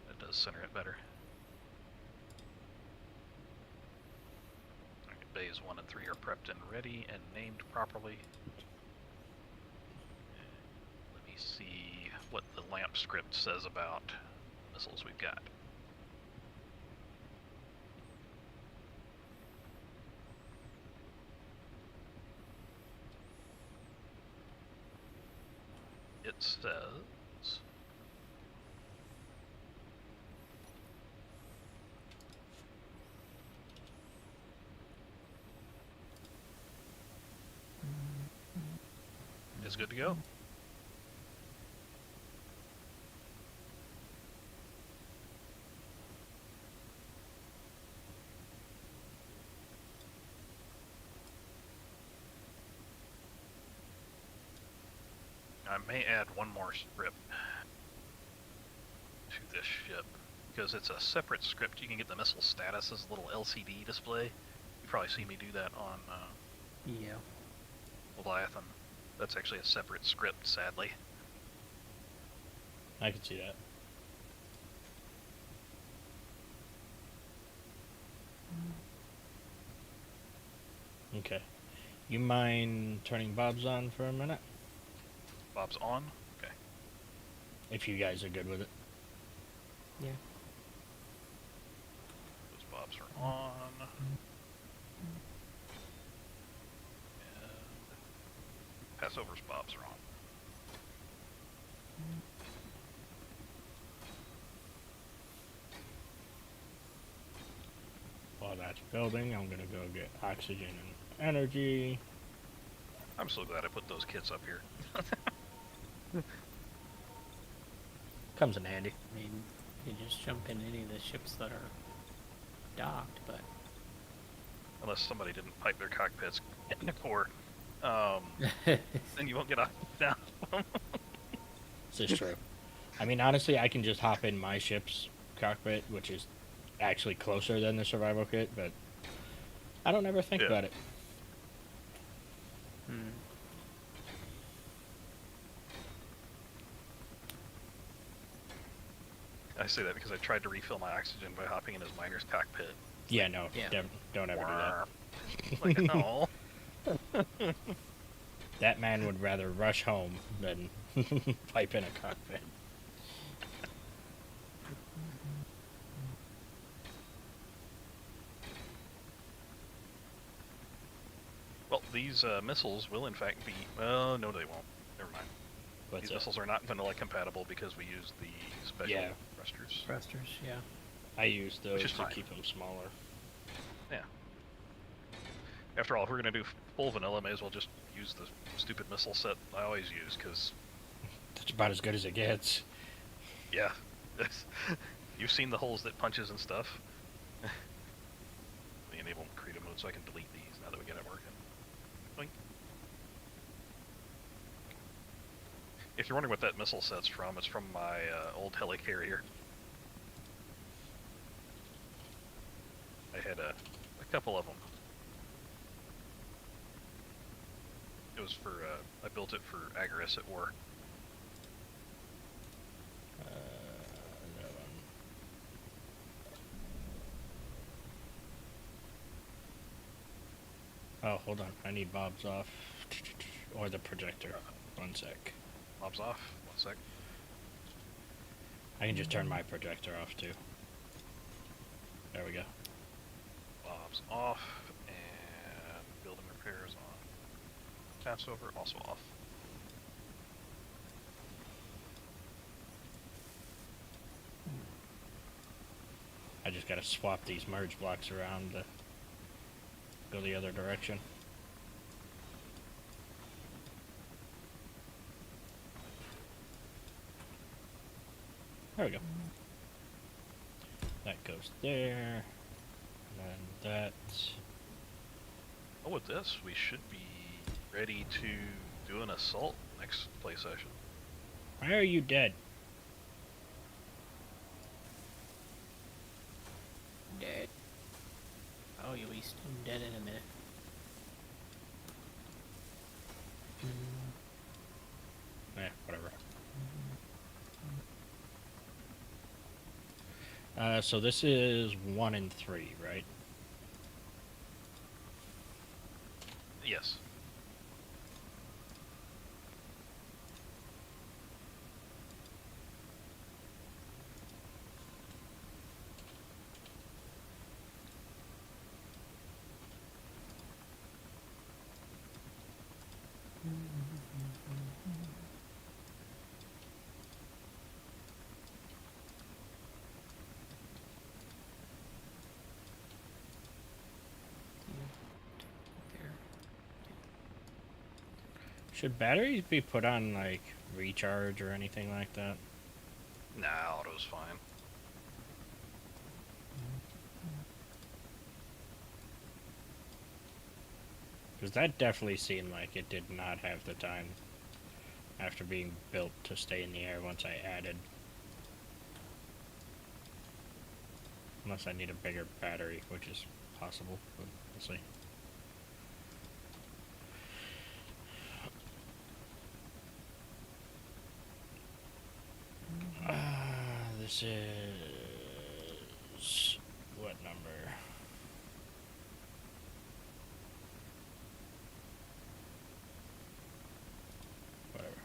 It does center it better. Alright, bays 1 and 3 are prepped and ready and named properly. Let me see what the LAMP script says about missiles we've got. It says... It's good to go. I may add one more script to this ship, because it's a separate script. You can get the missile status as a little LCD display. You probably see me do that on
Yeah.
Leviathan. That's actually a separate script, sadly.
I can see that. Okay. You mind turning Bob's on for a minute?
Bob's on? Okay.
If you guys are good with it.
Yeah.
Those Bobs are on. And Passover's Bobs are on.
While that's building, I'm gonna go get oxygen and energy.
I'm so glad I put those kits up here.
Comes in handy.
I mean, you just jump in any of the ships that are docked, but
Unless somebody didn't pipe their cockpits in the core. Then you won't get off down.
This is true. I mean, honestly, I can just hop in my ship's cockpit, which is actually closer than the survival kit, but I don't ever think
Yeah.
about it.
I say that because I tried to refill my oxygen by hopping in his miner's cockpit.
Yeah, no,
Yeah.
don't ever do that.
Like, no.
That man would rather rush home than pipe in a cockpit.
Well, these missiles will in fact be... Well, no they won't. Never mind.
What's
These
up?
missiles are not vanilla compatible because we use the special
Yeah.
thrusters.
thrusters, yeah.
I use those
is
to
fine.
keep them smaller.
Yeah. After all, if we're going to do full vanilla, may as well just use the stupid missile set I always use, because,
That's about as good as it gets.
yeah. You've seen the holes that punches and stuff. The enable creative mode so I can delete these now that we get it working. Boink. If you're wondering what that missile set's from, it's from my old helicarrier. I had a couple of them. It was for, I built it for Agorist at war.
No one. Oh, hold on. I need Bob's off. Or the projector. One sec.
Bob's off. 1 sec.
I can just turn my projector off too. There we go.
Bob's off. And building repairs on. Passover also off.
I just gotta swap these merge blocks around to go the other direction. There we go. That goes there. And then that.
Oh, with this, we should be ready to do an assault next play session.
Why are you dead?
Dead. Oh, you'll be stone dead in a minute.
Whatever. So this is 1 and 3, right?
Yes.
There.
Should batteries be put on, like, recharge or anything like that?
Nah, auto's fine.
Because that definitely seemed like it did not have the time after being built to stay in the air once I added. Unless I need a bigger battery, which is possible, but we'll see. This is what number? Whatever.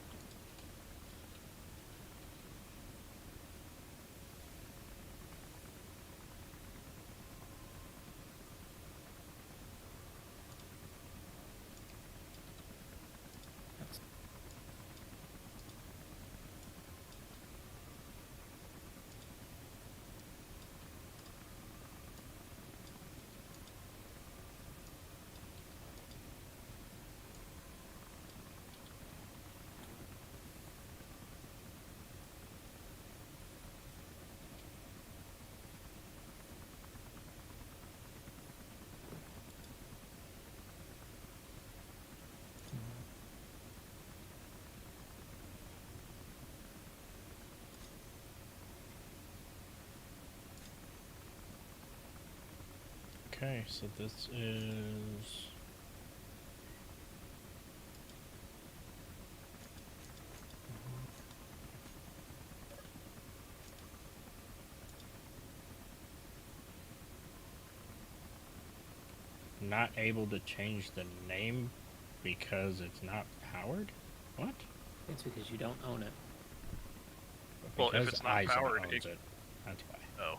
That's
Okay, so this is not able to change the name because it's not powered? What?
it's because you don't own it.
Well, if
Because
it's not
Eisen
powered,
owns
it-
it. That's why.
Oh.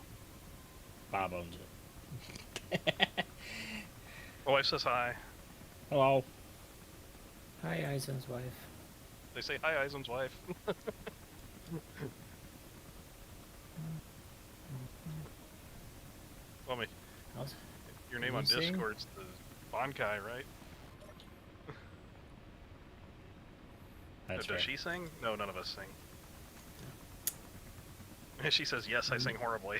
Bob owns it.
My wife says hi.
Hello.
Hi, Eisen's wife.
They say hi, Eisen's wife. Well,
How's
your name
Can
on
you sing?
Discord's the Bonkai, right?
That's
Does
right.
she sing? No, none of us sing. She says, yes, I sing horribly.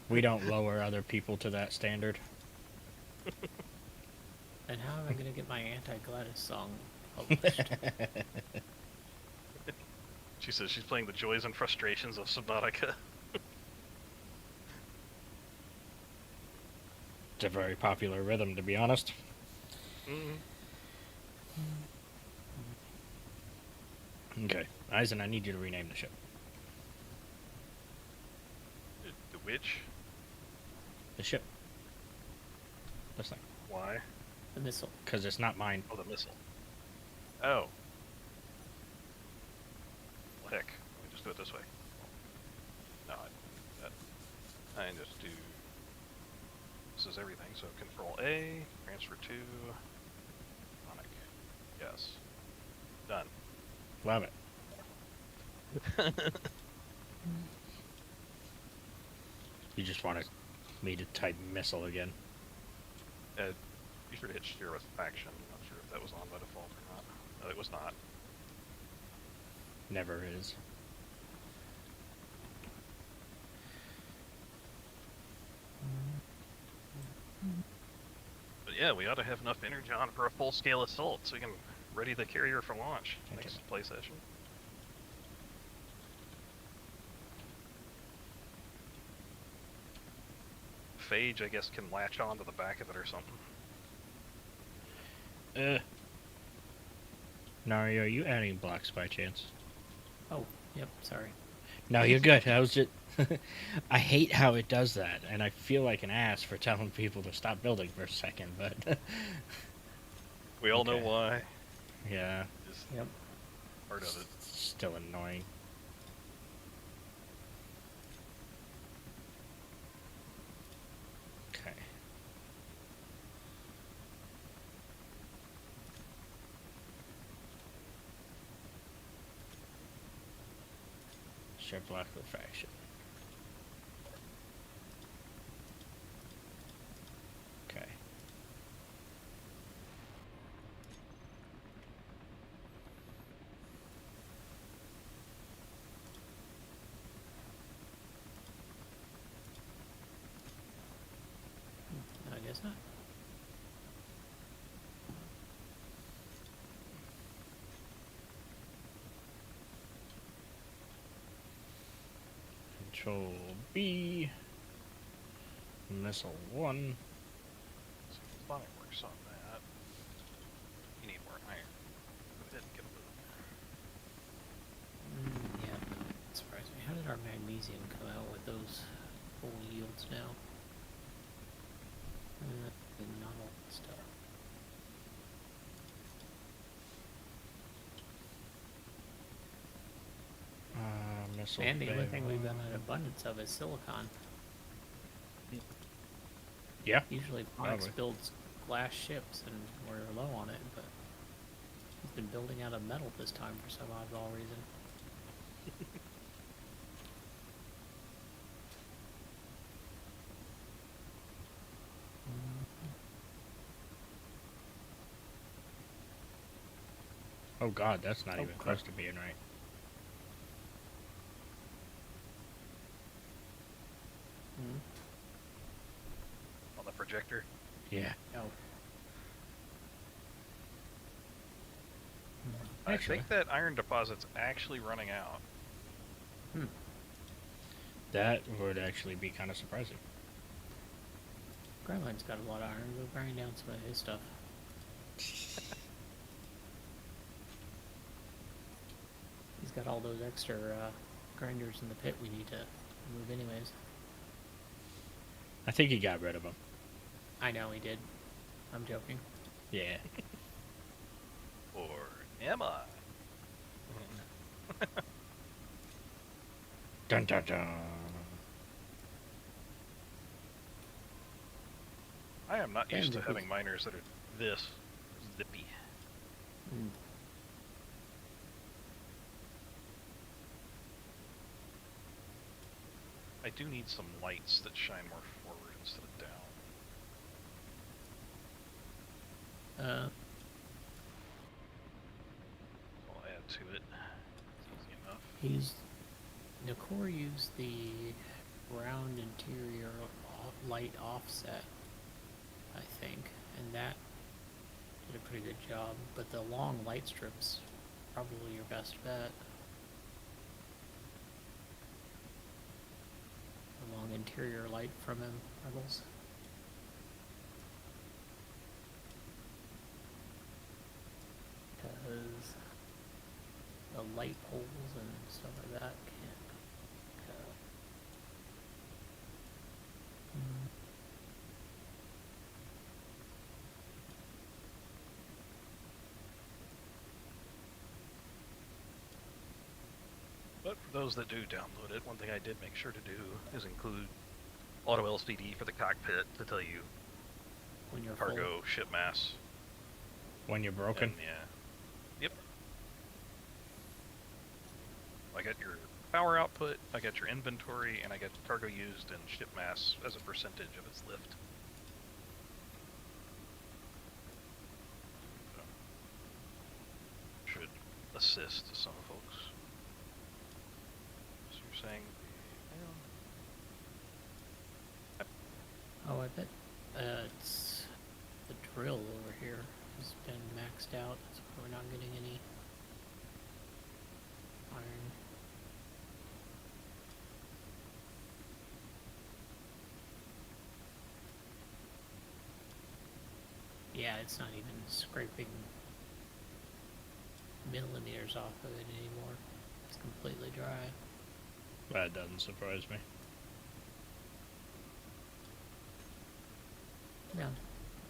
We don't lower other people to that standard.
And how am I gonna get my anti-Gladys song published?
She says she's playing the joys and frustrations of Subnautica.
It's a very popular rhythm, to be honest.
Mm-hmm.
Okay. Eisen, I need you to rename the ship.
The witch?
The ship. This thing.
Why?
The missile.
Because it's not mine.
Oh, the missile. Oh. Well, heck. Let me just do it this way. No, I just do... This is everything, so Control A, transfer to... Sonic. Yes. Done.
Love it. You just wanted me to type missile again.
Be sure to hit steer with faction. I'm not sure if that was on by default or not. No, it was not.
Never is.
But yeah, we ought to have enough energon for a full-scale assault, so we can ready the carrier for launch next play session. Phage, I guess, can latch onto the back of it or something.
Nari, are you adding blocks by chance?
Oh, yep, sorry.
No, you're good. I was just... I hate how it does that, and I feel like an ass for telling people to stop building for a second, but...
We all know
Okay.
why.
Yeah,
Just
Yep.
part of it.
still annoying. Okay. Share block with faction. Okay.
No, I guess not.
Control B. Missile 1.
So fireworks on that. You need more iron. Go ahead and get a
Yeah, that surprised me. How did our magnesium come out with those full yields now? Not all that stuff.
Missile
And the only
bay
thing we've got
one.
an abundance of is silicon.
Yeah.
Usually Fox builds glass ships and we're low on it, but he's been building out of metal this time for some oddball reason.
Oh god, that's not
Oh,
even
crap.
close to being right.
on the projector.
Yeah.
Oh.
I
Actually.
think that iron deposit's actually running out.
That would actually be kind of surprising.
Grandline's got a lot of iron. Go grind down some of his stuff. He's got all those extra grinders in the pit we need to move anyways.
I think he got rid of them.
I know he did. I'm joking.
Yeah.
Or am I?
Dun dun dun.
I am not used to
Damn,
having miners that are this zippy.
Mm.
I do need some lights that shine more forward instead of down. I'll add to it. It's easy enough.
Nakor used the round interior light offset, I think, and that did a pretty good job. But the long light strips, probably your best bet. The long interior light from him, Rebels. Because the light poles and stuff like that can't go.
But for those that do download it, one thing I did make sure to do is include auto LCD for the cockpit to tell you
When you're
cargo ship mass.
When you're broken.
And, yeah. Yep. I got your power output, I got your inventory, and I got cargo used and ship mass as a percentage of its lift. So, should assist some folks. So you're saying,
Oh, I bet it's the drill over here has been maxed out. That's why we're not getting any iron. Yeah, it's not even scraping millimeters off of it anymore. It's completely dry.
That doesn't surprise me.
No,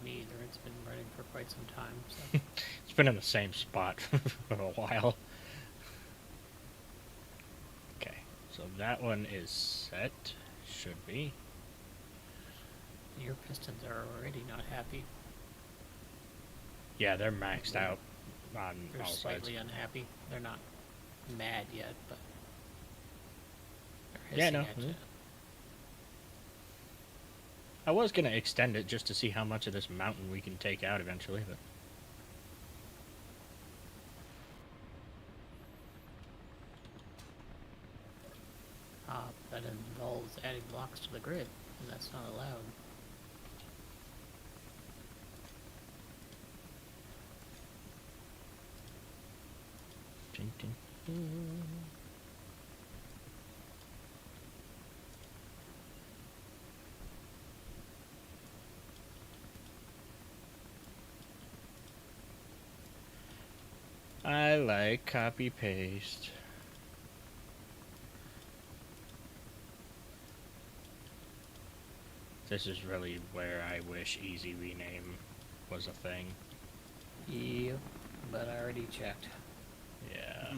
me either. It's been running for quite some time, so.
It's been in the same spot for a while. Okay, so that one is set. Should be.
Your pistons are already not happy.
Yeah, they're maxed out on
They're
all sides.
slightly unhappy. They're not mad yet, but they're
Yeah,
hissing
no.
at you.
I was gonna extend it just to see how much of this mountain we can take out eventually, but
That involves adding blocks to the grid, and that's not allowed.
Dun, dun, dun. I like copy paste. This is really where I wish easy rename was a thing.
Yep, but I already checked.
Yeah.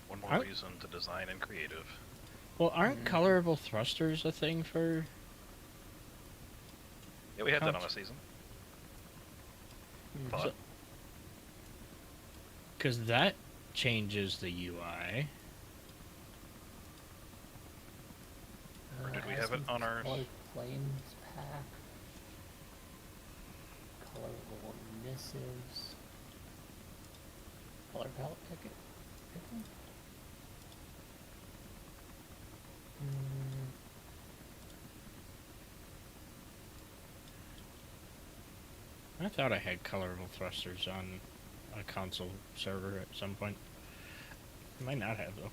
One more
Aren't-
reason to design in creative.
Well, aren't colorable thrusters a thing for?
Yeah, we had that on a
Cont-
season.
Mhm.
Fun.
Because that changes the UI.
Or did we have it on ours?
Color planes pack. Colorable missives. Color palette picket. Pickle?
I thought I had colorable thrusters on a console server at some point. I might not have though.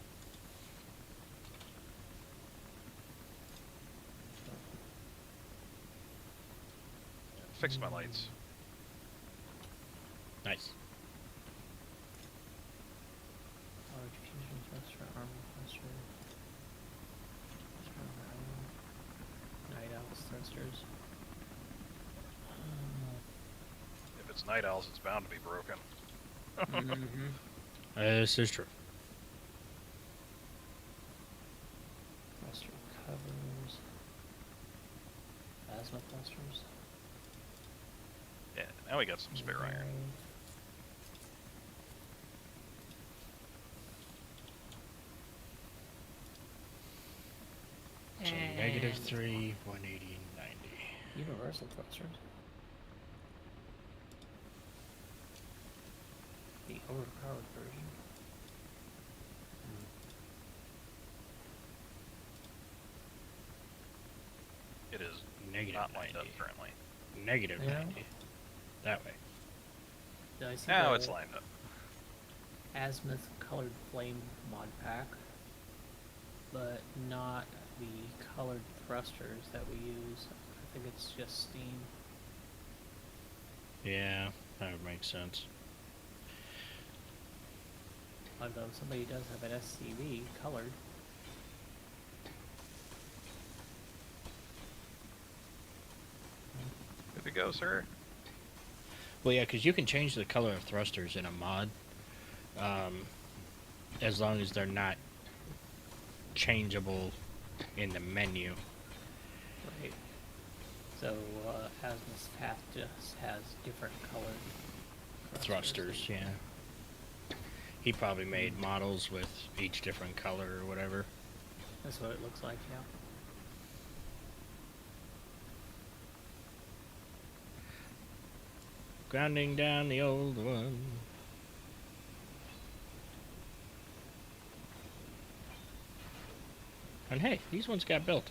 Fix my lights.
Nice.
Color diffusion thruster, armor thruster. Night owls thrusters.
If it's night owls, it's bound to be broken.
Mm-hmm.
This is true.
Thruster covers. Plasma thrusters.
Yeah, now we got some spare iron.
So -3, 180, 90.
Universal thrusters. The overpowered version.
It is
Negative
not lined
90.
up currently.
Negative
Yeah.
90. That way.
Did I see
Now
the
it's lined up.
Azimuth colored flame mod pack, but not the colored thrusters that we use. I think it's just Steam.
Yeah, that would make sense.
Although somebody does have an SCV colored.
Good to go, sir.
Well, yeah, because you can change the color of thrusters in a mod, as long as they're not changeable in the menu.
Right. So Azimuth's path just has different colored
Thrusters, yeah. He probably made models with each different color or whatever.
That's what it looks like, yeah.
Grounding down the old one. And hey, these ones got built.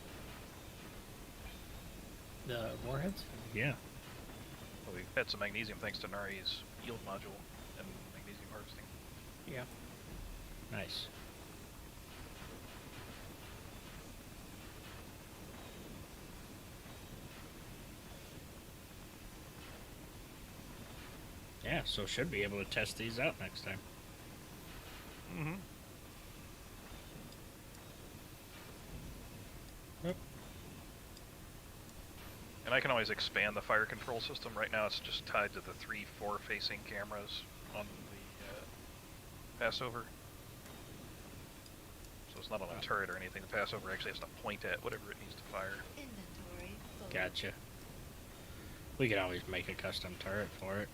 The warheads?
Yeah.
Well, we've had some magnesium thanks to Nari's yield module and magnesium harvesting.
Yeah.
Nice. Yeah, so should be able to test these out next time.
Mm-hmm.
Yep.
And I can always expand the fire control system. Right now it's just tied to the 3-4 facing cameras on the Passover. So it's not on a turret or anything. The Passover actually has to point at whatever it needs to fire.
Inventory full.
Gotcha. We could always make a custom turret for it.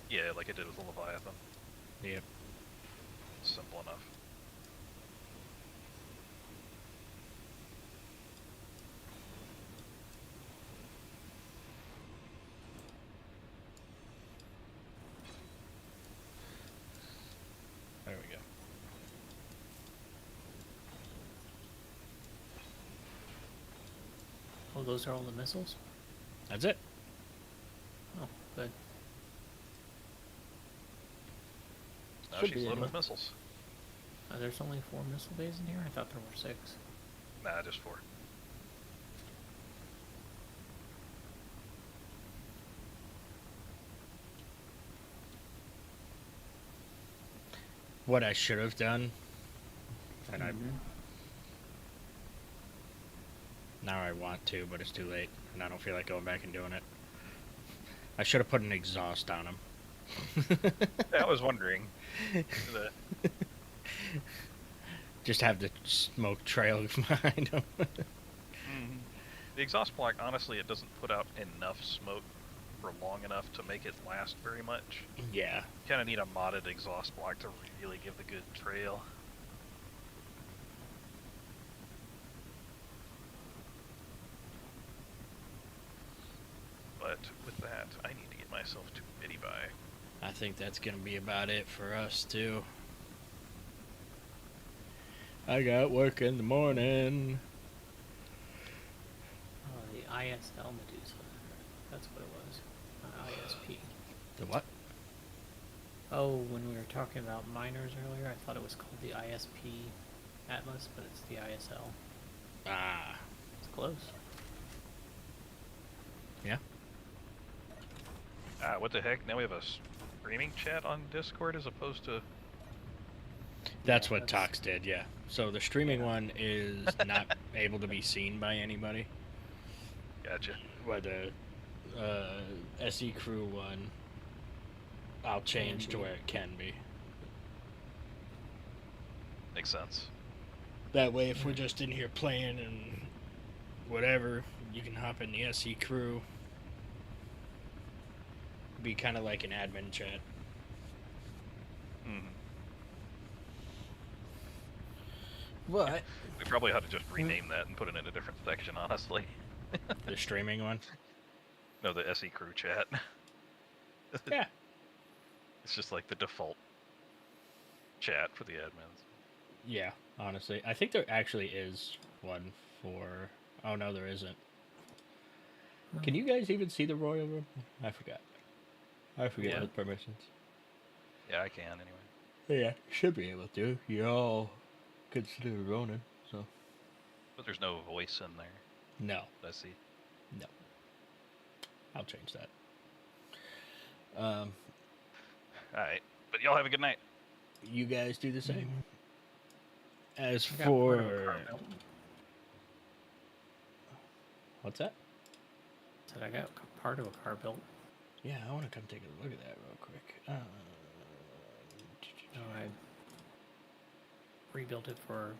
Yeah, like I did with the Leviathan.
Yep.
Simple enough.
There we go.
Oh, those are all the missiles?
That's it.
Oh, good.
Now
Should
she's
be
loaded
able-
with missiles.
There's only 4 missile bays in here? I thought there were 6.
Nah, just 4.
What I should have done, and now I want to, but it's too late, and I don't feel like going back and doing it. I should have put an exhaust on them.
I was wondering. The,
Just have the smoke trail behind them.
the exhaust block, honestly, it doesn't put out enough smoke for long enough to make it last very much.
Yeah.
You kind of need a modded exhaust block to really give the good trail. But with that, I need to get myself to Biddy by.
I think that's going to be about it for us, too. I got work in the morning.
Oh, the ISL Medusa. That's what it was. Not ISP.
The what?
Oh, when we were talking about miners earlier, I thought it was called the ISP Atlas, but it's the ISL.
Ah.
It's close.
Yeah.
What the heck? Now we have a streaming chat on Discord as opposed to...
That's
Yeah,
what Tox did, yeah. So the streaming one is not able to be seen by anybody.
Gotcha.
Where the SE Crew one, I'll change to
be.
where it can be.
Makes sense.
That way, if we're just in here playing and whatever, you can hop in the SE Crew. Be kind of like an admin chat.
Mm-hmm.
What?
We probably ought to just rename that and put it in a different section, honestly.
The streaming one?
No, the SE Crew chat.
Yeah.
It's just like the default chat for the admins.
Yeah, honestly. I think there actually is one for... Oh, no, there isn't. Can you guys even see the Royal Room? I forgot. I forget
Yeah.
the permissions.
Yeah, I can anyway.
Yeah, should be able to. You're all considered Ronin, so...
But there's no voice in there.
No.
I see.
No. I'll change that.
Alright. But y'all have a good night.
You guys do the same. As
I got part of a
for...
car built.
What's that?
Said I got part of a car built.
Yeah, I want to come take a look at that real quick.
No, I rebuilt it for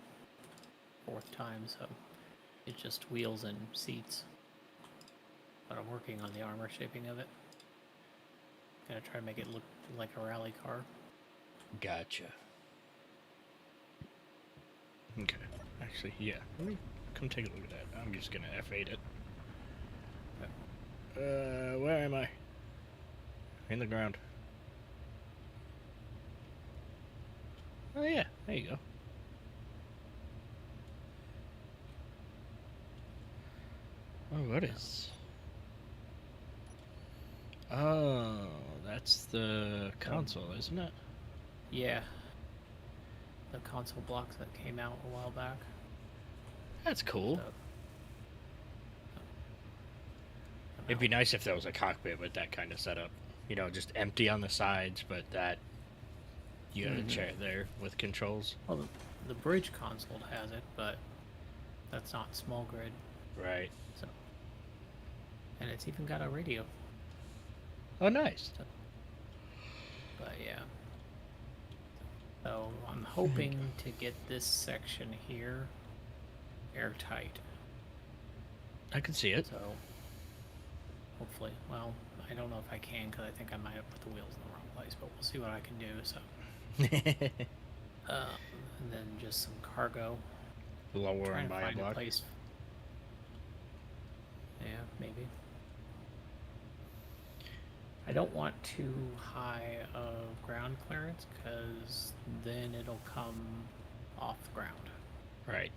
4th time, so it's just wheels and seats. But I'm working on the armor shaping of it. Gonna try to make it look like a rally car.
Gotcha. Okay. Actually, yeah. Let me come take a look at that. I'm just gonna F8 it. Where am I? In the ground. Oh yeah, there you go. Oh, what is? Oh, that's the console, isn't it?
Yeah. The console blocks that came out a while back.
That's cool.
So,
It'd be nice if there was a cockpit with that kind of setup. You know, just empty on the sides, but that you have a chair there with controls.
well, the bridge console has it, but that's not small grid.
Right.
So, and it's even got a radio.
Oh, nice.
But yeah. So I'm hoping to get this section here airtight.
I can see it.
So hopefully, well, I don't know if I can because I think I might have put the wheels in the wrong place, but we'll see what I can do. So, and then just some cargo.
Lower
Trying
and
to
by a
find a
block.
place. Yeah, maybe. I don't want too high of ground clearance because then it'll come off the ground.
Right.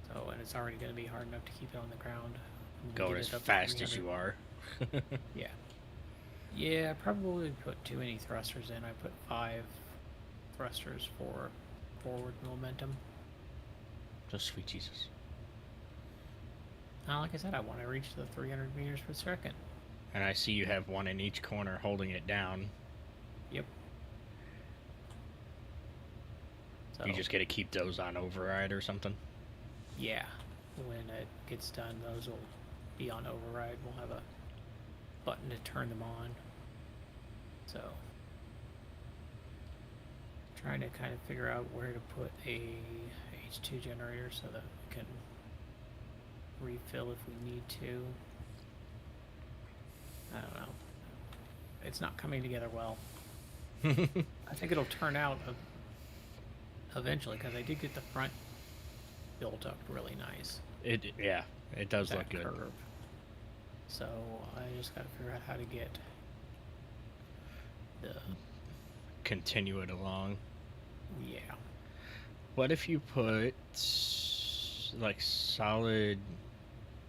So, and it's already going to be hard enough to keep it on the ground.
Go as fast as you are.
Yeah. Yeah, I probably put too many thrusters in. I put 5 thrusters for forward momentum.
Just sweet Jesus.
Now, like I said, I want to reach the 300 meters per second.
And I see you have one in each corner holding it down.
Yep. So,
You just got to keep those on override or something.
yeah, when it gets done, those will be on override. We'll have a button to turn them on. So, trying to kind of figure out where to put a H2 generator so that we can refill if we need to. I don't know. It's not coming together well. I think it'll turn out eventually because I did get the front built up really nice.
Yeah, it does look
That
good.
curve. So I just got to figure out how to get the
Continue it along.
yeah.
What if you put like solid,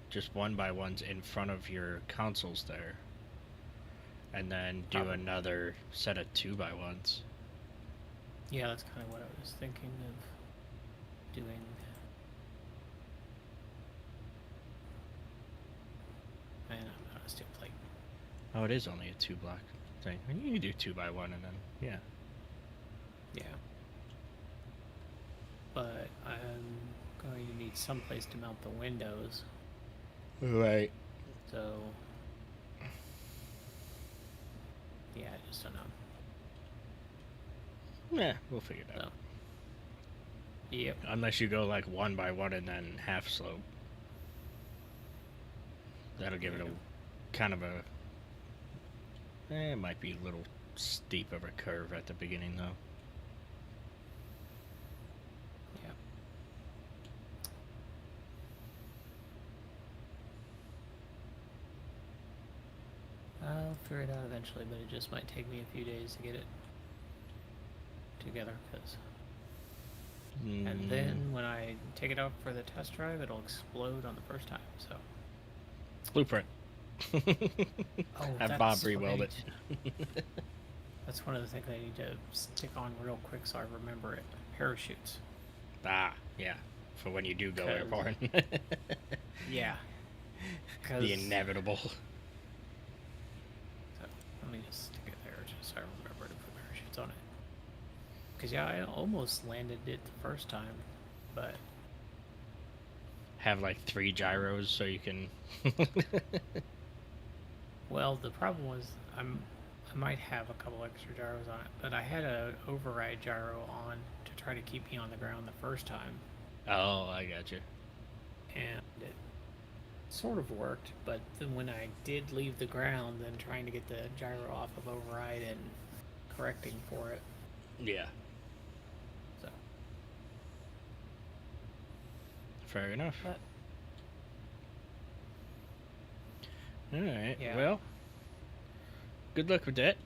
just 1x1s in front of your consoles there, and then do another set of 2x1s?
Yeah, that's kind of what I was thinking of doing. Man, I'm out of steel plate.
Oh, it is only a 2-block thing. You can do 2x1 and then yeah.
Yeah. But I'm going to need some place to mount the windows.
Right.
So, yeah, I just don't know.
Yeah, we'll figure it out.
So, yep.
Unless you go like 1x1 and then half slope. That'll give it a kind of a. It might be a little steep of a curve at the beginning though.
Yeah. I'll figure it out eventually, but it just might take me a few days to get it together. And then when I take it out for the test drive, it'll explode on the first time. So.
Blueprint.
Oh,
Have Bob
that's
re-weld it.
right. That's one of the things I need to stick on real quick so I remember it. Parachutes.
Ah, yeah. For when you do go
'Cause-
airborne.
Yeah.
The inevitable.
So, let me just stick it there just so I remember to put parachutes on it. Because, yeah, I almost landed it the first time, but
Have like 3 gyros so you can.
well, the problem was I might have a couple extra gyros on it, but I had an override gyro on to try to keep me on the ground the first time,
Oh, I got you.
and it sort of worked. But then when I did leave the ground, then trying to get the gyro off of override and correcting for it,
Yeah.
so.
Fair enough.
But
Alright,
Yeah.
well. Good luck with that.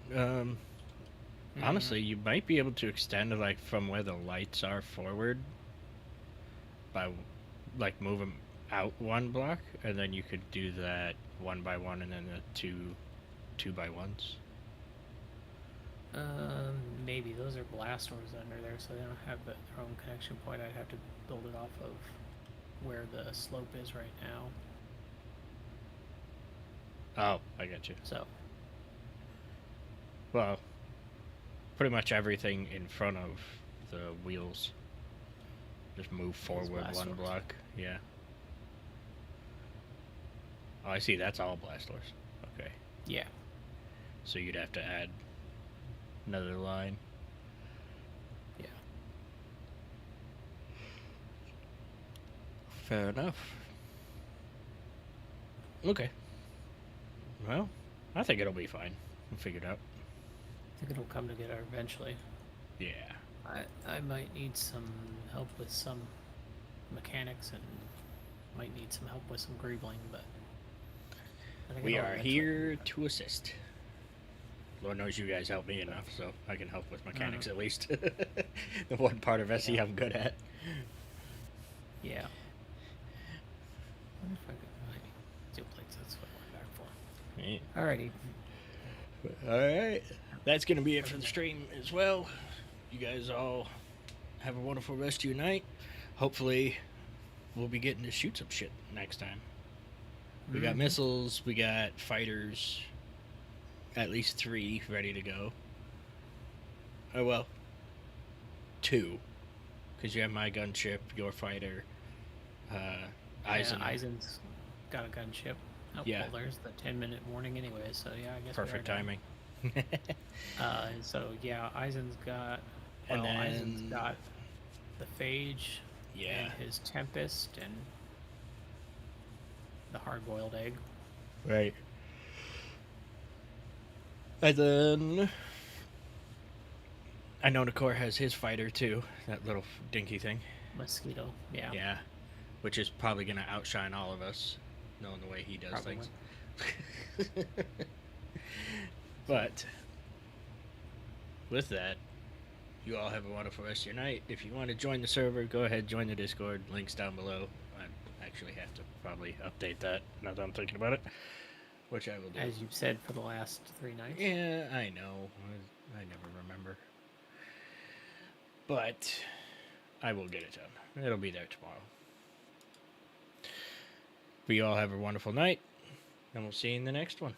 Honestly, you might be able to extend like from where the lights are forward by like move them out one block, and then you could do that 1 by 1 and then the 2 by 1s.
Maybe those are blast doors under there, so they don't have their own connection point. I'd have to build it off of where the slope is right now.
Oh, I got you.
So,
Well, pretty much everything in front of the wheels. Just move forward
blast
one
doors.
block. Yeah. Oh, I see. That's all blast doors. Okay.
yeah.
So you'd have to add another line.
Yeah.
Fair enough. Okay. Well, I think it'll be fine. We'll figure it out.
I think it'll come together eventually.
Yeah.
I might need some help with some mechanics and might need some help with some greebling, but I think
We
it'll
are
eventually
here
be fine.
to assist. Lord knows you guys help me enough, so I can help with mechanics at least. The one part of SE I'm good at.
Yeah. I wonder if I could find steel plates. That's what I went back for.
Yeah.
Alrighty.
Alright. That's going to be it for the stream as well. You guys all have a wonderful rest of your night. Hopefully, we'll be getting to shoot some shit next time. We got missiles, we got fighters, at least 3 ready to go. Oh, well, 2. Because you have my gunship, your fighter, Eisen.
Yeah, Eisen's got a gunship. Oh,
Yeah.
well, there's the 10-minute warning anyway, so yeah, I guess we
Perfect
are done.
timing.
So yeah, Eisen's got.
And
Well, Eisen's
then-
got the Phage
Yeah.
and his Tempest and the hard-boiled egg.
Right. And then I know Nakor has his fighter too, that little dinky thing.
Mosquito. Yeah.
Yeah. Which is probably gonna outshine all of us, knowing the way he does
Probably.
things. But with that, you all have a wonderful rest of your night. If you want to join the server, go ahead, join the Discord. Links down below. I actually have to probably update that now that I'm thinking about it, which I will do.
As you've said for the last 3 nights.
Yeah, I know. I never remember. But I will get it done. It'll be there tomorrow. But you all have a wonderful night, and we'll see you in the next one.